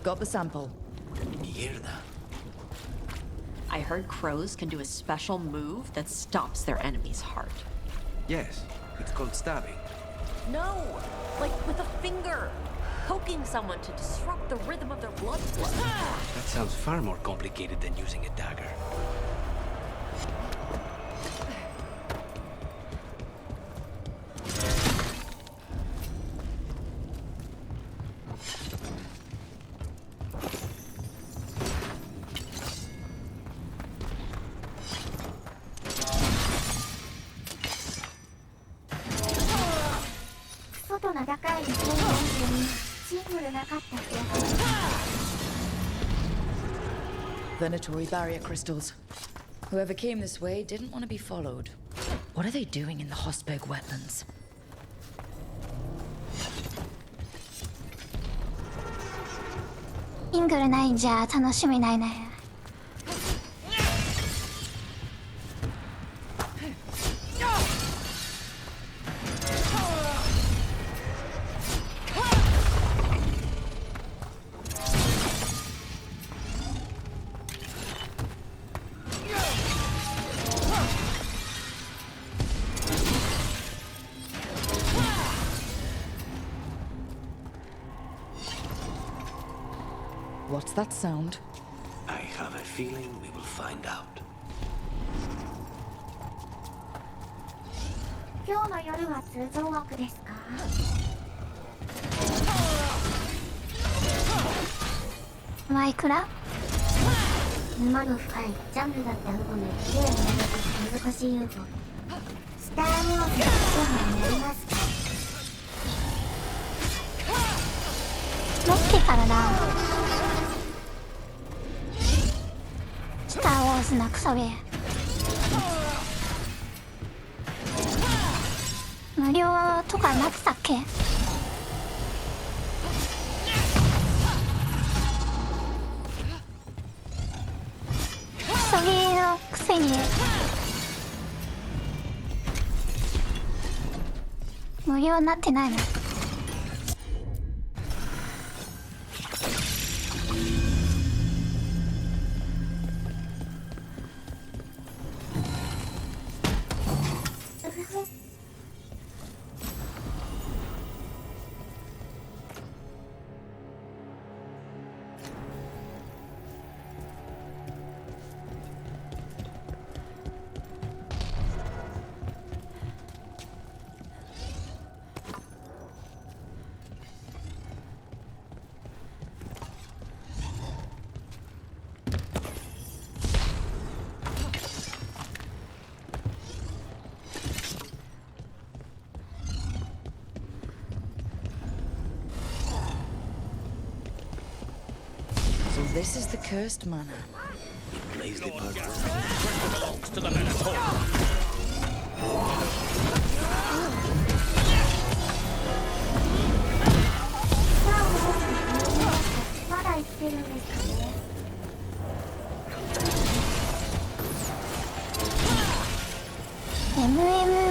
Got the sample. Mierda. I heard crows can do a special move that stops their enemy's heart. Yes, it's called stabbing. No! Like with a finger! Poking someone to disrupt the rhythm of their blood flow. That sounds far more complicated than using a dagger. 高いですね。シングルなかった気がする。Venatory barrier crystals. Whoever came this way didn't want to be followed. What are they doing in the Hosberg wetlands? シングルないんじゃ楽しみないね。What's that sound? I have a feeling we will find out. 今日の夜は通常枠ですか？マイクラ？沼の深いジャンルだったウゴの綺麗な難しい UFO。スター・ウォーズのテーマになりますか？持ってからな。スター・ウォーズなクソゲー。無料とかなってたっけ？クソゲーのくせに無料になってないの？This is the cursed manor. Blaze the bird. Belongs to the Minotaur. まだ生きてるんですかね。MMO。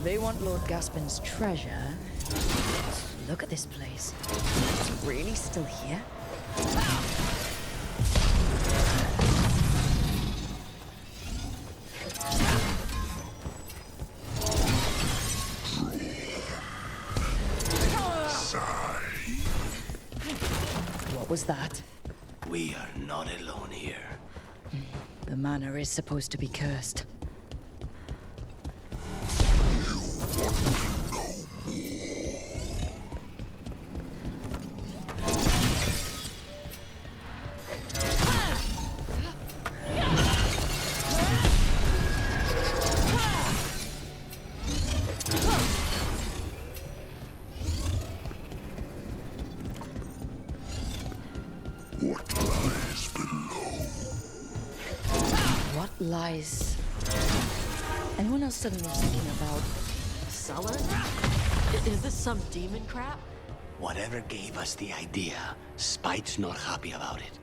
They want Lord Gaspin's treasure. Look at this place. It's really still here? What was that? We are not alone here. The manor is supposed to be cursed. Lies. Anyone else suddenly thinking about Cellar? Is this some demon crap? Whatever gave us the idea, Spite's not happy about it.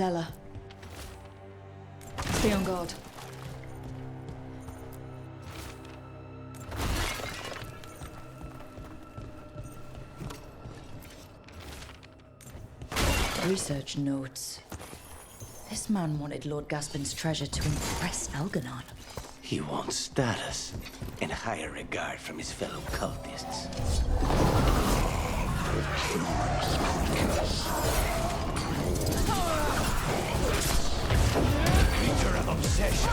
Cellar. Stay on guard. Research notes. This man wanted Lord Gaspin's treasure to impress Algernon. He wants status and higher regard from his fellow cultists. Creature of obsession.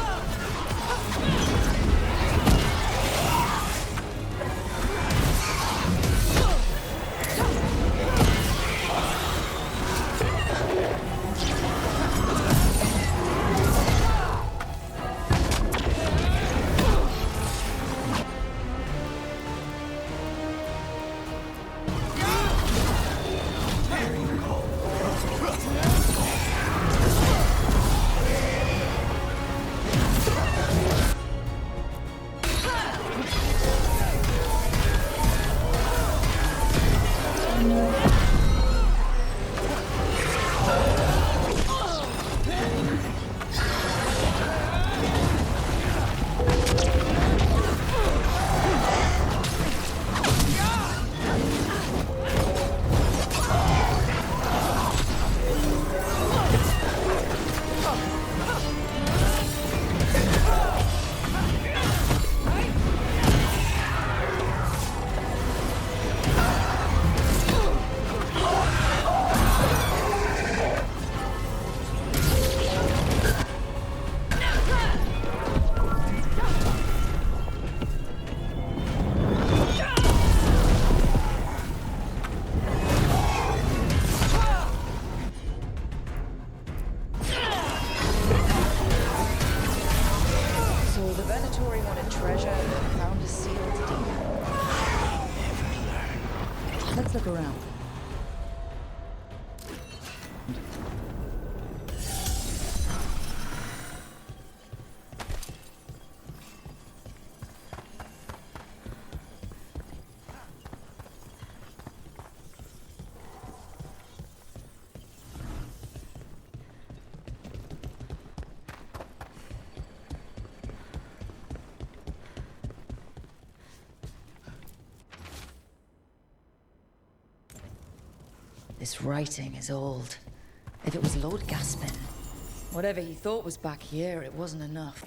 that treasure and found a sealed demon. Let's look around. This writing is old. If it was Lord Gaspin, whatever he thought was back here, it wasn't enough.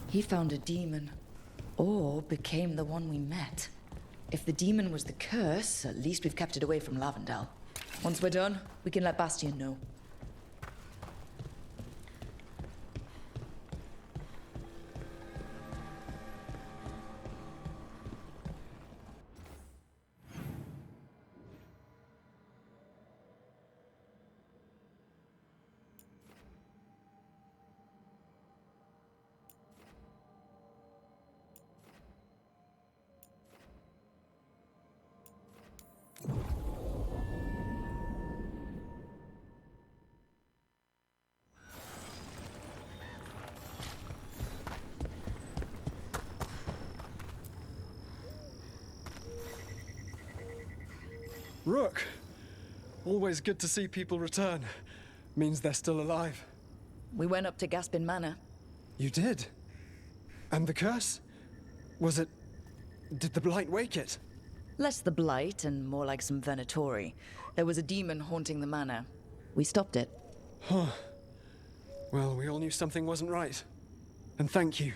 He found a demon, or became the one we met. If the demon was the curse, at least we've kept it away from Lavendel. Once we're done, we can let Bastian know. Rook! Always good to see people return. Means they're still alive. We went up to Gaspin Manor. You did? And the curse? Was it... Did the Blight wake it? Less the Blight and more like some Venatori. There was a demon haunting the manor. We stopped it. Huh. Well, we all knew something wasn't right. And thank you.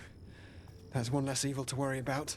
That's one less evil to worry about.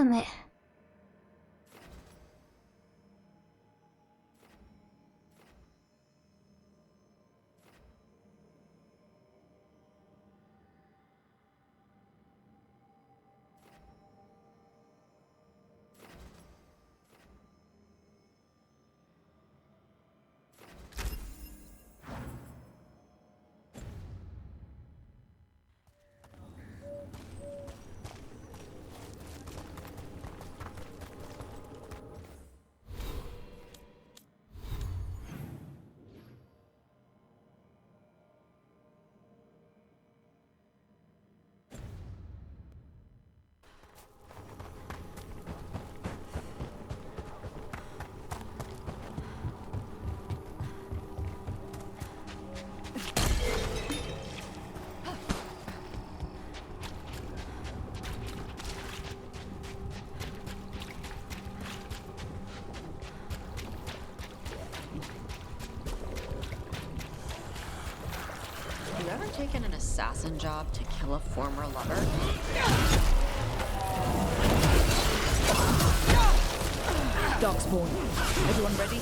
Move. taken an assassin job to kill a former lover? Darkspawn. Everyone ready?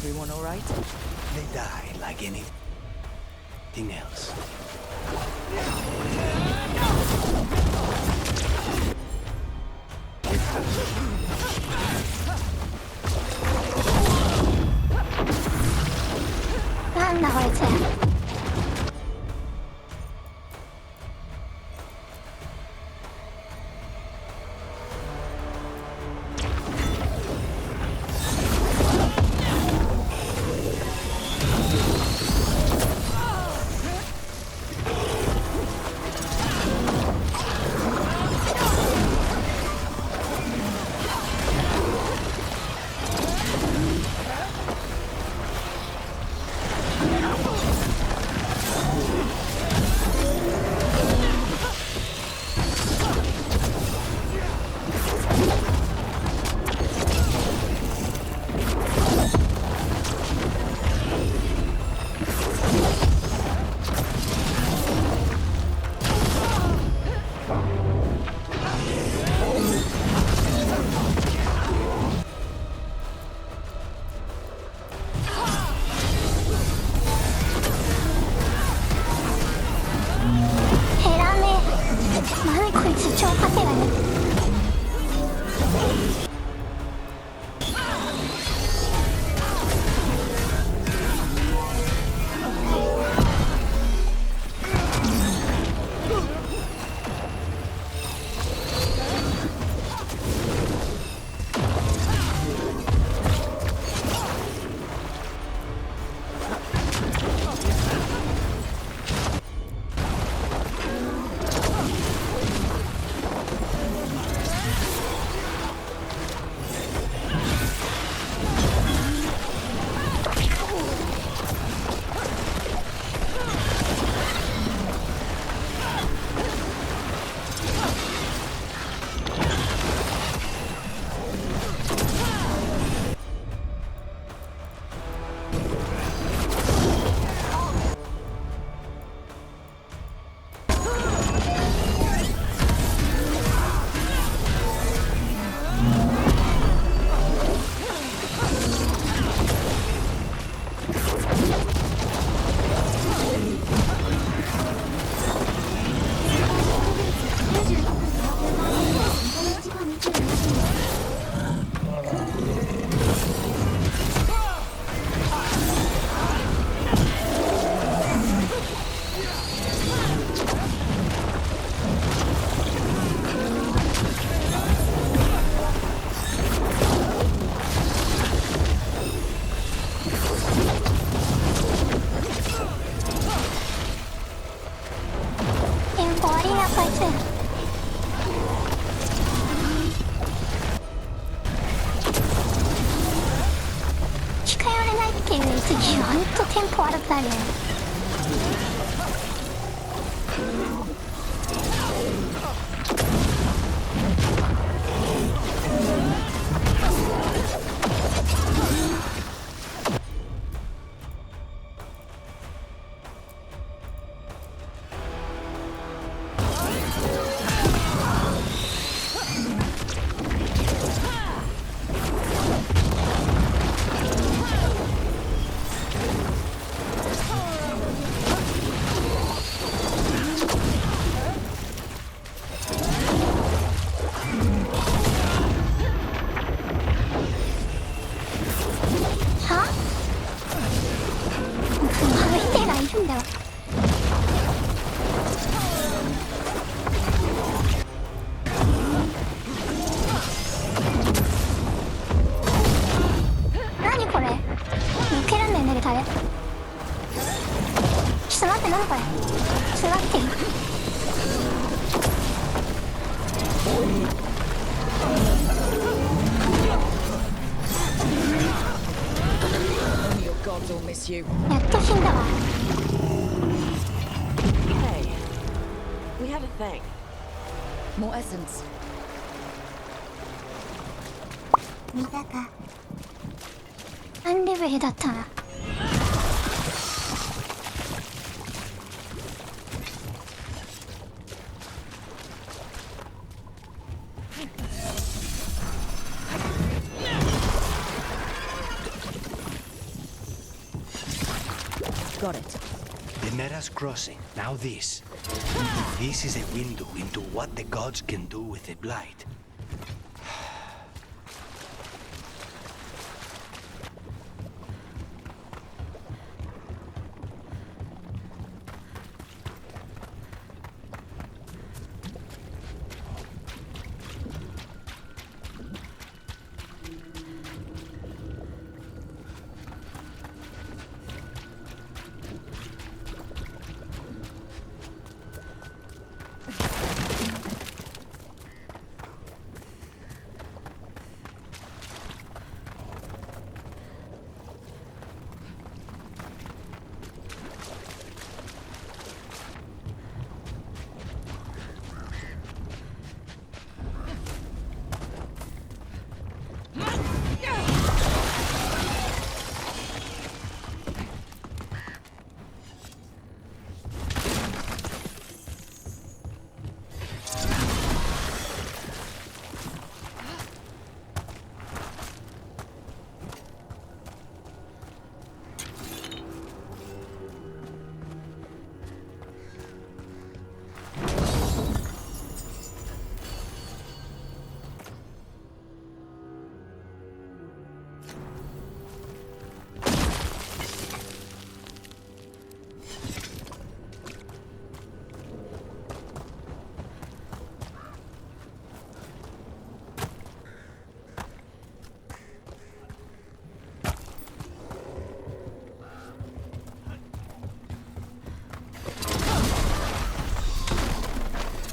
Everyone all right? They die like anything else. これすがってる。Your gods will miss you. やっと死んだわ。 Hey, we had a thing. More essence. 見たか。何レベルだったな。Got it. The Mera's crossing. Now this. This is a window into what the gods can do with the blight.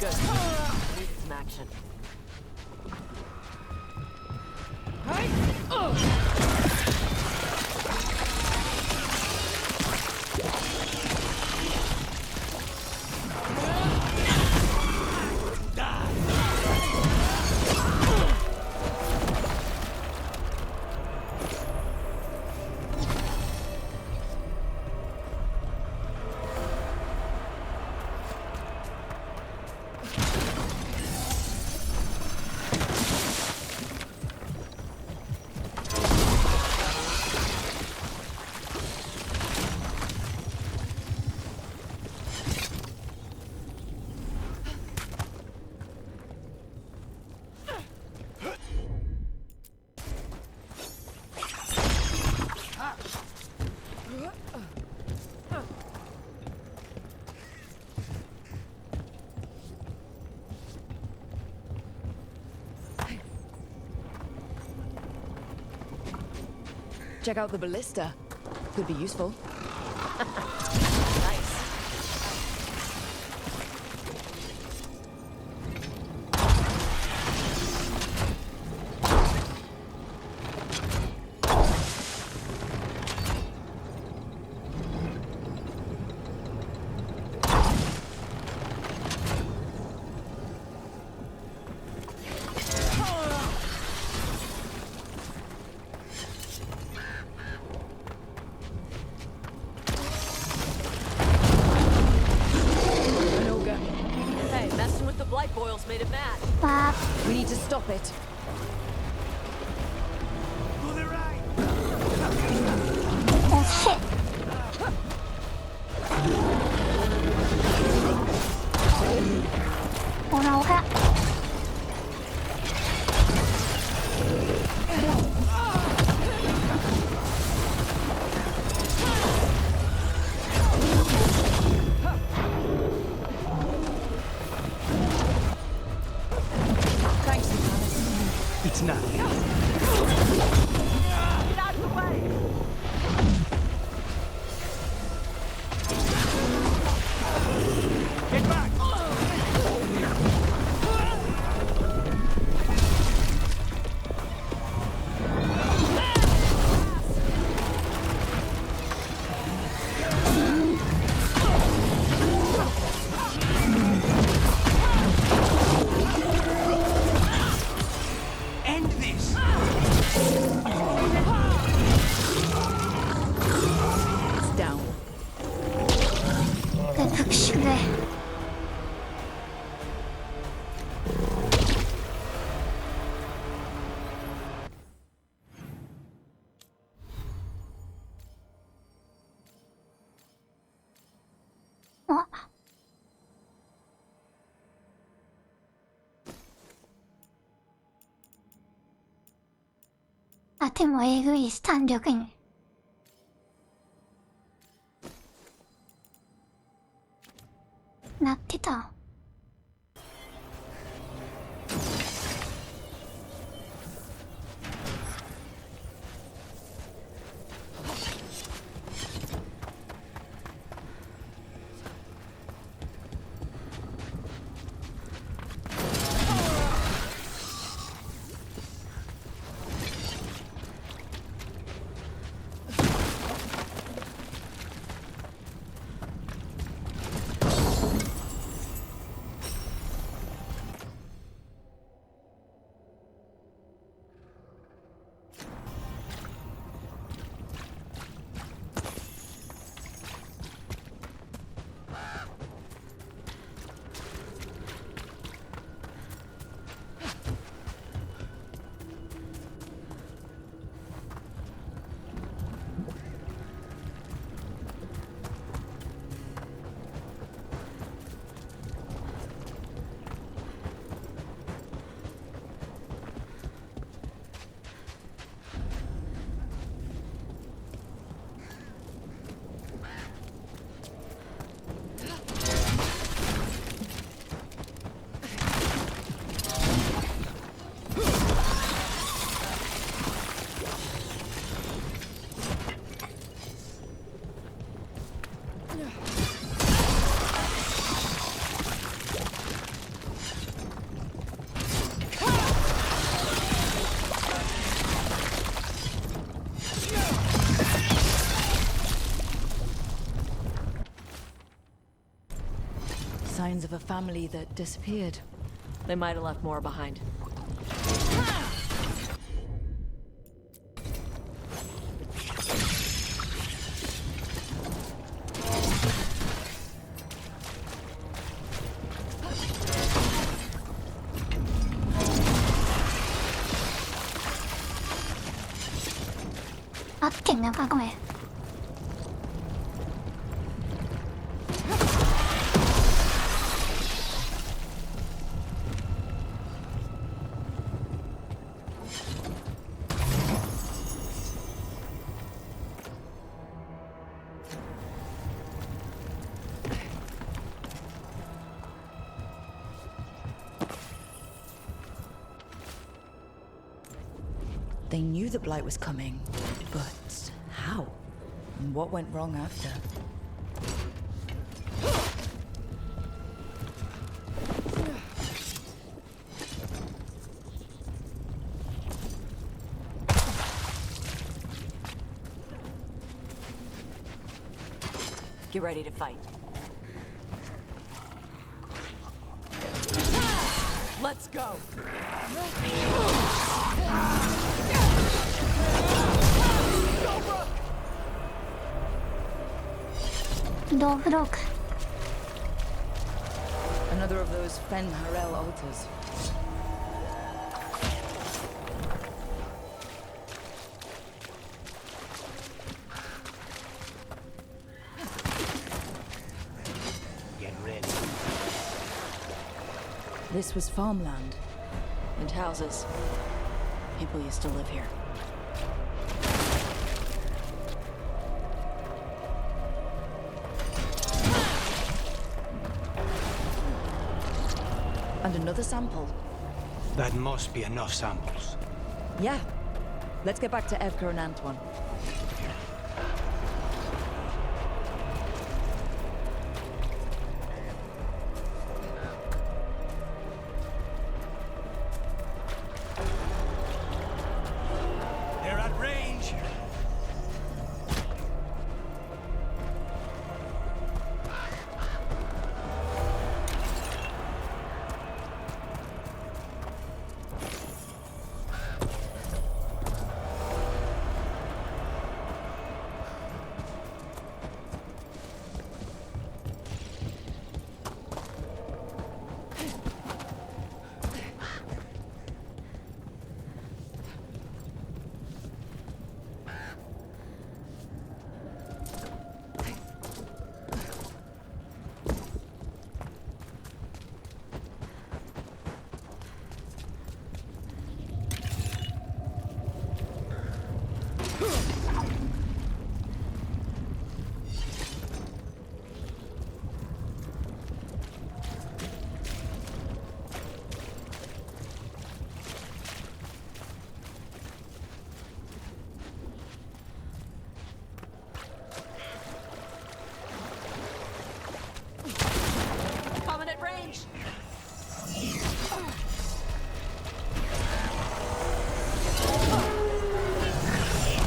Good. Need some action. Check out the ballista. Could be useful. Nice. Boils made it mad. We need to stop it. Oh shit. Oh no, crap. It's nothing. Get out of the way! this. It's down. 그 특殊돼. 어? 아, でもえぐいスタン力になってた。Signs of a family that disappeared. They might have left more behind. 아, ってんのか、ごめん。They knew the blight was coming, but how? And what went wrong after? Get ready to fight. Let's go! Door broke. Another of those Fen Harel altars. Get ready. This was farmland. And houses. People used to live here. And another sample. That must be enough samples. Yeah. Let's get back to Evka and Antoine. They're at range.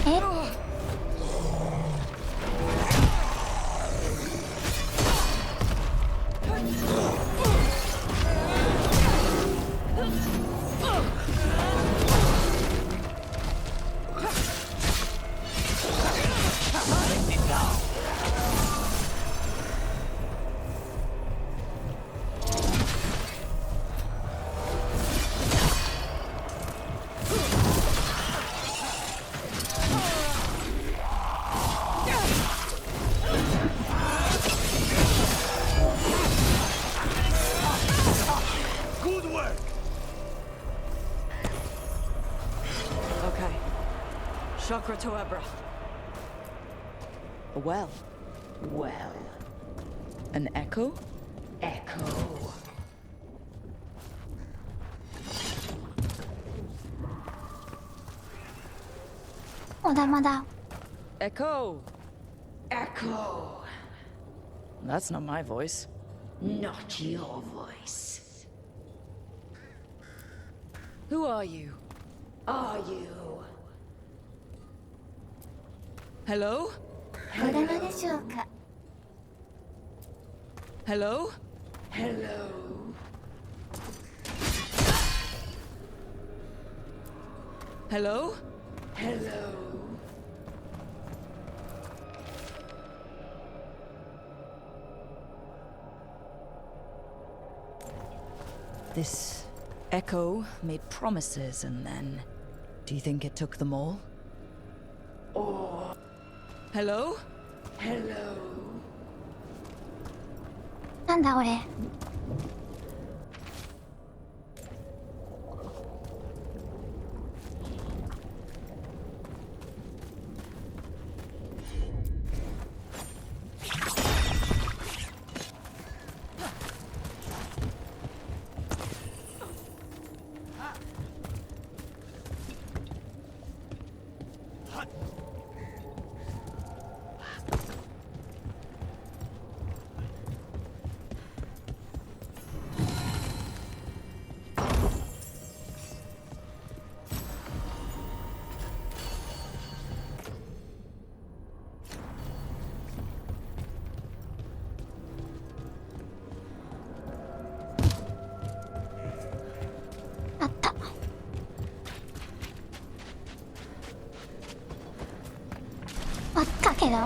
えChakra to Ebra. A well. Well. An echo? Echo. おだまだ。 Echo. Echo. That's not my voice. Not your voice. Who are you? Are you? Hello? おだまでしょうか。 Hello? Hello. Hello? Hello. This echo made promises and then... Do you think it took them all? Or... Hello? Hello. なんだ俺。あった。あったけど。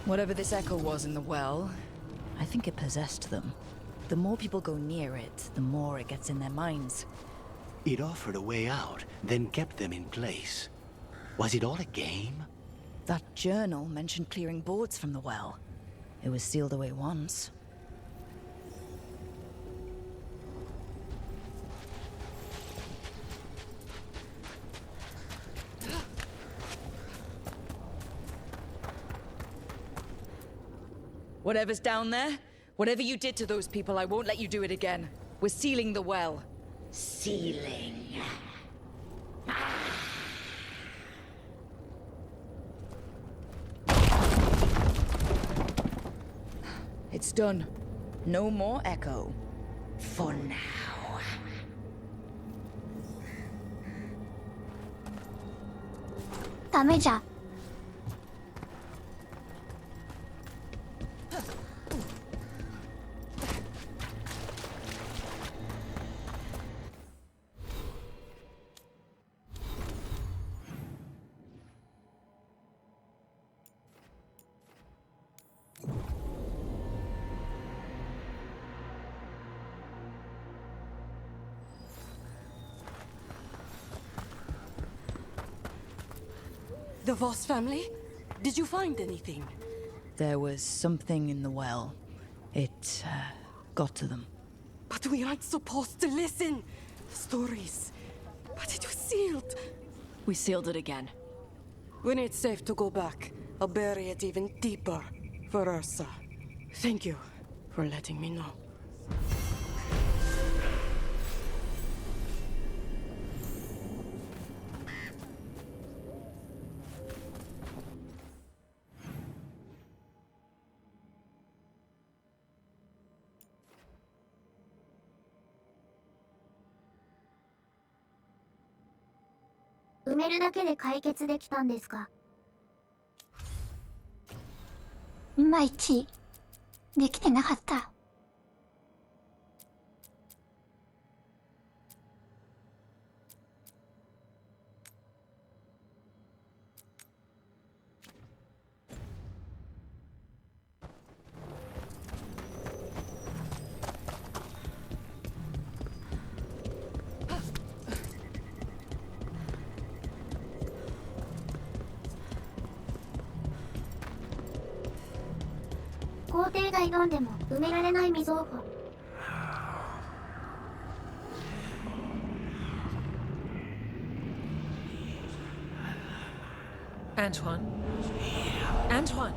Whatever this echo was in the well, I think it possessed them. The more people go near it, the more it gets in their minds. It offered a way out, then kept them in place. Was it all a game? That journal mentioned clearing boards from the well. It was sealed away once. Whatever's down there, whatever you did to those people, I won't let you do it again. We're sealing the well. Sealing. It's done. No more echo. For now. ダメじゃ。The Voss family? Did you find anything? There was something in the well. It got to them. But we aren't supposed to listen. Stories. But it was sealed. We sealed it again. When it's safe to go back, I'll bury it even deeper for Ursa. Thank you for letting me know.「埋めるだけで解決できたんですか?」いまいちできてなかった。皇帝が挑んでも埋められない溝を。Antoine? Antoine!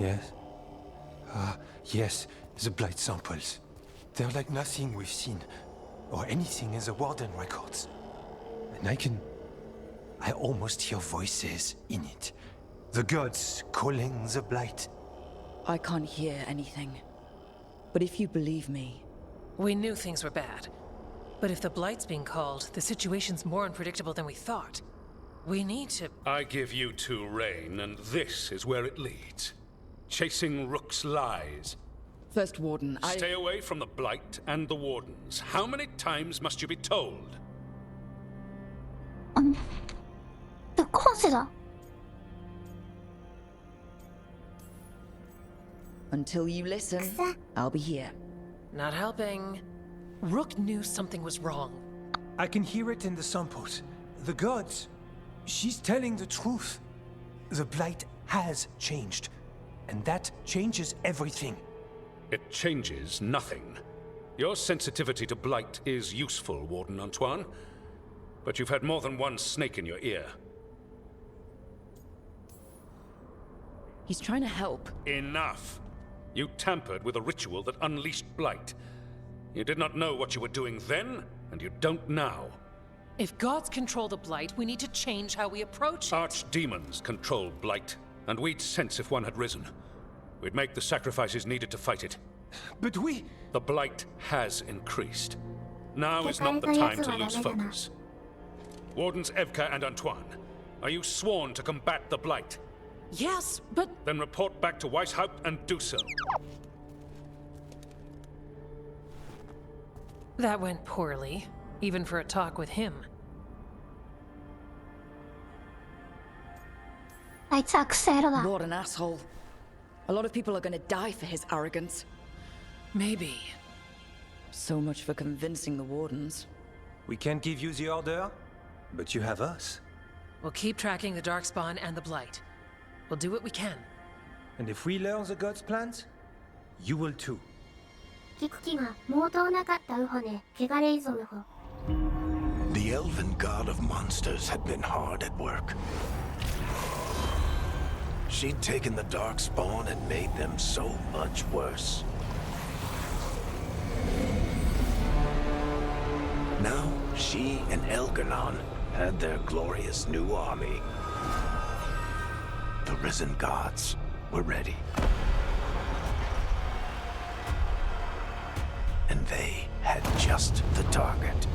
Yes? Yes, the blight samples. They're like nothing we've seen, or anything in the Warden records. And I almost hear voices in it. The gods calling the blight. I can't hear anything. But if you believe me... We knew things were bad. But if the Blight's being called, the situation's more unpredictable than we thought. We need to... I give you two reign, and this is where it leads. Chasing Rook's lies. First Warden, Stay away from the Blight and the Wardens. How many times must you be told? ぶっ壊せだ。Until you listen, I'll be here. Not helping. Rook knew something was wrong. I can hear it in the samples. The gods. She's telling the truth. The blight has changed. And that changes everything. It changes nothing. Your sensitivity to blight is useful, Warden Antoine. But you've had more than one snake in your ear. He's trying to help. Enough! You tampered with a ritual that unleashed blight. You did not know what you were doing then, and you don't now. If gods control the Blight, we need to change how we approach it. Archdemons control blight, and we'd sense if one had risen. We'd make the sacrifices needed to fight it. But we... The blight has increased. Now is not the time to lose focus. Wardens Evka and Antoine, are you sworn to combat the blight? Yes, but... Then report back to Weishaupt and do so. That went poorly, even for a talk with him. あいつはクソ野郎だ。 What an asshole. A lot of people are gonna die for his arrogance. Maybe. So much for convincing the Wardens. We can't give you the order, but you have us. We'll keep tracking the Darkspawn and the Blight. We'll do what we can. And if we learn the gods' plans, you will too. 聞く気が毛頭なかったウホね、汚れいぞウホ。The elven god of monsters had been hard at work. She'd taken the Darkspawn and made them so much worse. Now, she and Elganon had their glorious new army. The risen gods were ready. And they had just the target.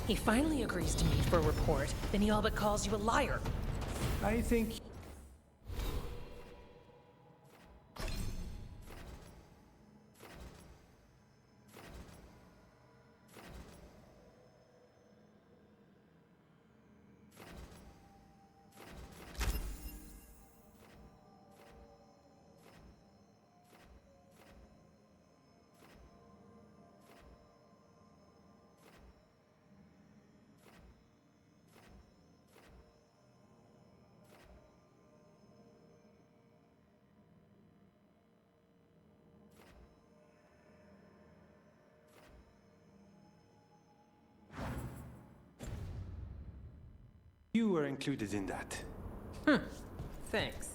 He finally agrees to meet for a report, then he all but calls you a liar. I think... you were included in that. Thanks.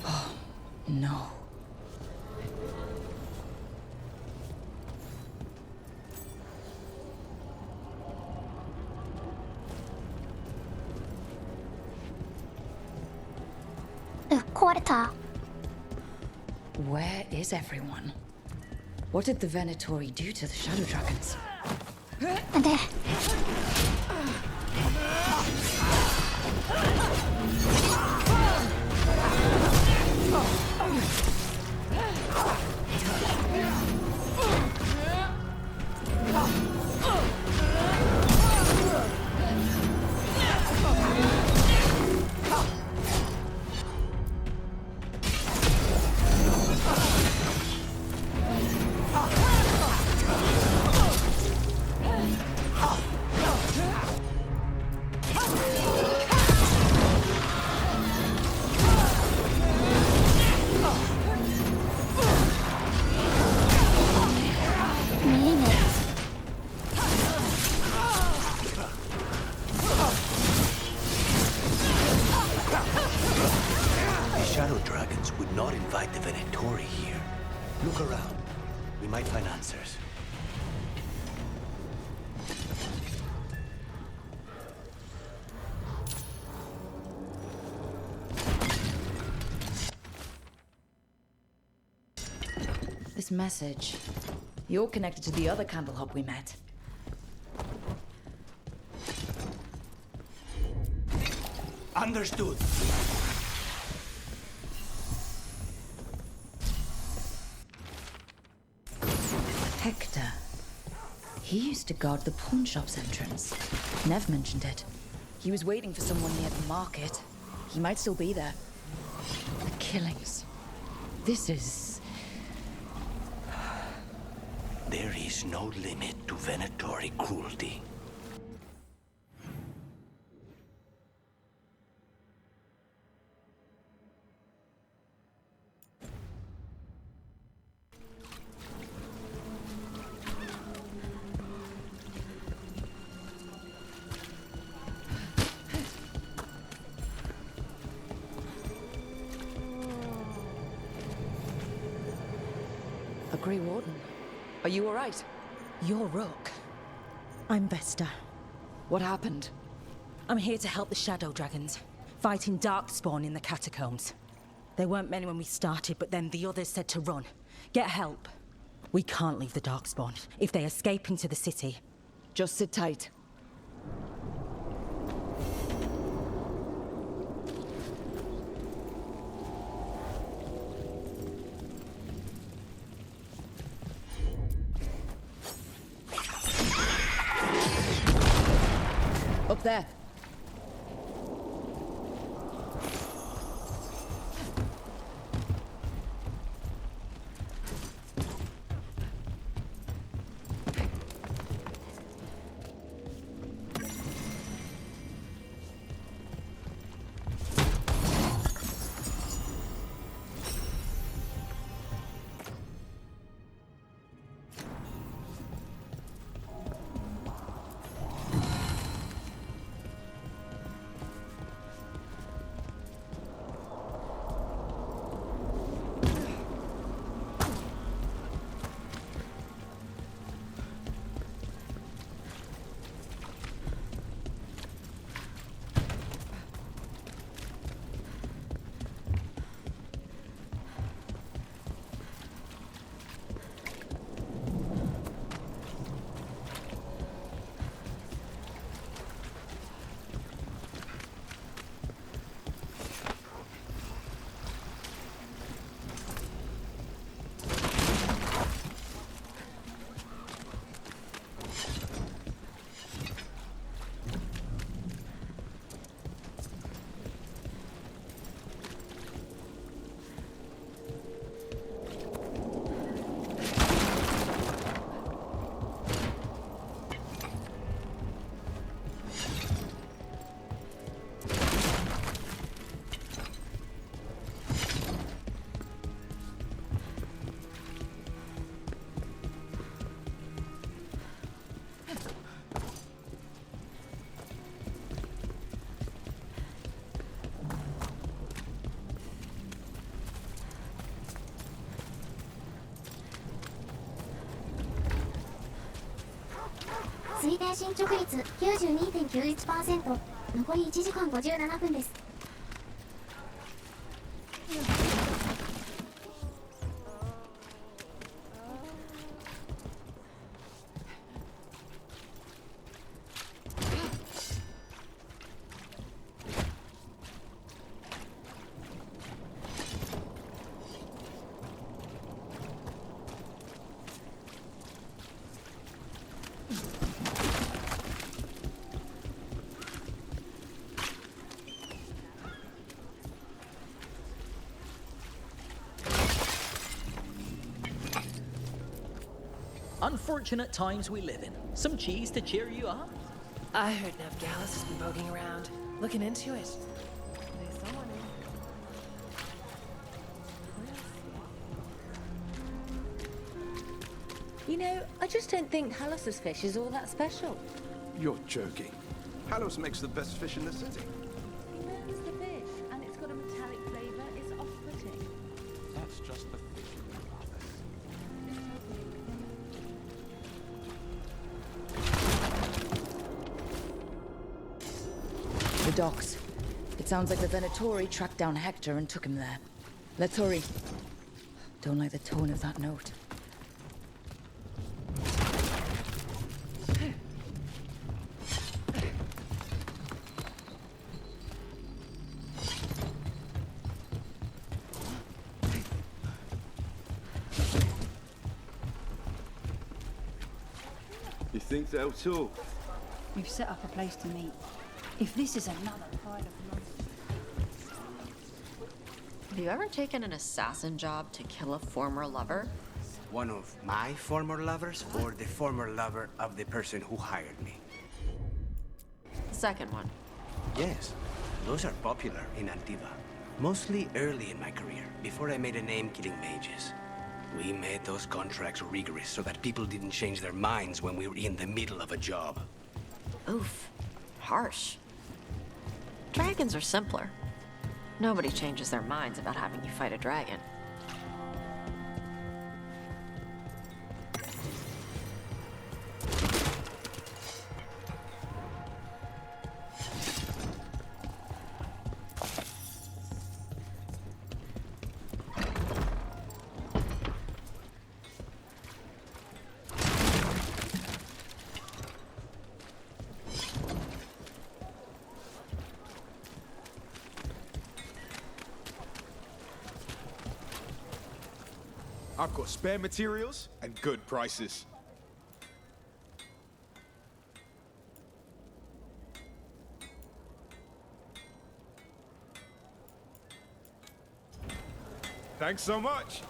Oh, no. Quarter. Where is everyone? What did the Venatori do to the Shadow Dragons? There. Look around. We might find answers. This message. You're connected to the other Candlehop we met. Understood. Hector. He used to guard the pawn shop's entrance. Nev mentioned it. He was waiting for someone near the market. He might still be there. The killings. This is... There is no limit to Venatori cruelty. Grey Warden. Are you all right? You're Rook. I'm Vesta. What happened? I'm here to help the Shadow Dragons, fighting Darkspawn in the catacombs. There weren't many when we started, but then the others said to run. Get help. We can't leave the Darkspawn if they escape into the city. Just sit tight. Up there. 定進捗率 92.91%。残り1時間57分です。Unfortunate times we live in. Some cheese to cheer you up? I heard Navgalis has been voguing around, looking into it. There's someone You know, I just don't think Halos' fish is all that special. You're joking. Halos makes the best fish in the city. He burns the fish, and it's got a metallic flavor. It's off-putting. That's just the fish in the office. The docks. It sounds like the Venatori tracked down Hector and took him there. Let's hurry. Don't like the tone of that note. You think so too? We've set up a place to meet. If this is another pride of London. Have you ever taken an assassin job to kill a former lover? One of my former lovers, or the former lover of the person who hired me? The second one. Yes, those are popular in Antiva. Mostly early in my career, before I made a name killing mages. We made those contracts rigorous so that people didn't change their minds when we were in the middle of a job. Oof. Harsh. Dragons are simpler. Nobody changes their minds about having you fight a dragon. I've got spare materials and good prices. Thanks so much.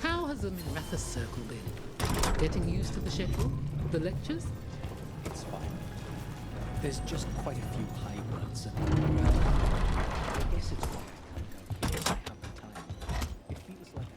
How has the Minratha circle been? Getting used to the schedule? The lectures? It's fine. There's just quite a few highbrows and I guess it's why I come down here to have the time. It feels like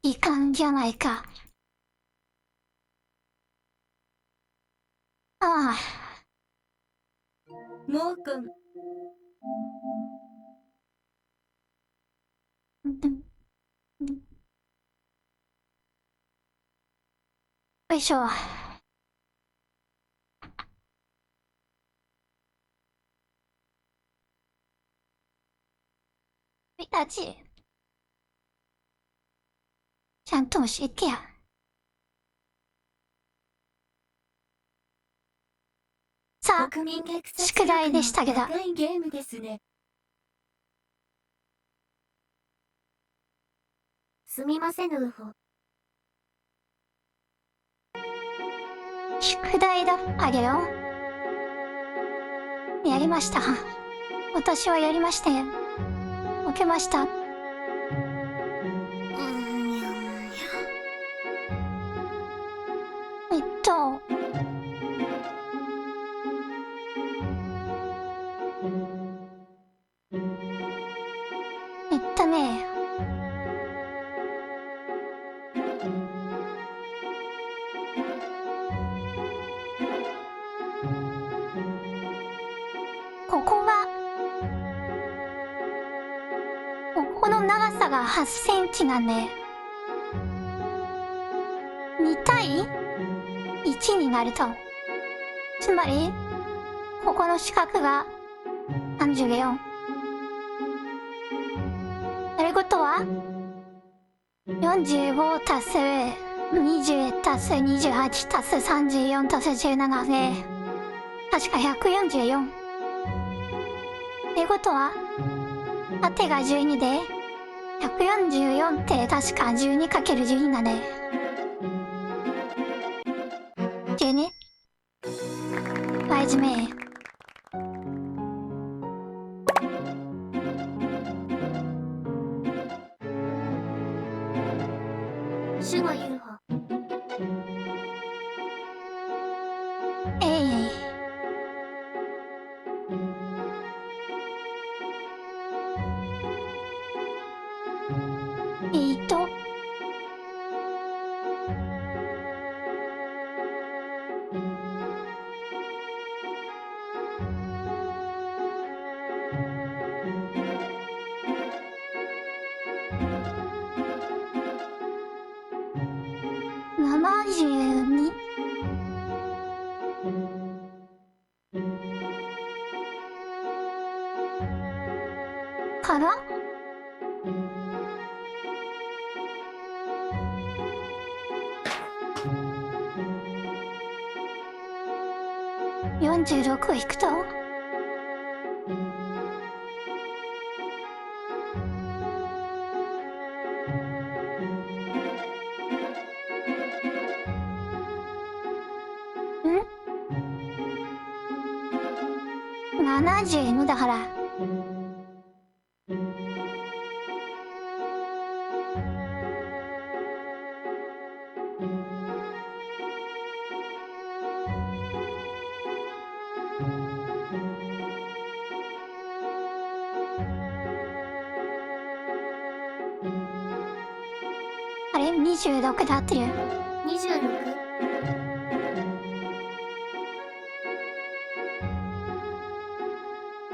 いい感じじゃないか。ああ。もうくん。よいしょ。みたち。ちゃんと教えてや。さあ、宿題でしたけど。高いゲームですね。すみません、ウホ。宿題だ、あげよ。やりました。私はやりましたよ。受けました。ね。ここがここの長さが8センチなんで2対1になると、つまりここの四角が34。ということは45足す20足す28足す34足す17で確か144。ってことは縦が12で144って確か 12×12 なんで12倍詰め。守護 UFO。72から46引くと72だから。あれ26で合ってる？ 26。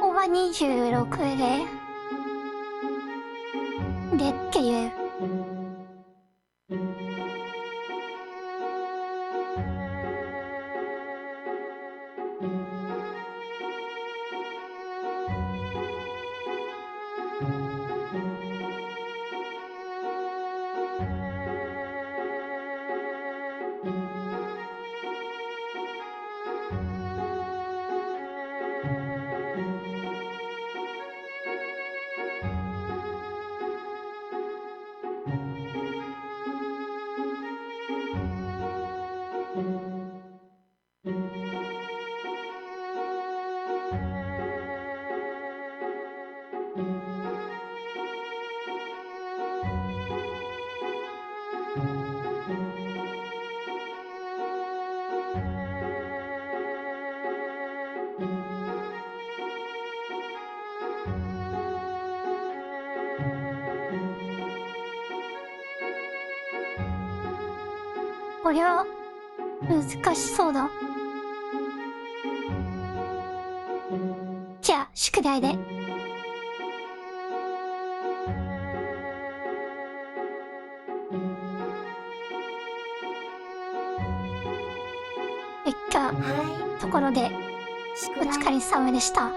ここが26でっていう。これは難しそうだ。じゃあ宿題で。ところでお疲れ様でした。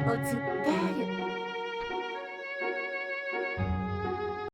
おつってる。